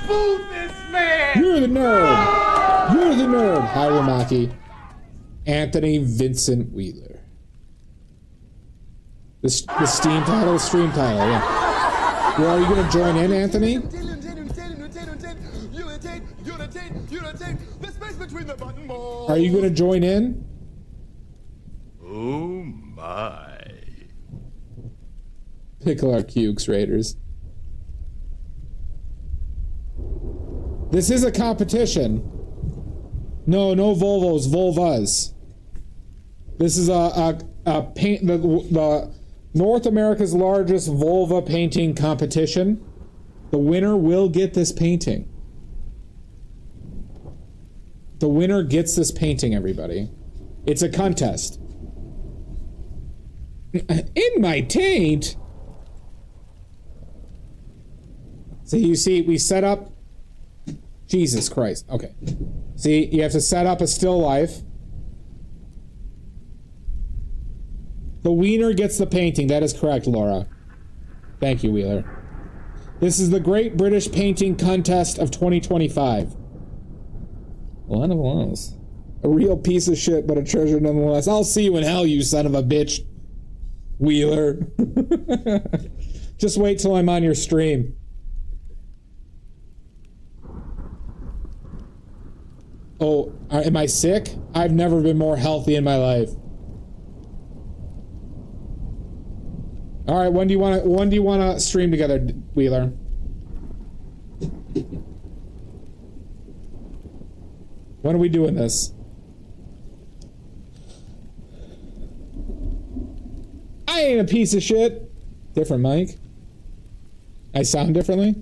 Move this man!
You're the nerd! You're the nerd! Hi, Ramaki. Anthony Vincent Wheeler. The stream title, yeah. Well, are you gonna join in, Anthony? Are you gonna join in?
Oh my.
Pickle our Cukes Raiders. This is a competition. No Volvos, Vulvas. This is a paint the North America's largest vulva painting competition. The winner will get this painting. The winner gets this painting, everybody. It's a contest. In my taint? So you see, we set up Jesus Christ. Okay. See, you have to set up a still life. The wiener gets the painting. That is correct, Laura. Thank you, Wheeler. This is the Great British Painting Contest of 2025. A lot of lows. A real piece of shit, but a treasure nonetheless. I'll see you in hell, you son of a bitch. Wheeler. Just wait till I'm on your stream. Oh, am I sick? I've never been more healthy in my life. All right, when do you want to stream together, Wheeler? When are we doing this? I ain't a piece of shit. Different mic. I sound differently?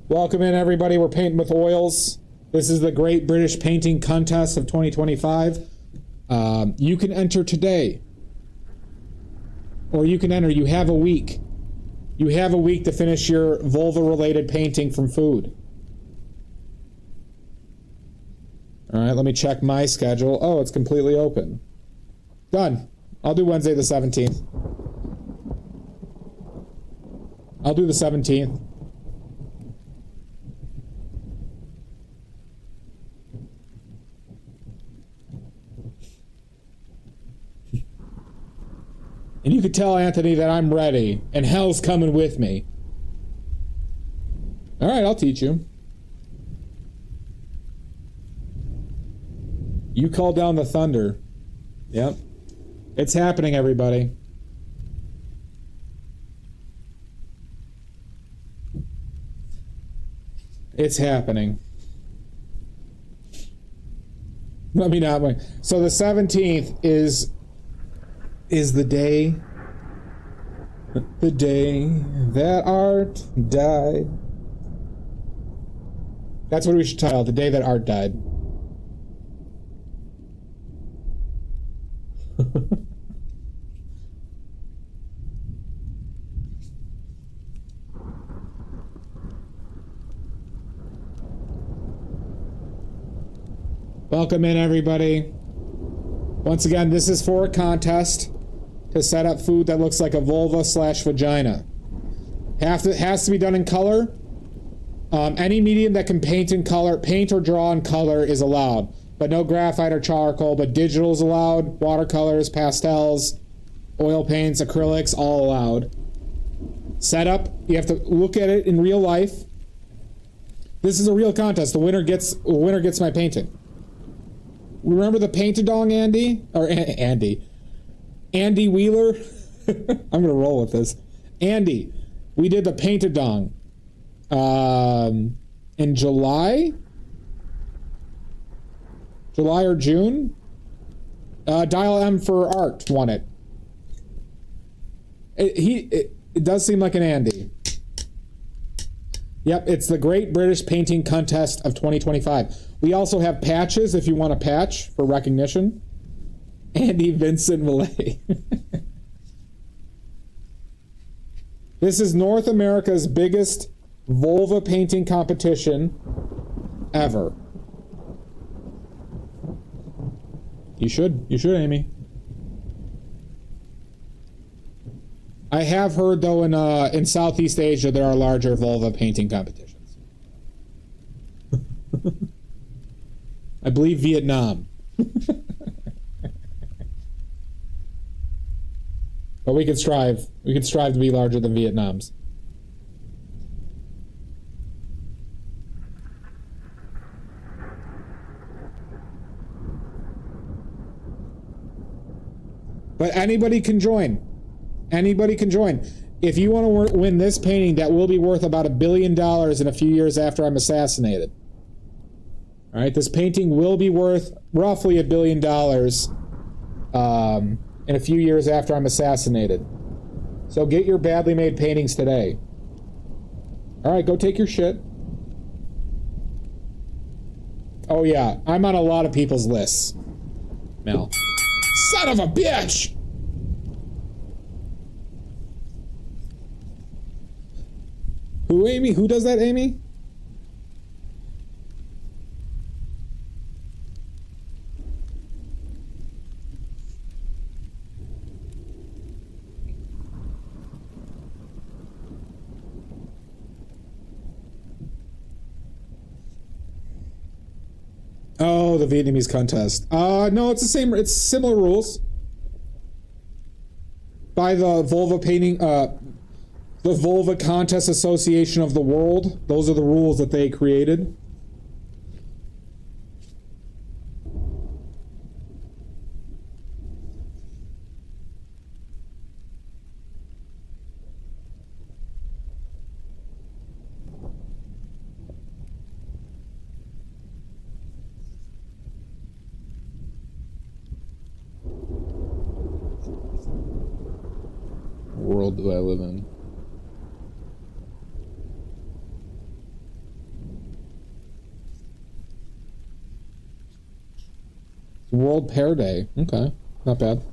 Welcome in, everybody. We're painting with oils. This is the Great British Painting Contest of 2025. You can enter today. Or you can enter. You have a week. You have a week to finish your vulva-related painting from food. All right, let me check my schedule. Oh, it's completely open. Done. I'll do Wednesday the 17th. I'll do the 17th. And you could tell Anthony that I'm ready, and hell's coming with me. All right, I'll teach you. You call down the thunder. Yep. It's happening, everybody. It's happening. Let me not wait. So the 17th is the day that art died. That's what we should title, the day that art died. Welcome in, everybody. Once again, this is for a contest to set up food that looks like a vulva/vagina. Has to be done in color. Any medium that can paint in color, paint or draw in color is allowed, but no graphite or charcoal, but digital is allowed, watercolors, pastels, oil paints, acrylics, all allowed. Setup, you have to look at it in real life. This is a real contest. The winner gets my painting. Remember the paint-a-dong Andy? Or Andy. Andy Wheeler? I'm going to roll with this. Andy, we did the paint-a-dong in July? July or June? Dial M for Art won it. It does seem like an Andy. Yep, it's the Great British Painting Contest of 2025. We also have patches if you want a patch for recognition. Andy Vincent Millay. This is North America's biggest vulva painting competition ever. You should, Amy. I have heard, though, in Southeast Asia, there are larger vulva painting competitions. I believe Vietnam. But we can strive. We can strive to be larger than Vietnam's. But anybody can join. Anybody can join. If you want to win this painting, that will be worth about $1 billion in a few years after I'm assassinated. All right, this painting will be worth roughly $1 billion in a few years after I'm assassinated. So get your badly made paintings today. All right, go take your shit. Oh yeah, I'm on a lot of people's lists. Mel. Son of a bitch! Who, Amy? Who does that, Amy? Oh, the Vietnamese contest. No, it's the same. It's similar rules. By the Vulva painting, the Vulva Contest Association of the World. Those are the rules that they created. What world do I live in? World Pear Day. Okay, not bad.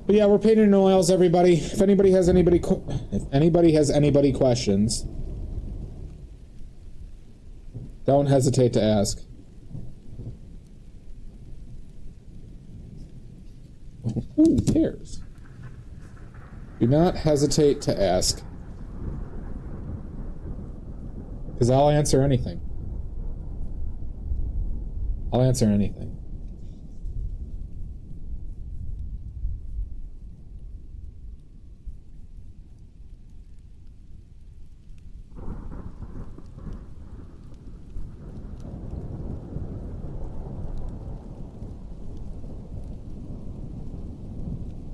But yeah, we're painting in oils, everybody. If anybody has anybody questions, don't hesitate to ask. Ooh, pears. Do not hesitate to ask. Because I'll answer anything. I'll answer anything.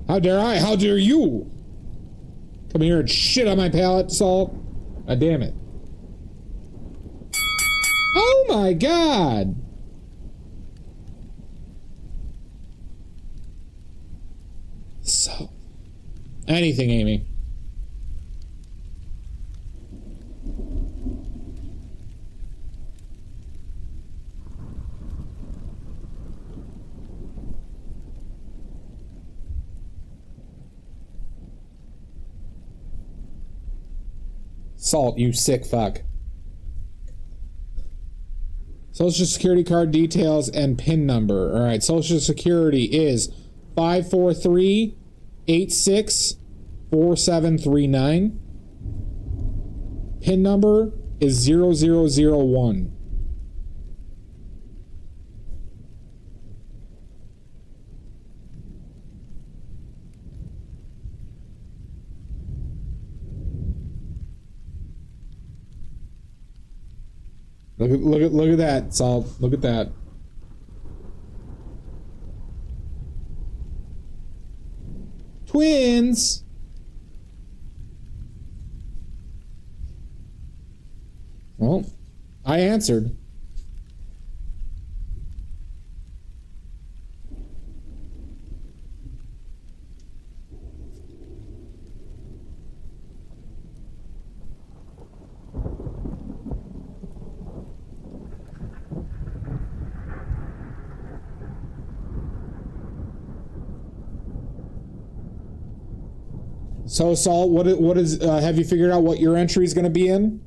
How dare I? How dare you? Come here and shit on my palette, Salt. God damn it. Oh my god! So... anything, Amy. Salt, you sick fuck. Social Security card details and PIN number. Alright, Social Security is 543-86-4739. PIN number is 0001. Look at that, Salt. Look at that. Twins. Well, I answered. So, Salt, what is? Have you figured out what your entry is going to be in,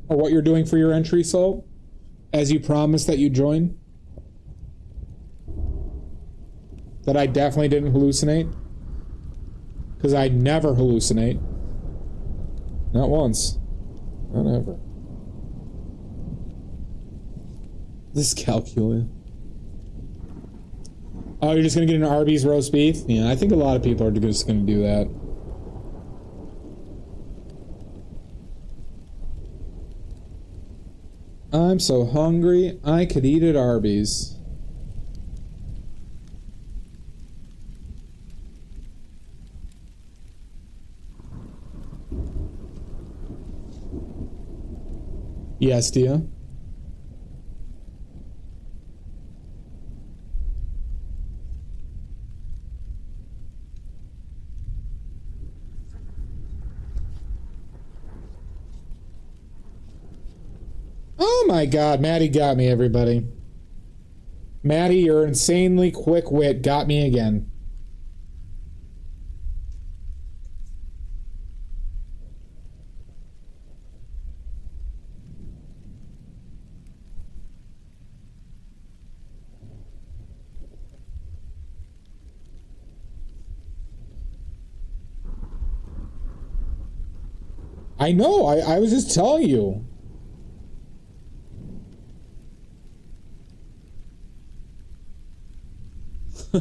or what you're doing for your entry, Salt? As you promised that you join. That I definitely didn't hallucinate, because I never hallucinate. Not once, not ever. This calculator. Oh, you're just gonna get an Arby's roast beef? Yeah, I think a lot of people are just gonna do that. I'm so hungry, I could eat at Arby's. Yes, Dia? Oh my god, Maddie got me, everybody. Maddie, your insanely quick wit got me again. I know, I was just telling you. I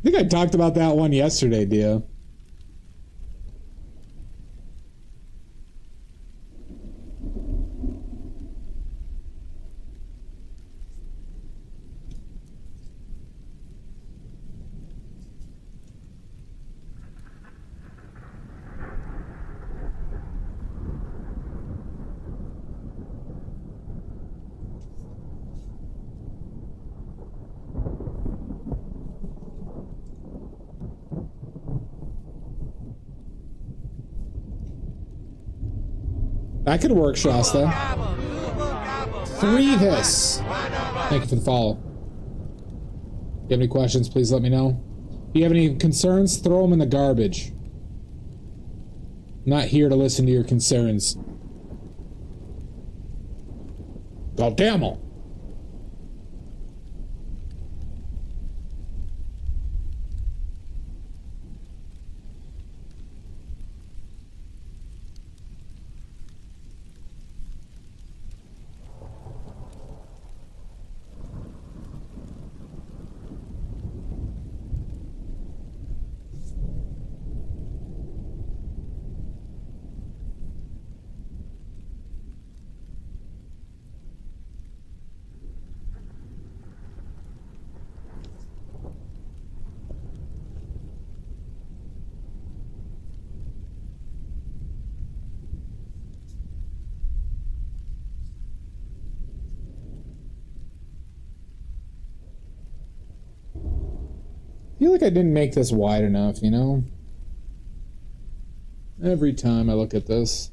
think I talked about that one yesterday, Dia. That could work, Shasta. 3 this. Thank you for the follow. If you have any questions, please let me know. If you have any concerns, throw them in the garbage. I'm not here to listen to your concerns. God damn it. I feel like I didn't make this wide enough, you know? Every time I look at this.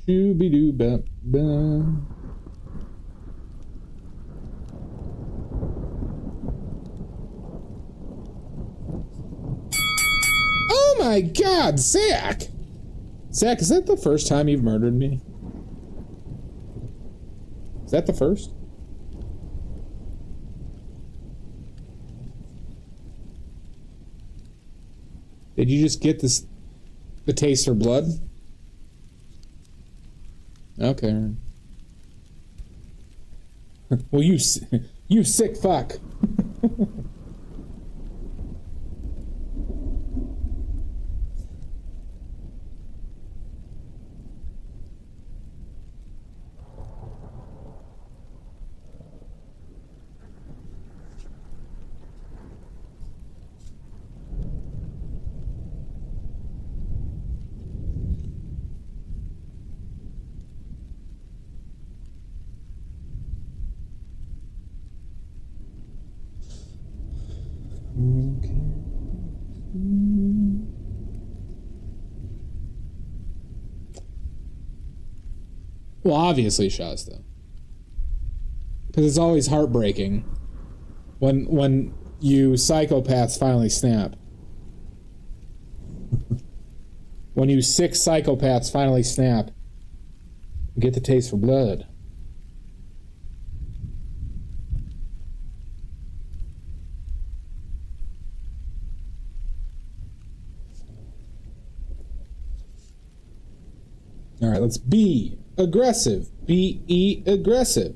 Shooby-doo-bap-ba. Oh my god, Zach! Zach, is that the first time you've murdered me? Is that the first? Did you just get this, the taste for blood? Okay. Well, you sick fuck. Well, obviously Shasta. Because it's always heartbreaking when you psychopaths finally snap. When you sick psychopaths finally snap and get the taste for blood. All right, let's be aggressive. Be aggressive.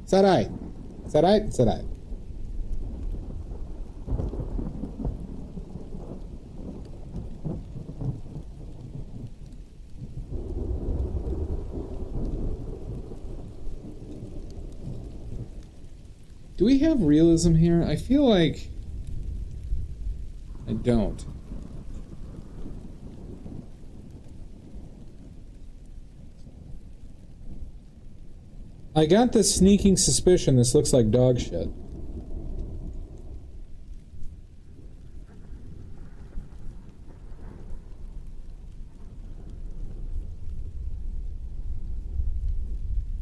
It's alright. It's alright. It's alright. Do we have realism here? I feel like I don't. I got this sneaking suspicion this looks like dog shit.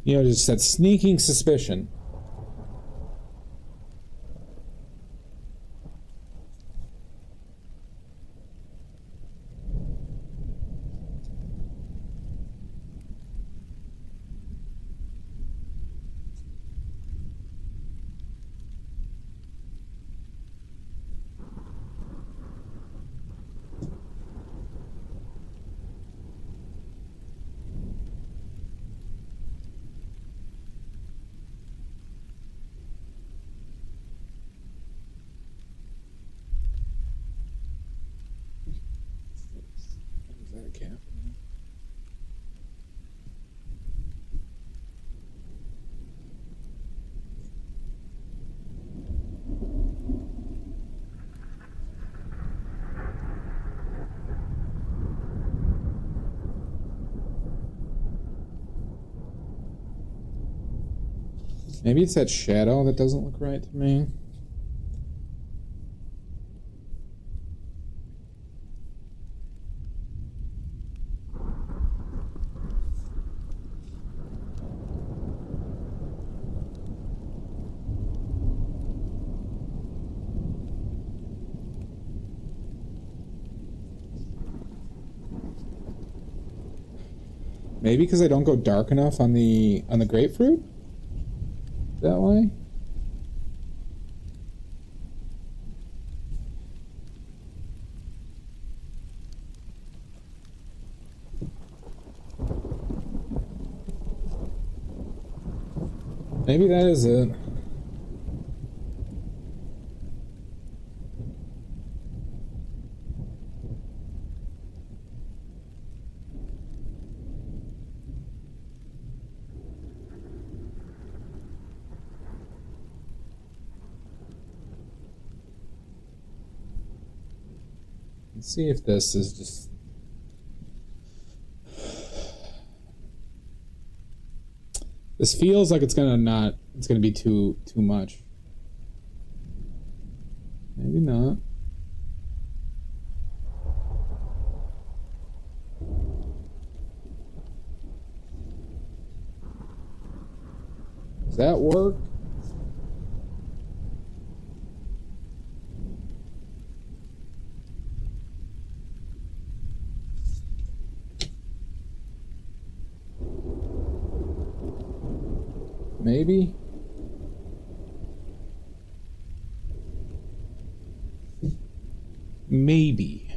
You know, just that sneaking suspicion. Is that a cat? Maybe it's that shadow that doesn't look right to me. Maybe because I don't go dark enough on the grapefruit? That way? Maybe that is it. Let's see if this is just... This feels like it's gonna be too much. Maybe not. Does that work? Maybe. Maybe.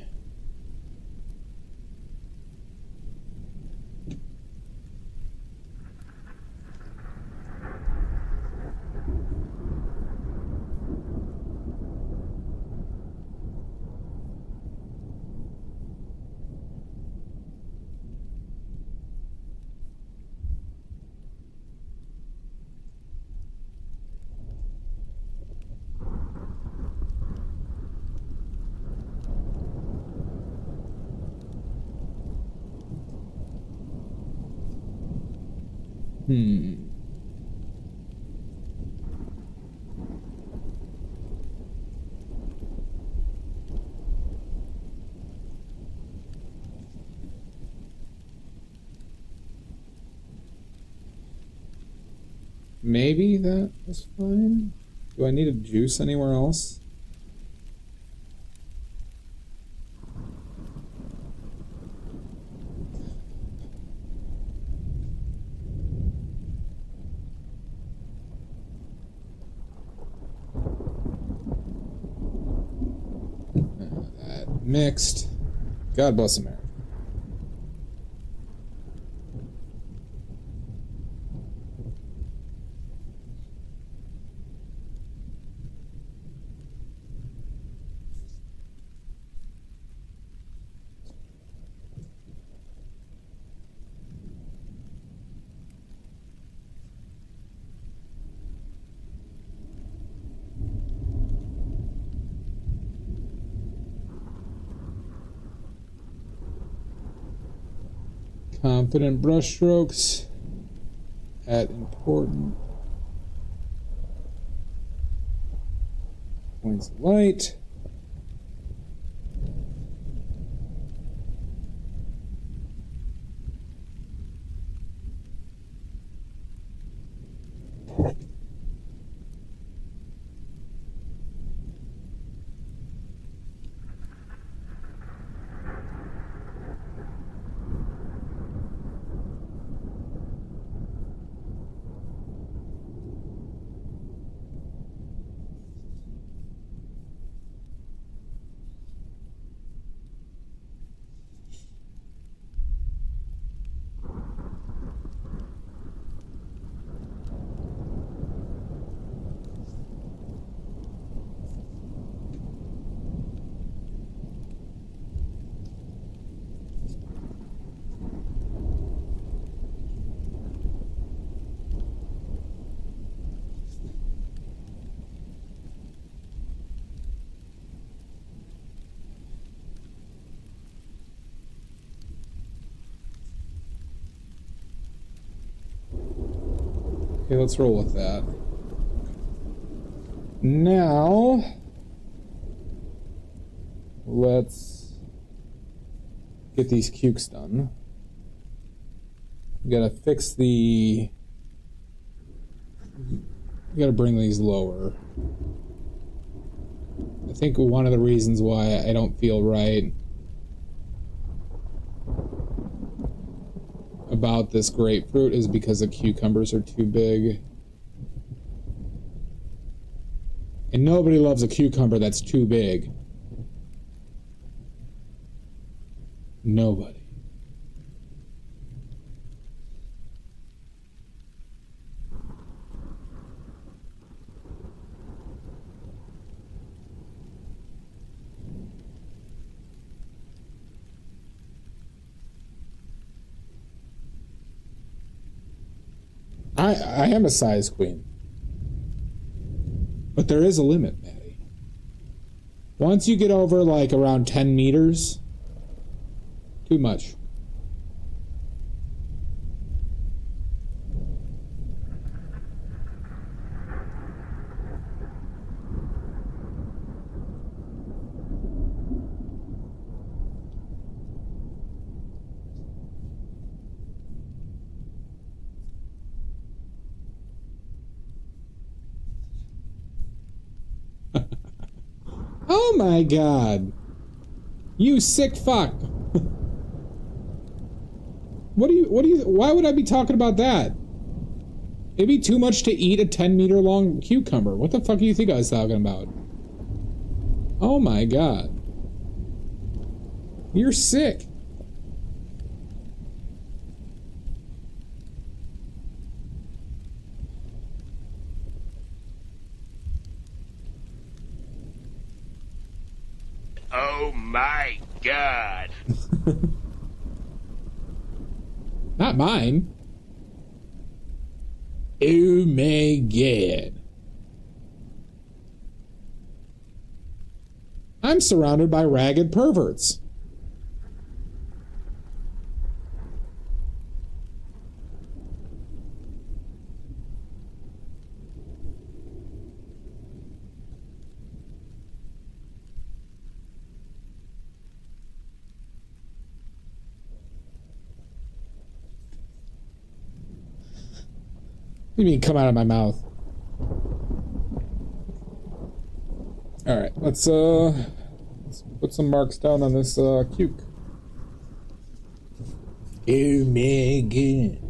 maybe that was fine. Do I need a juice anywhere else? That mixed. God bless America. Confident brushstrokes at important points of light. Okay, let's roll with that. Now, let's get these cukes done. We gotta fix the... We gotta bring these lower. I think one of the reasons why I don't feel right about this grapefruit is because the cucumbers are too big. And nobody loves a cucumber that's too big. Nobody. I am a size queen. But there is a limit, Maddie. Once you get over like around 10 meters, too much. Oh my god. You sick fuck. Why would I be talking about that? It'd be too much to eat a 10-meter long cucumber. What the fuck do you think I was talking about? Oh my god. You're sick.
Oh my god.
Not mine. Oh my god. I'm surrounded by ragged perverts. What do you mean come out of my mouth? Alright, let's put some marks down on this cuke. Oh my god.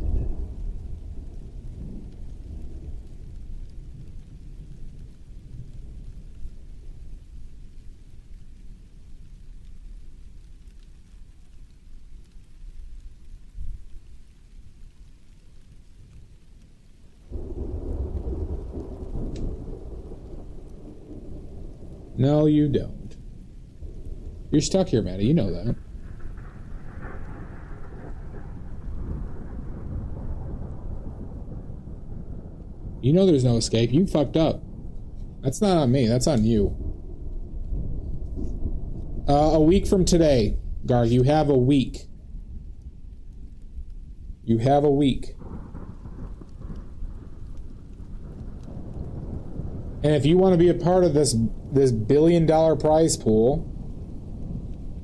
No, you don't. You're stuck here, Maddie. You know that. You know there's no escape. You fucked up. That's not on me. That's on you. A week from today, Garg. You have a week. You have a week. And if you want to be a part of this $1 billion prize pool,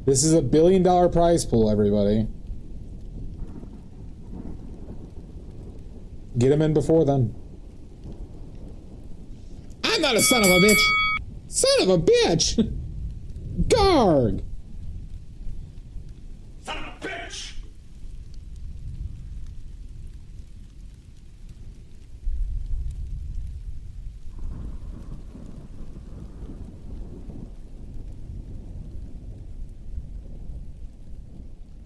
this is a $1 billion prize pool, everybody. Get him in before then. I'm not a son of a bitch. Son of a bitch. Garg.
Son of a bitch!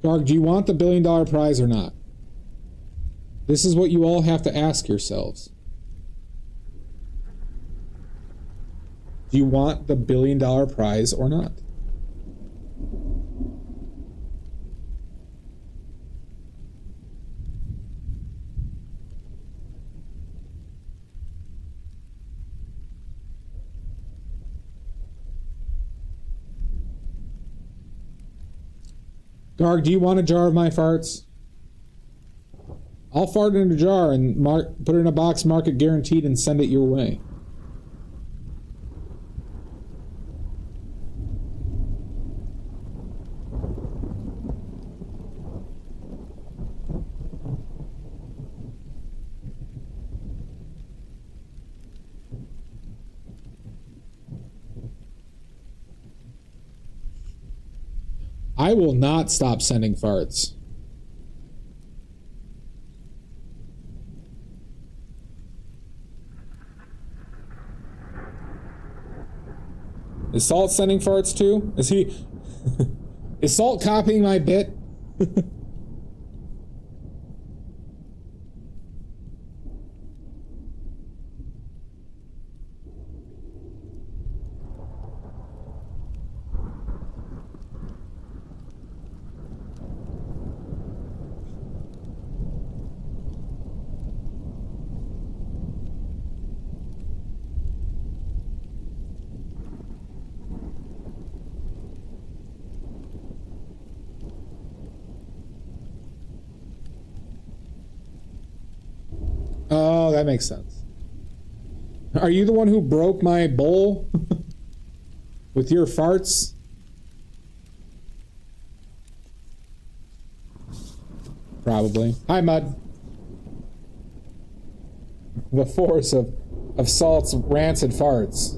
Garg, do you want the $1 billion prize or not? This is what you all have to ask yourselves. Do you want the $1 billion prize or not? Garg, do you want a jar of my farts? I'll fart in a jar and put it in a box, mark it guaranteed, and send it your way. I will not stop sending farts. Is Salt sending farts too? Is he... Is Salt copying my bit? Oh, that makes sense. Are you the one who broke my bowl with your farts? Probably. Hi, Mud. The force of Salt's rancid farts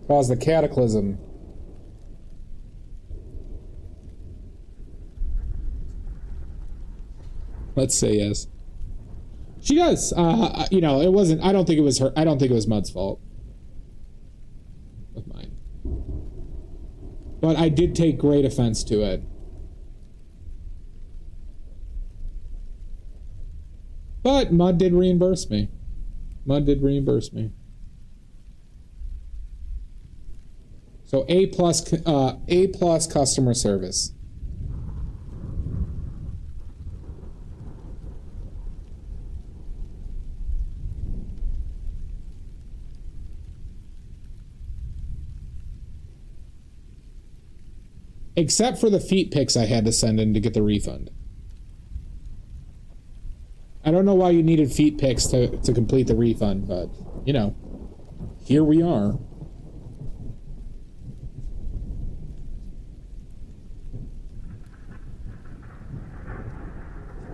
caused the cataclysm. Let's say yes. She does. You know, it wasn't. I don't think it was her. I don't think it was Mud's fault. With mine. But I did take great offense to it. But Mud did reimburse me. Mud did reimburse me. So A plus customer service. Except for the feet pics I had to send in to get the refund. I don't know why you needed feet pics to complete the refund, but, you know, here we are.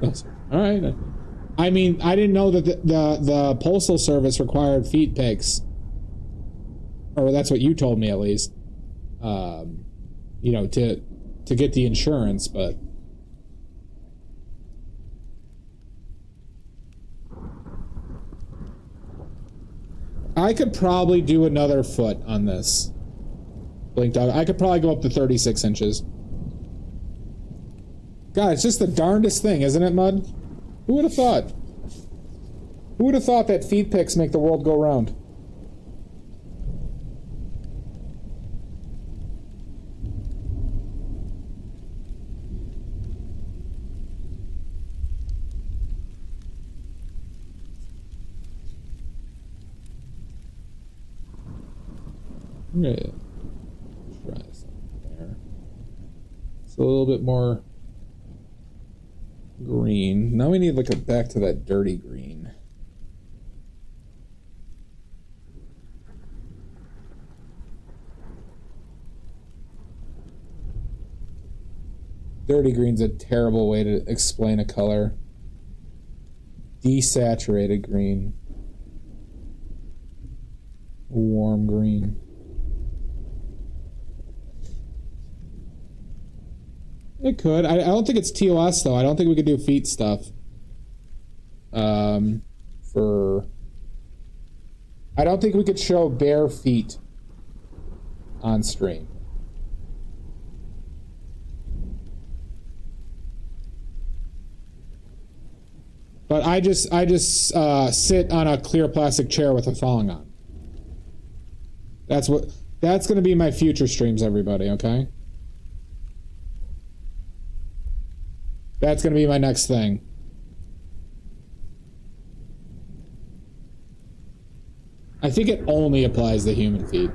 All right. I mean, I didn't know that the postal service required feet pics, or that's what you told me at least. You know, to get the insurance, but I could probably do another foot on this. Blink dog. I could probably go up to 36 inches. God, it's just the darndest thing, isn't it, Mud? Who would have thought? Who would have thought that feet pics make the world go round? I'm gonna try something there. It's a little bit more green. Now we need like back to that dirty green. Dirty green's a terrible way to explain a color. Desaturated green. Warm green. It could. I don't think it's TOS though. I don't think we could do feet stuff. I don't think we could show bare feet on stream. But I just sit on a clear plastic chair with a thong on. That's going to be my future streams, everybody, okay? That's going to be my next thing. I think it only applies to human feet.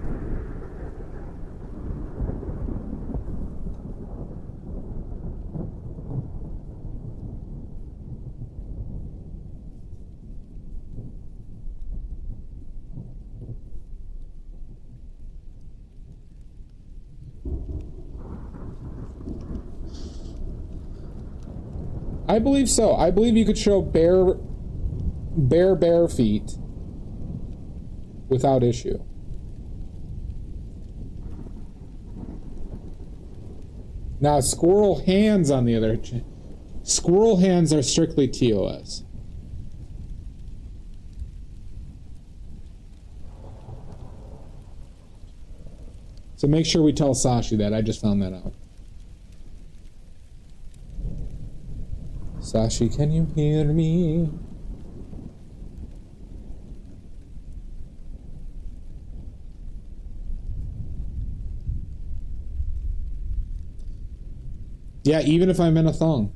I believe so. I believe you could show bare feet without issue. Now, squirrel hands, on the other hand, squirrel hands are strictly TOS. So make sure we tell Sashi that. I just found that out. Sashi, can you hear me? Yeah, even if I'm in a thong.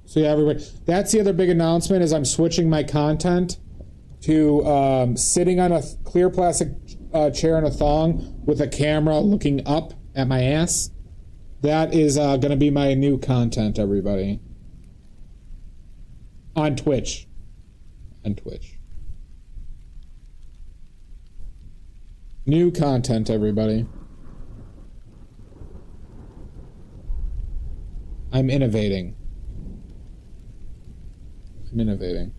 So yeah, everybody, that's the other big announcement is I'm switching my content to sitting on a clear plastic chair in a thong with a camera looking up at my ass. That is going to be my new content, everybody. On Twitch. On Twitch. New content, everybody. I'm innovating. I'm innovating.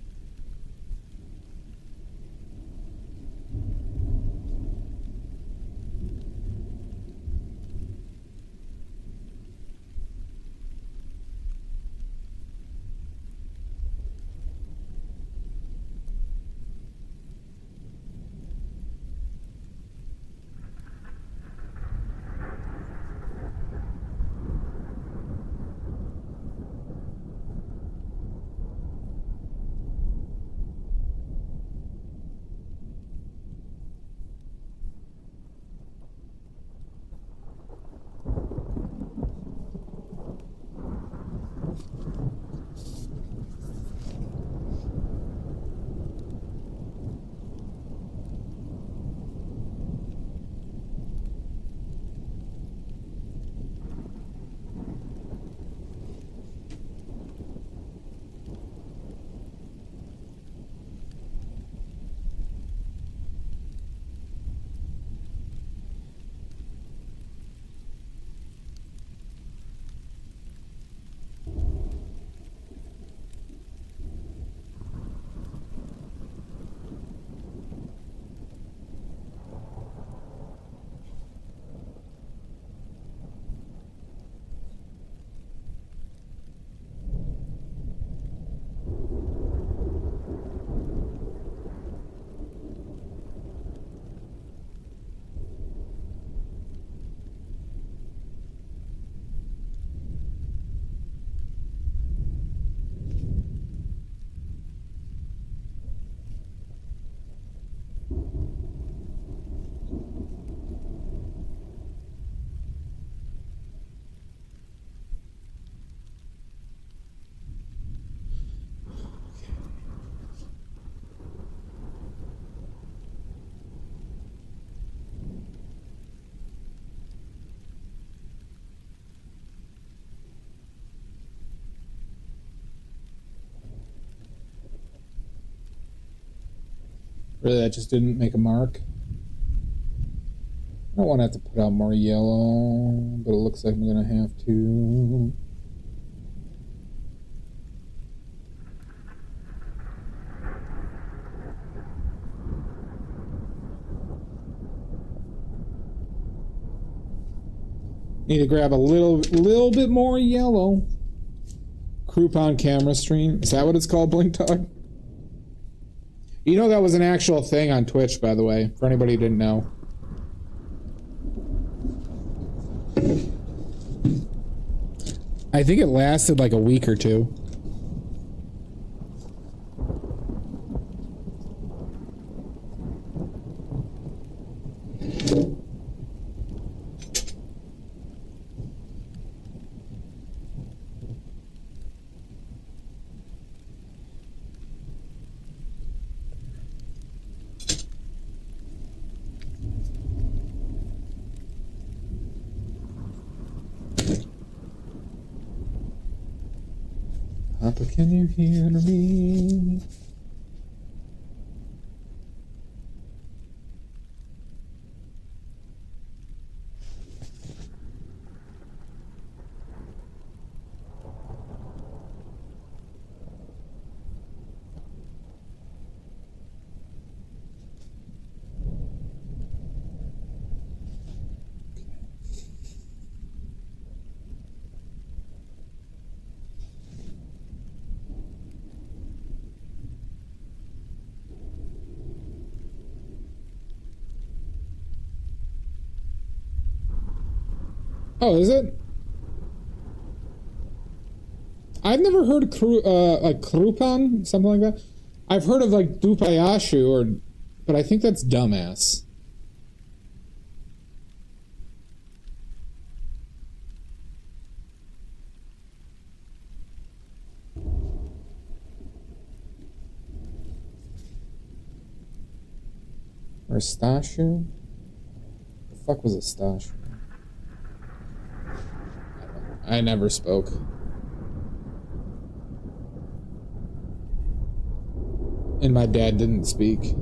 Really, that just didn't make a mark. I don't want to have to put out more yellow, but it looks like I'm going to have to. Need to grab a little bit more yellow. Crouton camera stream. Is that what it's called, Blink Dog? You know that was an actual thing on Twitch, by the way, for anybody who didn't know. I think it lasted like a week or two. Papa, can you hear me? Oh, is it? I've never heard like Krupan, something like that. I've heard of like Dupayashu, but I think that's dumbass. Or Stashu? The fuck was a Stashu? I never spoke. And my dad didn't speak.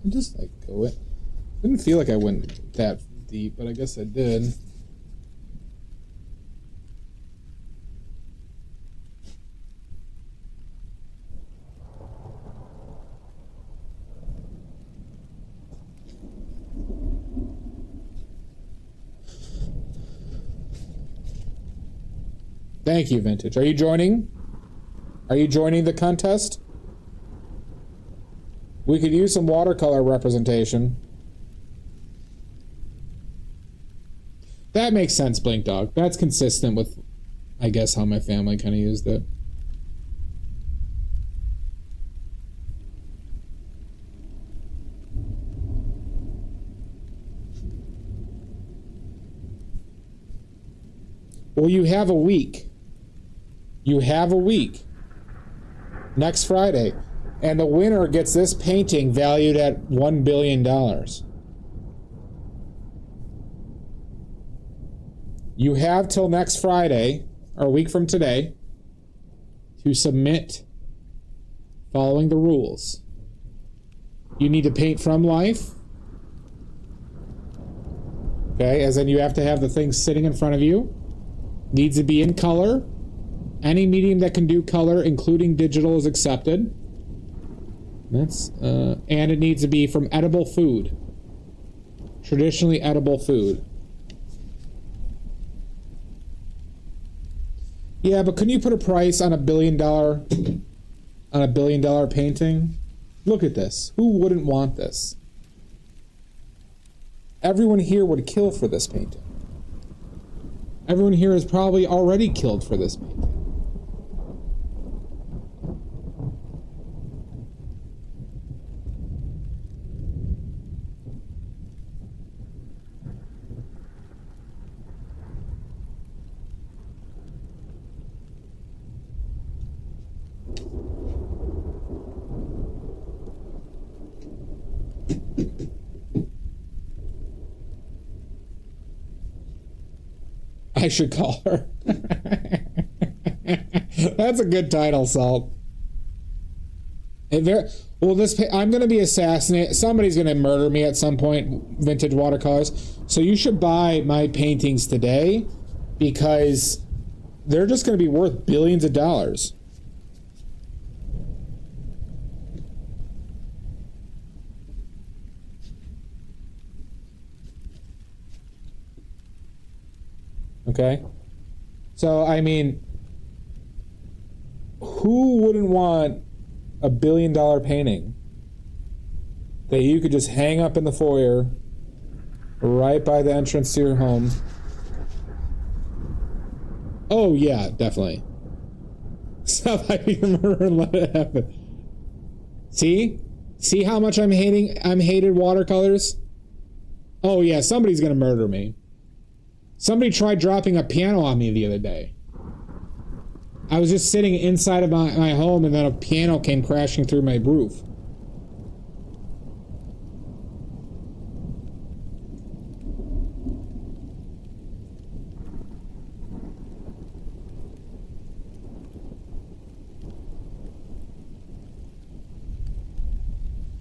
I just like go it. Didn't feel like I went that deep, but I guess I did. Thank you, Vintage. Are you joining? Are you joining the contest? We could use some watercolor representation. That makes sense, Blink Dog. That's consistent with, I guess, how my family kind of used it. Well, you have a week. You have a week. Next Friday. And the winner gets this painting valued at $1 billion. You have till next Friday, or a week from today, to submit following the rules. You need to paint from life. Okay, as in you have to have the thing sitting in front of you. Needs to be in color. Any medium that can do color, including digital, is accepted. That's and it needs to be from edible food. Traditionally edible food. Yeah, but couldn't you put a price on $1 billion painting? Look at this. Who wouldn't want this? Everyone here would kill for this painting. Everyone here is probably already killed for this painting. I should call her. That's a good title, Salt. Well, I'm going to be assassinated. Somebody's going to murder me at some point, Vintage Watercolors. So you should buy my paintings today because they're just going to be worth billions of dollars. Okay? So, I mean, who wouldn't want $1 billion painting that you could just hang up in the foyer right by the entrance to your home? Oh, yeah, definitely. Stop hiding the murder and let it happen. See? See how much I'm hated watercolors? Oh, yeah, somebody's gonna murder me. Somebody tried dropping a piano on me the other day. I was just sitting inside of my home and then a piano came crashing through my roof.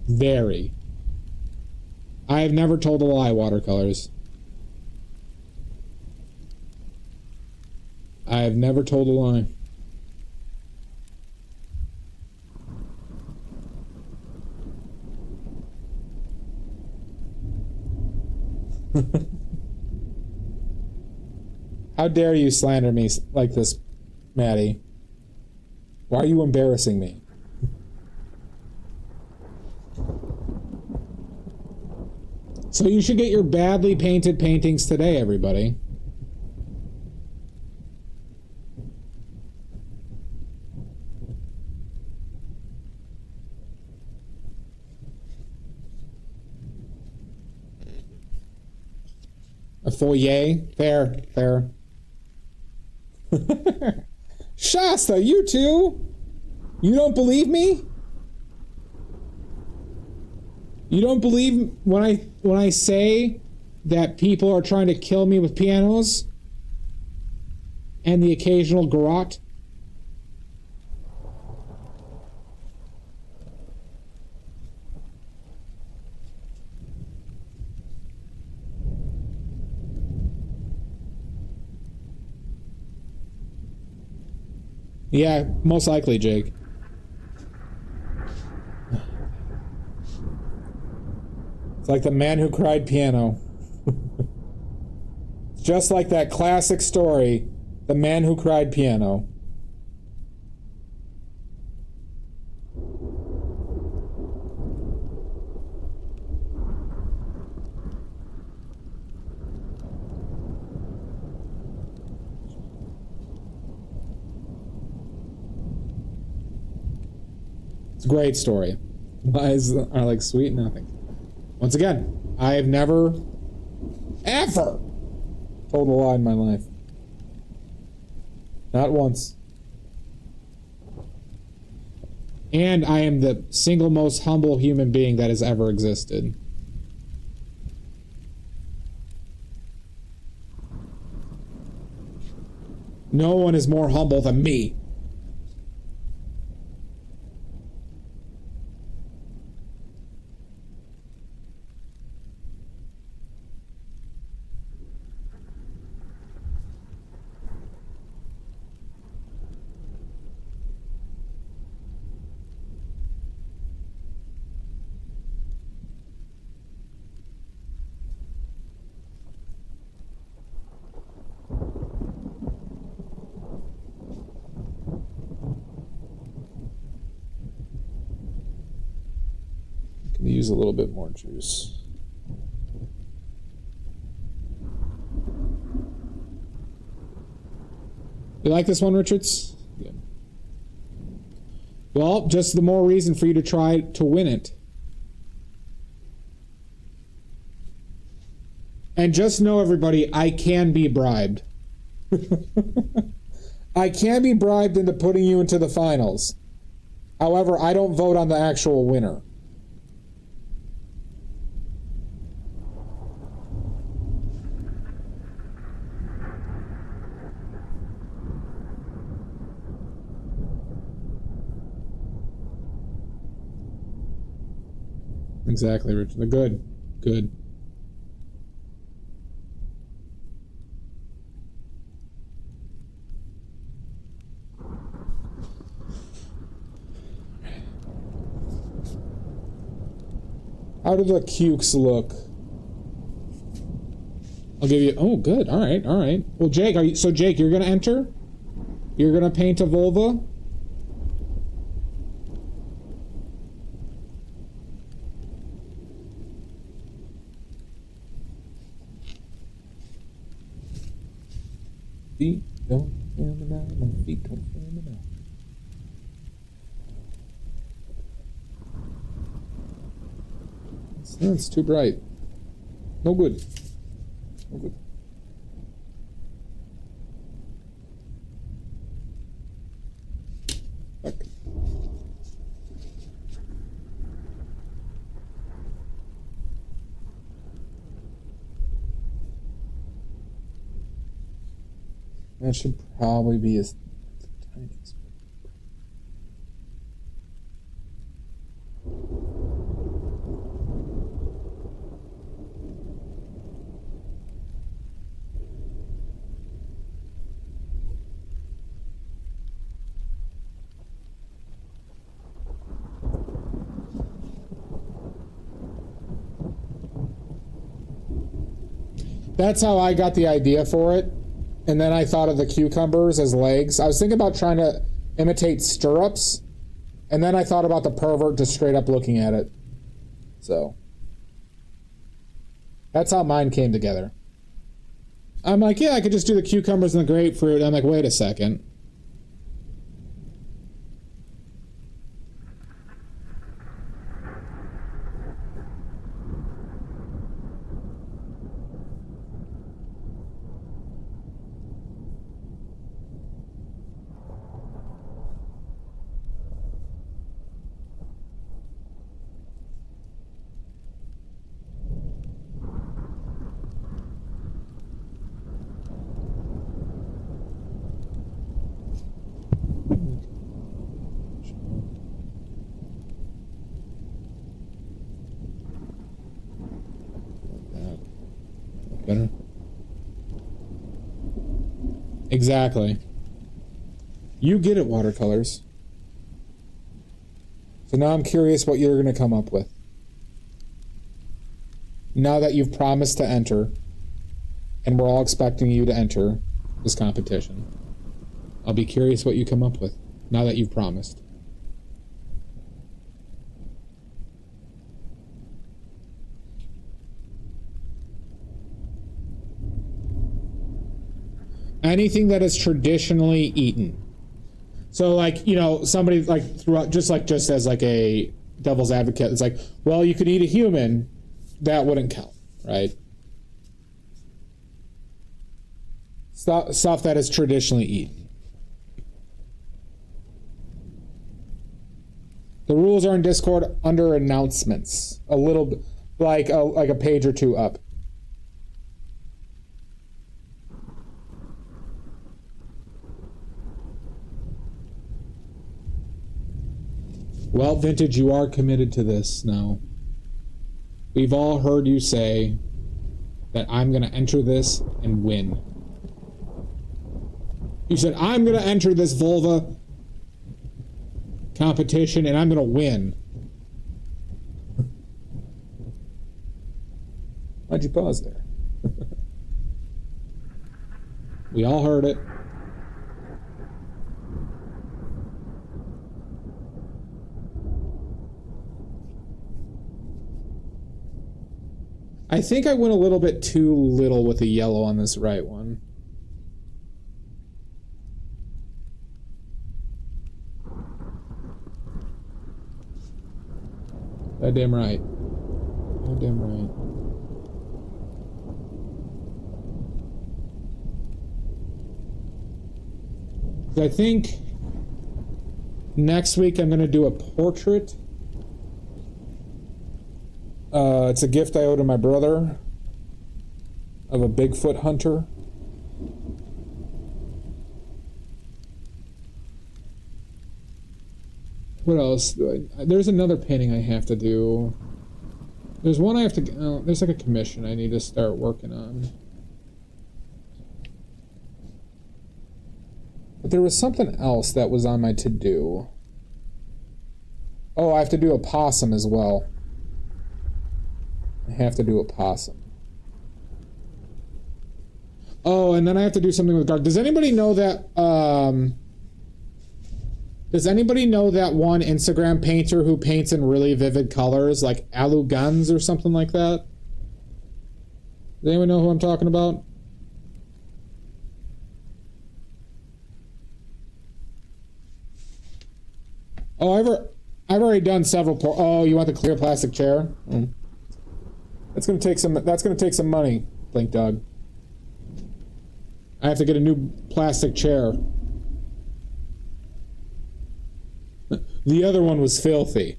Very. I have never told a lie, watercolors. I have never told a lie. How dare you slander me like this, Maddie? Why are you embarrassing me? So you should get your badly painted paintings today, everybody. A full yay? Fair, fair. Shasta, you too? You don't believe me? You don't believe when I say that people are trying to kill me with pianos? And the occasional garrote? Yeah, most likely, Jake. It's like the man who cried piano. Just like that classic story, The Man Who Cried Piano. It's a great story. Lies are like sweet nothing. Once again, I have never, ever told a lie in my life. Not once. And I am the single most humble human being that has ever existed. No one is more humble than me. Can use a little bit more juice. You like this one, Richards? Good. Well, just the more reason for you to try to win it. And just know, everybody, I can be bribed. I can be bribed into putting you into the finals. However, I don't vote on the actual winner. Exactly, Richard. Good. Good. How do the cukes look? I'll give you... Oh, good. All right, all right. Well, Jake, Jake, you're going to enter? You're going to paint a vulva? Feet don't feel me now, my feet don't feel me now. It's too bright. No good. No good. Fuck. That should probably be as tiniest. That's how I got the idea for it. And then I thought of the cucumbers as legs. I was thinking about trying to imitate stirrups. And then I thought about the pervert just straight up looking at it. So. That's how mine came together. I'm like, yeah, I could just do the cucumbers and the grapefruit. And I'm like, wait a second. Better. Exactly. You get it, watercolors. So now I'm curious what you're going to come up with. Now that you've promised to enter, and we're all expecting you to enter this competition, I'll be curious what you come up with, now that you've promised. Anything that is traditionally eaten. So, like, you know, somebody like throughout, just as like a devil's advocate, it's like, well, you could eat a human, that wouldn't count, right? Stuff that is traditionally eaten. The rules are in Discord under announcements, a little bit like a page or two up. Well, Vintage, you are committed to this now. We've all heard you say that I'm going to enter this and win. You said, I'm going to enter this vulva competition and I'm going to win. Why'd you pause there? We all heard it. I think I went a little bit too little with the yellow on this right one. Goddamn right. Goddamn right. I think next week I'm going to do a portrait. It's a gift I owe to my brother of a Bigfoot hunter. What else do I... There's another painting I have to do. There's one I have to... Oh, there's like a commission I need to start working on. But there was something else that was on my to-do. Oh, I have to do a possum as well. I have to do a possum. Oh, and then I have to do something with dark. Does anybody know that, Does anybody know that one Instagram painter who paints in really vivid colors, like Alu Guns or something like that? Does anyone know who I'm talking about? Oh, I've already done several. Oh, you want the clear plastic chair? Mm. That's gonna take some. That's gonna take some money, Blink Dog. I have to get a new plastic chair. The other one was filthy.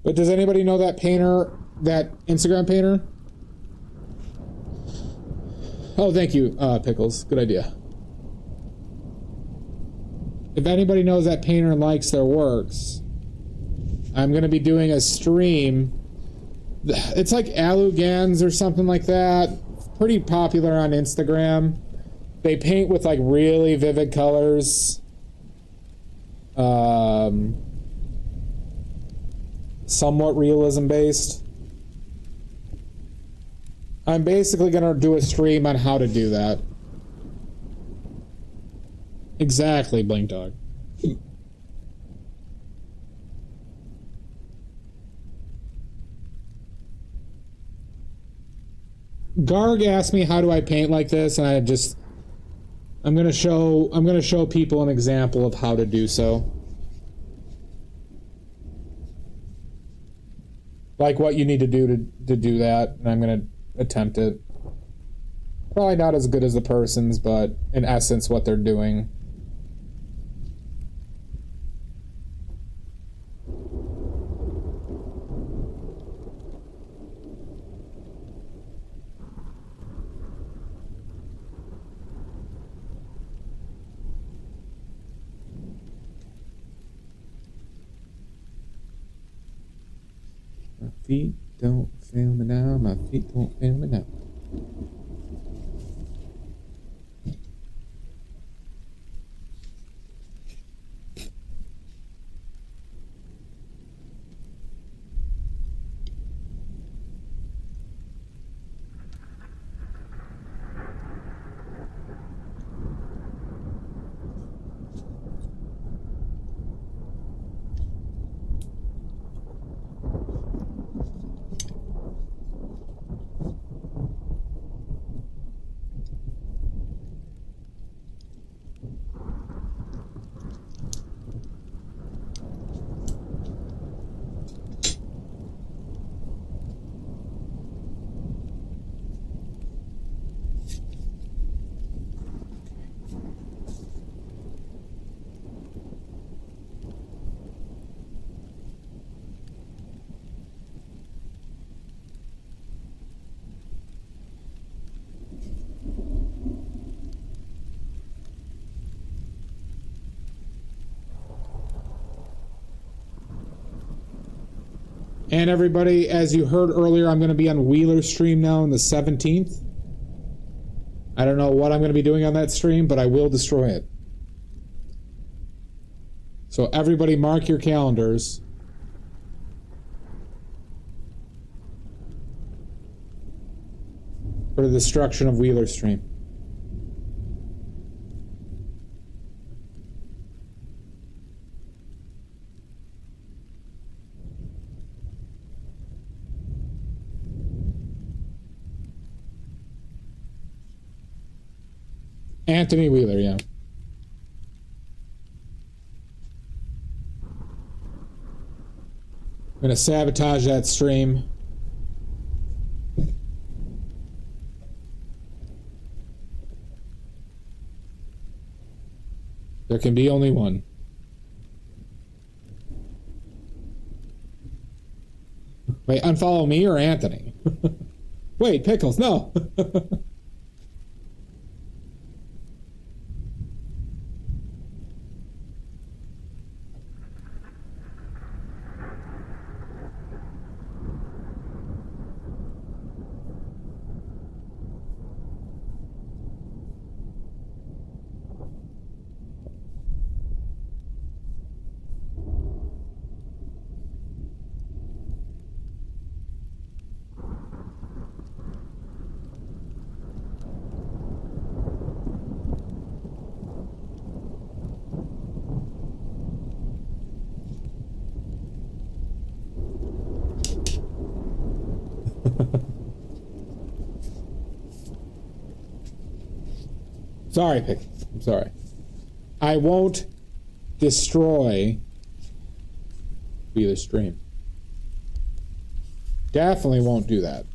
But does anybody know that painter, that Instagram painter? Oh, thank you, Pickles. Good idea. If anybody knows that painter and likes their works, I'm going to be doing a stream. It's like Alugans or something like that. Pretty popular on Instagram. They paint with like really vivid colors. Somewhat realism based. I'm basically going to do a stream on how to do that. Exactly, Blink Dog. Garg asked me how do I paint like this, and I'm going to show people an example of how to do so. Like what you need to do to do that, and I'm going to attempt it. Probably not as good as the person's, but in essence what they're doing. My feet don't fail me now, my feet don't fail me now. And everybody, as you heard earlier, I'm going to be on Wheeler's stream now on the 17th. I don't know what I'm going to be doing on that stream, but I will destroy it. So everybody mark your calendars. For the destruction of Wheeler's stream. Anthony Wheeler, yeah. I'm gonna sabotage that stream. There can be only one. Wait, unfollow me or Anthony? Wait, Pickles, no. Sorry, Pick. I'm sorry. I won't destroy Wheeler's stream. Definitely won't do that.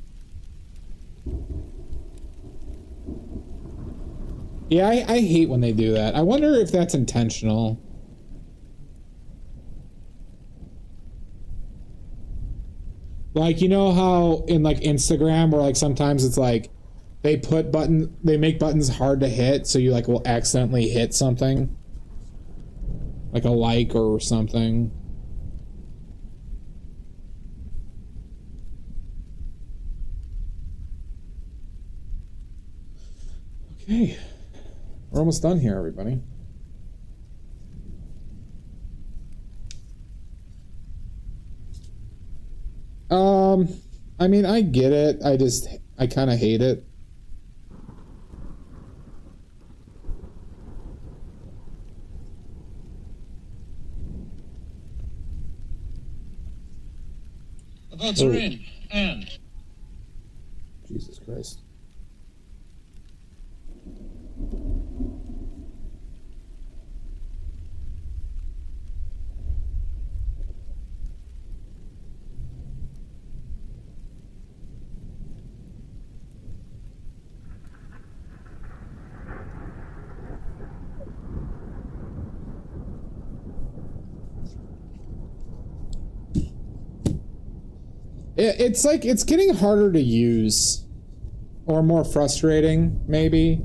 Yeah, I hate when they do that. I wonder if that's intentional. Like, you know how in like Instagram where like sometimes it's like they make buttons hard to hit, so you like will accidentally hit something like a like or something. Okay, we're almost done here, everybody. I mean, I get it. I kind of hate it.
The votes are in, and...
Jesus Christ. It's like, it's getting harder to use. Or more frustrating, maybe.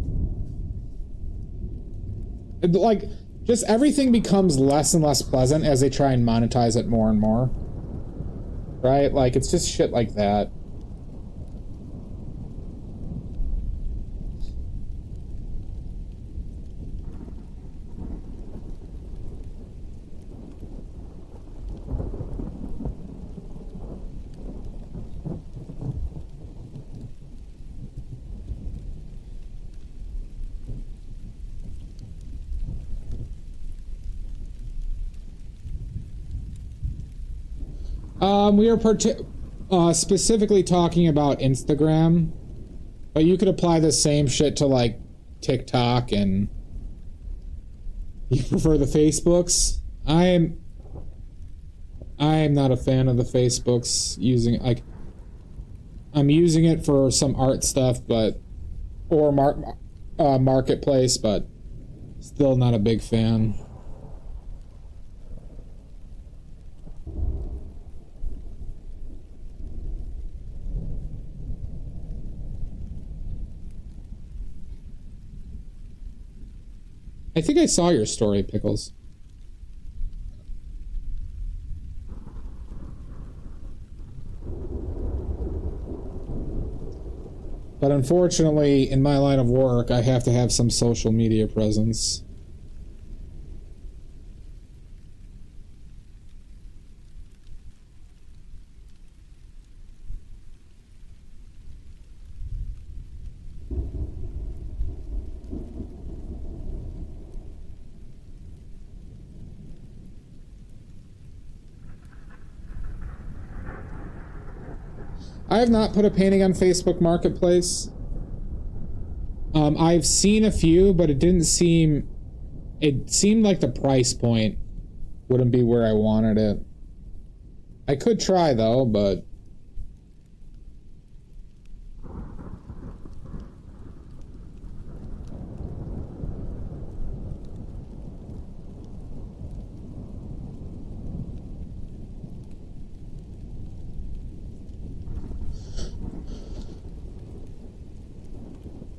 Like, just everything becomes less and less pleasant as they try and monetize it more and more. Right? Like, it's just shit like that. We are specifically talking about Instagram, but you could apply the same shit to like TikTok, and you prefer the Facebooks. I am not a fan of the Facebooks using like I'm using it for some art stuff, but or marketplace, but still not a big fan. I think I saw your story, Pickles. But unfortunately, in my line of work, I have to have some social media presence. I have not put a painting on Facebook Marketplace. I've seen a few, but it didn't seem... It seemed like the price point wouldn't be where I wanted it. I could try, though, but...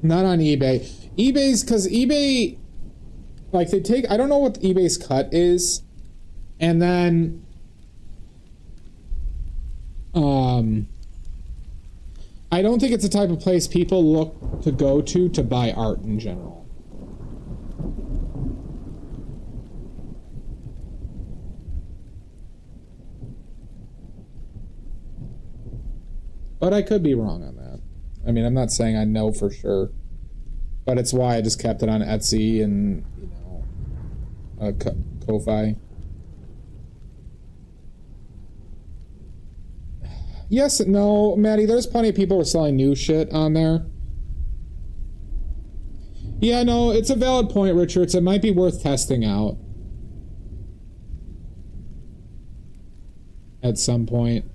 Not on eBay. eBay's, because eBay, like, they take, I don't know what eBay's cut is, and then, I don't think it's the type of place people look to go to buy art in general. But I could be wrong on that. I mean, I'm not saying I know for sure, but it's why I just kept it on Etsy and, you know, Ko-Fi. Yes, no, Maddie, there's plenty of people who are selling new shit on there. Yeah, no, it's a valid point, Richards. It might be worth testing out at some point.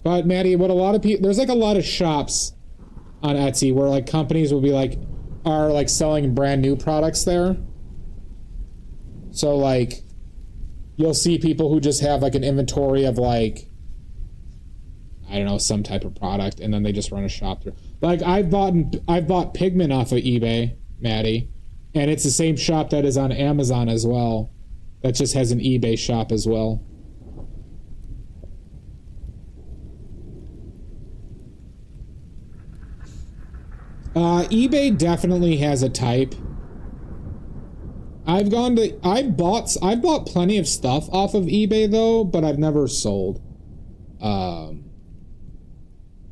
But Maddie, what a lot of people, there's like a lot of shops on Etsy where like companies will be like, are like selling brand new products there. So like, you'll see people who just have like an inventory of like, I don't know, some type of product, and then they just run a shop through. Like I've bought pigment off of eBay, Maddie, and it's the same shop that is on Amazon as well. That just has an eBay shop as well. eBay definitely has a type. I've bought plenty of stuff off of eBay though, but I've never sold. But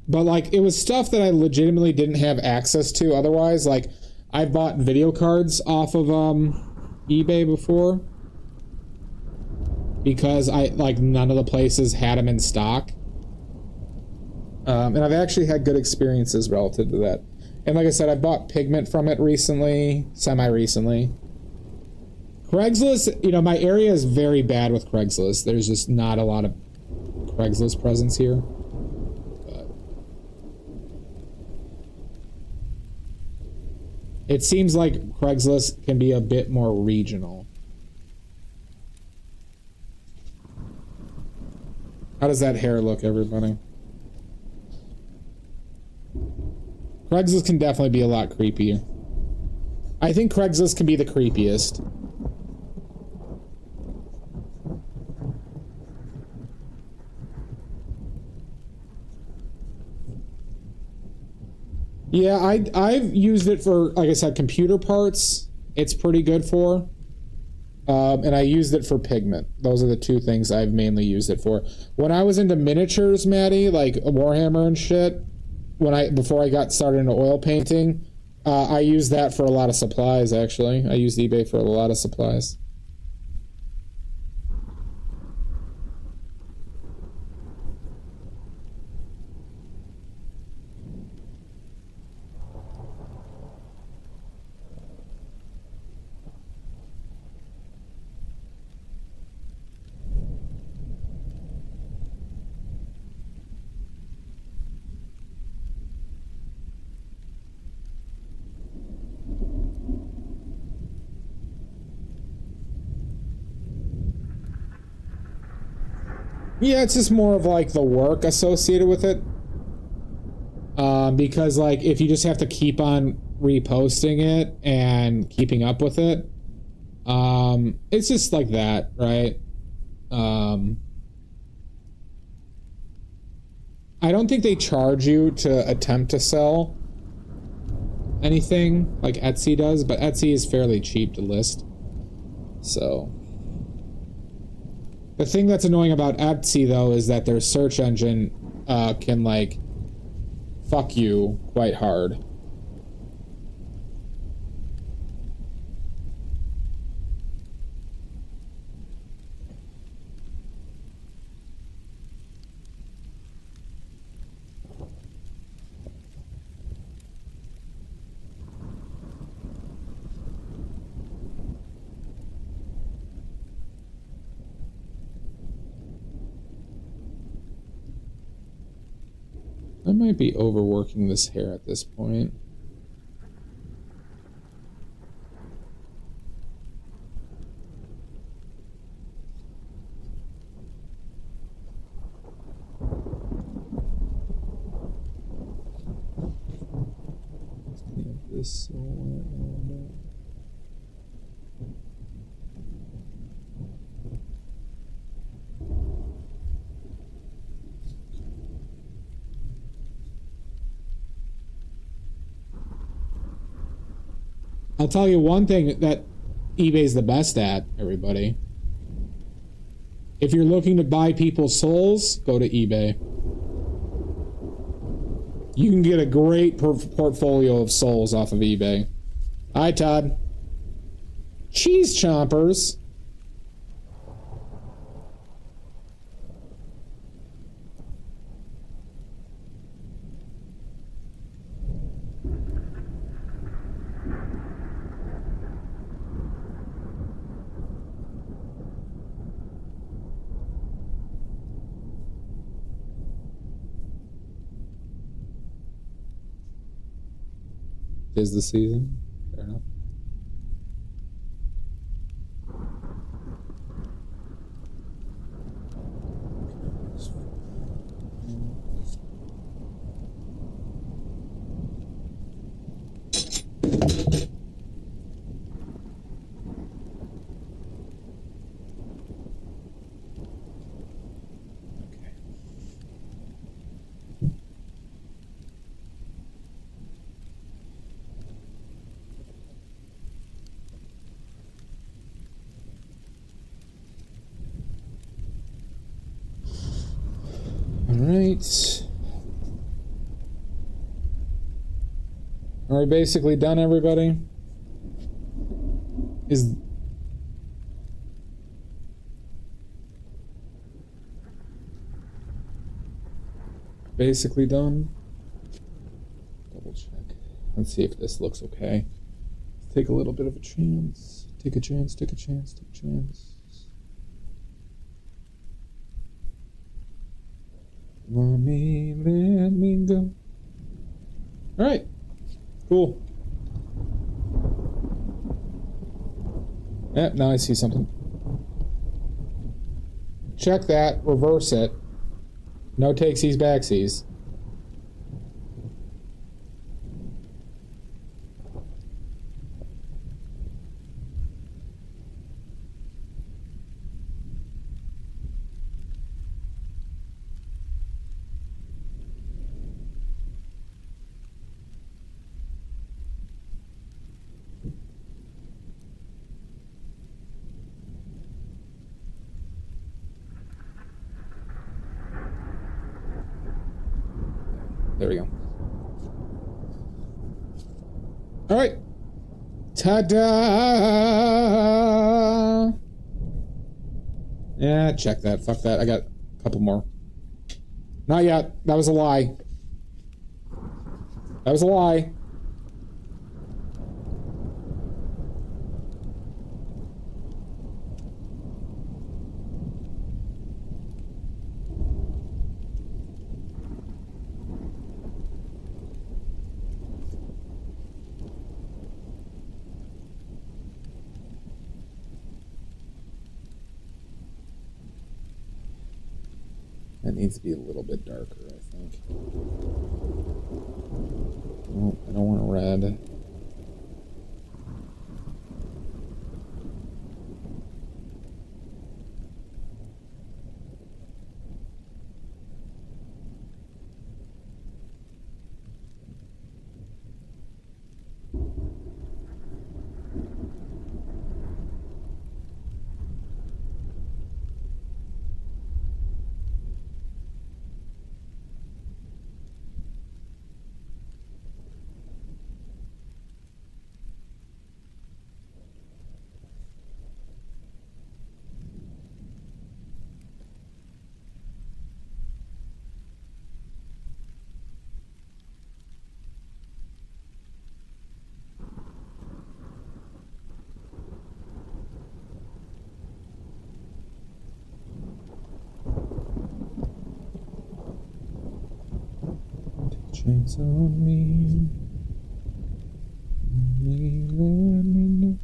like it was stuff that I legitimately didn't have access to otherwise. Like I've bought video cards off of eBay before because none of the places had them in stock. And I've actually had good experiences relative to that. And like I said, I bought pigment from it recently, semi-recently. Craigslist, you know, my area is very bad with Craigslist. There's just not a lot of Craigslist presence here. But it seems like Craigslist can be a bit more regional. How does that hair look, everybody? Craigslist can definitely be a lot creepier. I think Craigslist can be the creepiest. Yeah, I've used it for, like I said, computer parts. It's pretty good for. And I used it for pigment. Those are the two things I've mainly used it for. When I was into miniatures, Maddie, like Warhammer and shit, before I got started into oil painting, I used that for a lot of supplies, actually. I used eBay for a lot of supplies. Yeah, it's just more of like the work associated with it. Because like if you just have to keep on reposting it and keeping up with it, it's just like that, right? I don't think they charge you to attempt to sell anything like Etsy does, but Etsy is fairly cheap to list. So the thing that's annoying about Etsy though is that their search engine can like fuck you quite hard. I might be overworking this hair at this point. Let's clean up this silhouette a little bit. I'll tell you one thing that eBay's the best at, everybody. If you're looking to buy people's souls, go to eBay. You can get a great portfolio of souls off of eBay. Hi, Todd. Cheese chompers. Is the season. Fair enough. Alright. Are we basically done, everybody? Is... basically done? Double check. Let's see if this looks okay. Let's take a little bit of a chance. Take a chance, take a chance, take a chance. Mommy, let me go. Alright. Cool. Yep, now I see something. Check that. Reverse it. No takesies, backsies. There we go. All right. Ta-da! Yeah, check that. Fuck that. I got a couple more. Not yet. That was a lie. That was a lie. That needs to be a little bit darker, I think. Oh, I don't want red. chance on me. Let me know.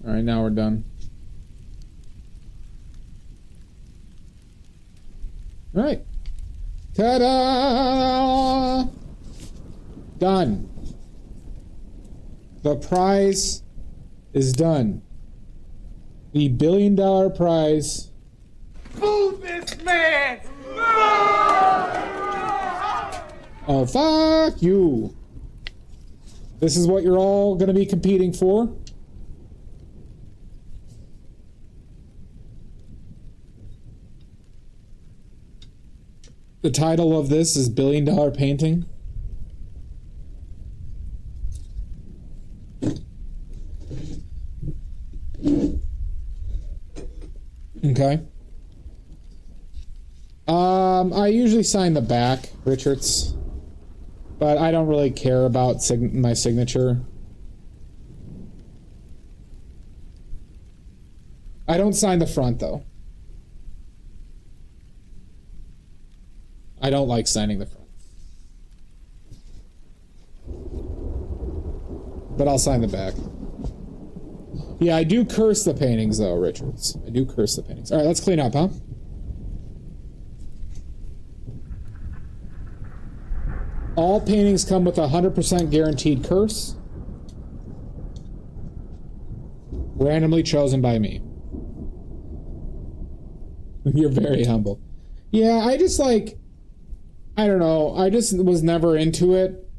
All right, now we're done. All right. Ta-da! Done. The prize is done. The $1 billion prize.
Boo this man!
Oh, fuck you. This is what you're all going to be competing for. The title of this is $1 Billion Painting. Okay. I usually sign the back, Richards, but I don't really care about my signature. I don't sign the front, though. I don't like signing the front. But I'll sign the back. Yeah, I do curse the paintings, though, Richards. I do curse the paintings. All right, let's clean up, huh? All paintings come with a 100% guaranteed curse. Randomly chosen by me. You're very humble. Yeah, I just like... I don't know. I just was never into it.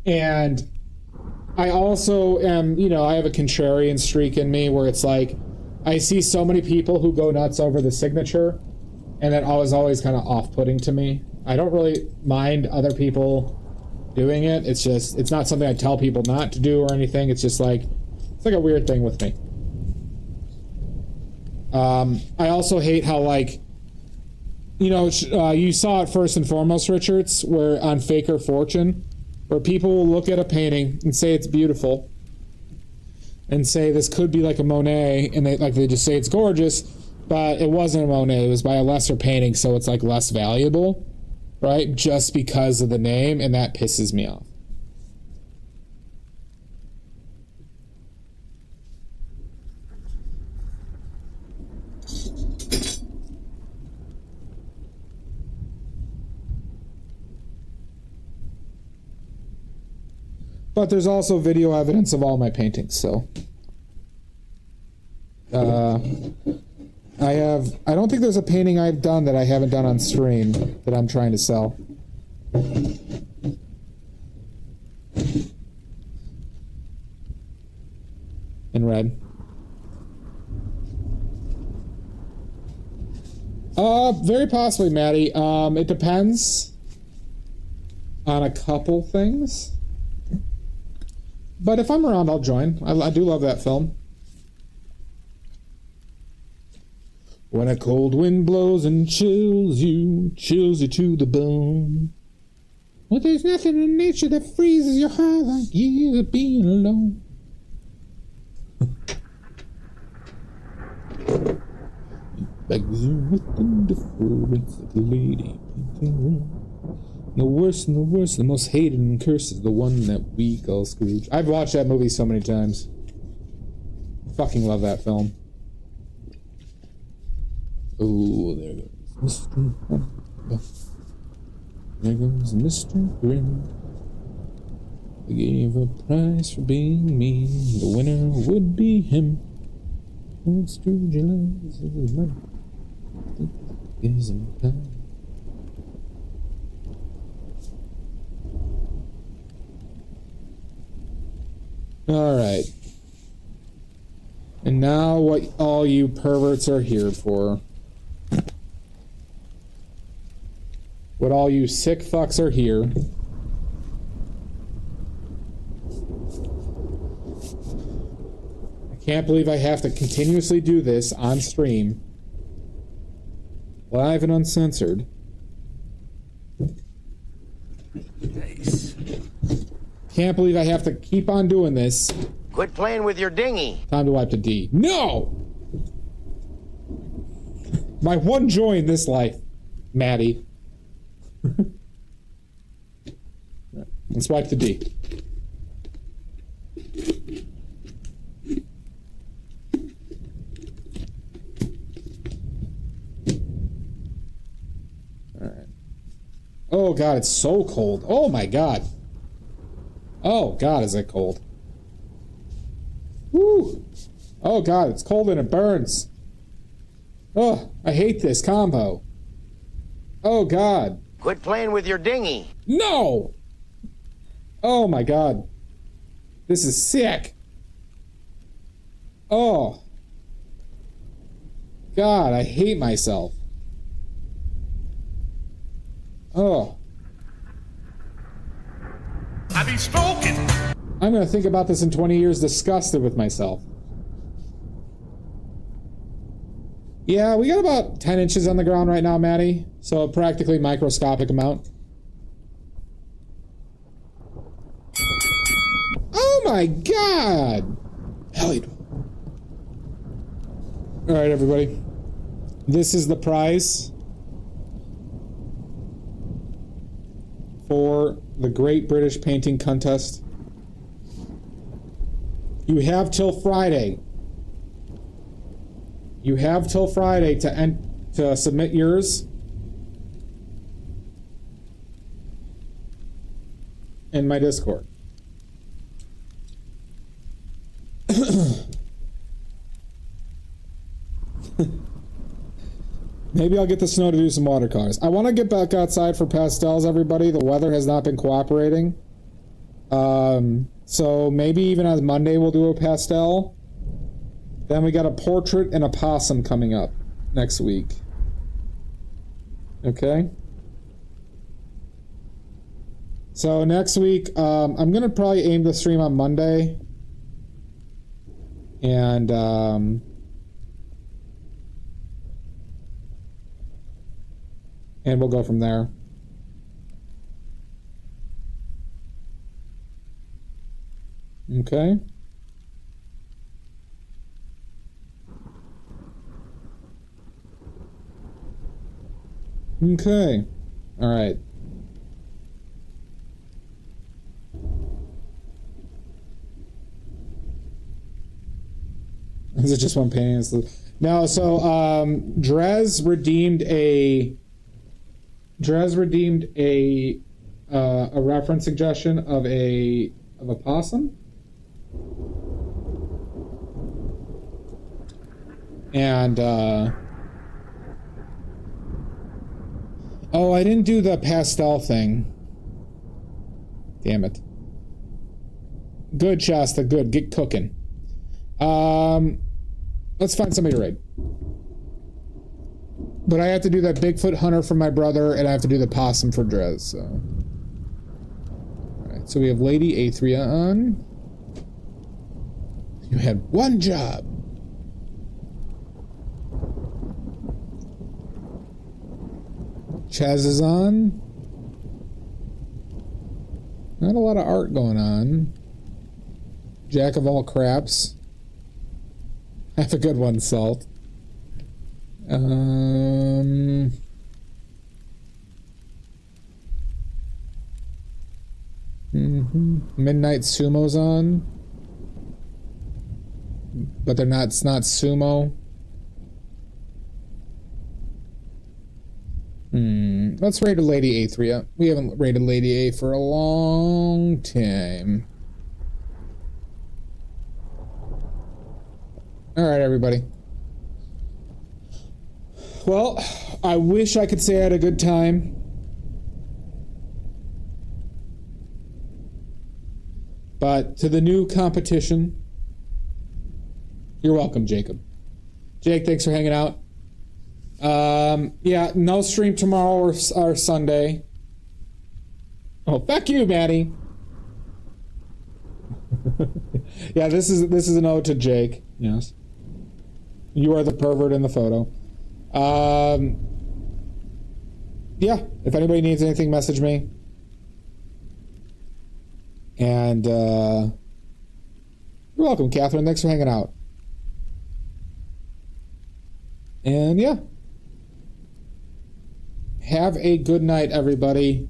And I also am, you know, I have a contrarian streak in me where it's like, I see so many people who go nuts over the signature, and that was always kind of off-putting to me. I don't really mind other people doing it. It's just, it's not something I tell people not to do or anything. It's just like, it's like a weird thing with me. I also hate how, like, you know, you saw it first and foremost, Richards, where on Faker Fortune, where people will look at a painting and say it's beautiful, and say this could be like a Monet, and they just say it's gorgeous, but it wasn't a Monet. It was by a lesser painting, so it's like less valuable, right? Just because of the name, and that pisses me off. But there's also video evidence of all my paintings, so. I don't think there's a painting I've done that I haven't done on stream that I'm trying to sell. In red. Very possibly, Maddie. It depends on a couple things. But if I'm around, I'll join. I do love that film. When a cold wind blows and chills you to the bone. Well, there's nothing in nature that freezes your heart like you being alone. Begs you with indifference like a lady painting room. The worst and the worst, the most hated and cursed is the one that we call Scrooge. I've watched that movie so many times. Fucking love that film. Oh, there goes Mr. There goes Mr. Grin. I gave a prize for being me. The winner would be him. Old Scrooge loves his money. Gives him time. Alright. And now what all you perverts are here for. What all you sick fucks are here. I can't believe I have to continuously do this on stream. Live and uncensored.
Nice.
Can't believe I have to keep on doing this.
Quit playing with your dinghy.
Time to wipe the D. No! My one joy in this life, Maddie. Let's wipe the D. Alright. Oh god, it's so cold. Oh my god. Oh god, is it cold. Woo! Oh god, it's cold and it burns. Oh, I hate this combo. Oh god.
Quit playing with your dinghy.
No! Oh my god. This is sick. Oh. God, I hate myself. Oh.
Have you spoken?
I'm gonna think about this in 20 years disgusted with myself. Yeah, we got about 10 inches on the ground right now, Maddie. So a practically microscopic amount. Oh my god! Hell yeah. Alright, everybody. This is the prize for the Great British Painting Contest. You have till Friday. You have till Friday to submit yours. In my Discord. Maybe I'll get the snow to do some watercolors. I want to get back outside for pastels, everybody. The weather has not been cooperating. So maybe even on Monday we'll do a pastel. Then we got a portrait and a possum coming up next week. Okay? So next week, I'm going to probably aim the stream on Monday. And, we'll go from there. Okay? Okay. All right. Is it just one painting? No, so Drez redeemed a reference suggestion of a possum. And oh, I didn't do the pastel thing. Damn it. Good, Shasta, good. Get cooking. Let's find somebody to raid. But I have to do that Bigfoot hunter for my brother, and I have to do the possum for Drez, so. Alright, so we have Lady Athria on. You had one job. Chaz is on. Not a lot of art going on. Jack of all craps. Have a good one, Salt. Midnight Sumo's on. But they're not, it's not sumo. Let's rate Lady A3. We haven't rated Lady A for a long time. Alright, everybody. Well, I wish I could say I had a good time. But to the new competition, you're welcome, Jacob. Jake, thanks for hanging out. Yeah, no stream tomorrow or Sunday. Oh, fuck you, Maddie. Yeah, this is an ode to Jake. Yes. You are the pervert in the photo. Yeah, if anybody needs anything, message me. And, you're welcome, Catherine. Thanks for hanging out. And, yeah. Have a good night, everybody.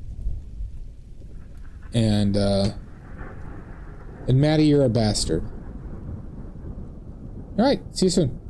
And Maddie, you're a bastard. All right, see you soon.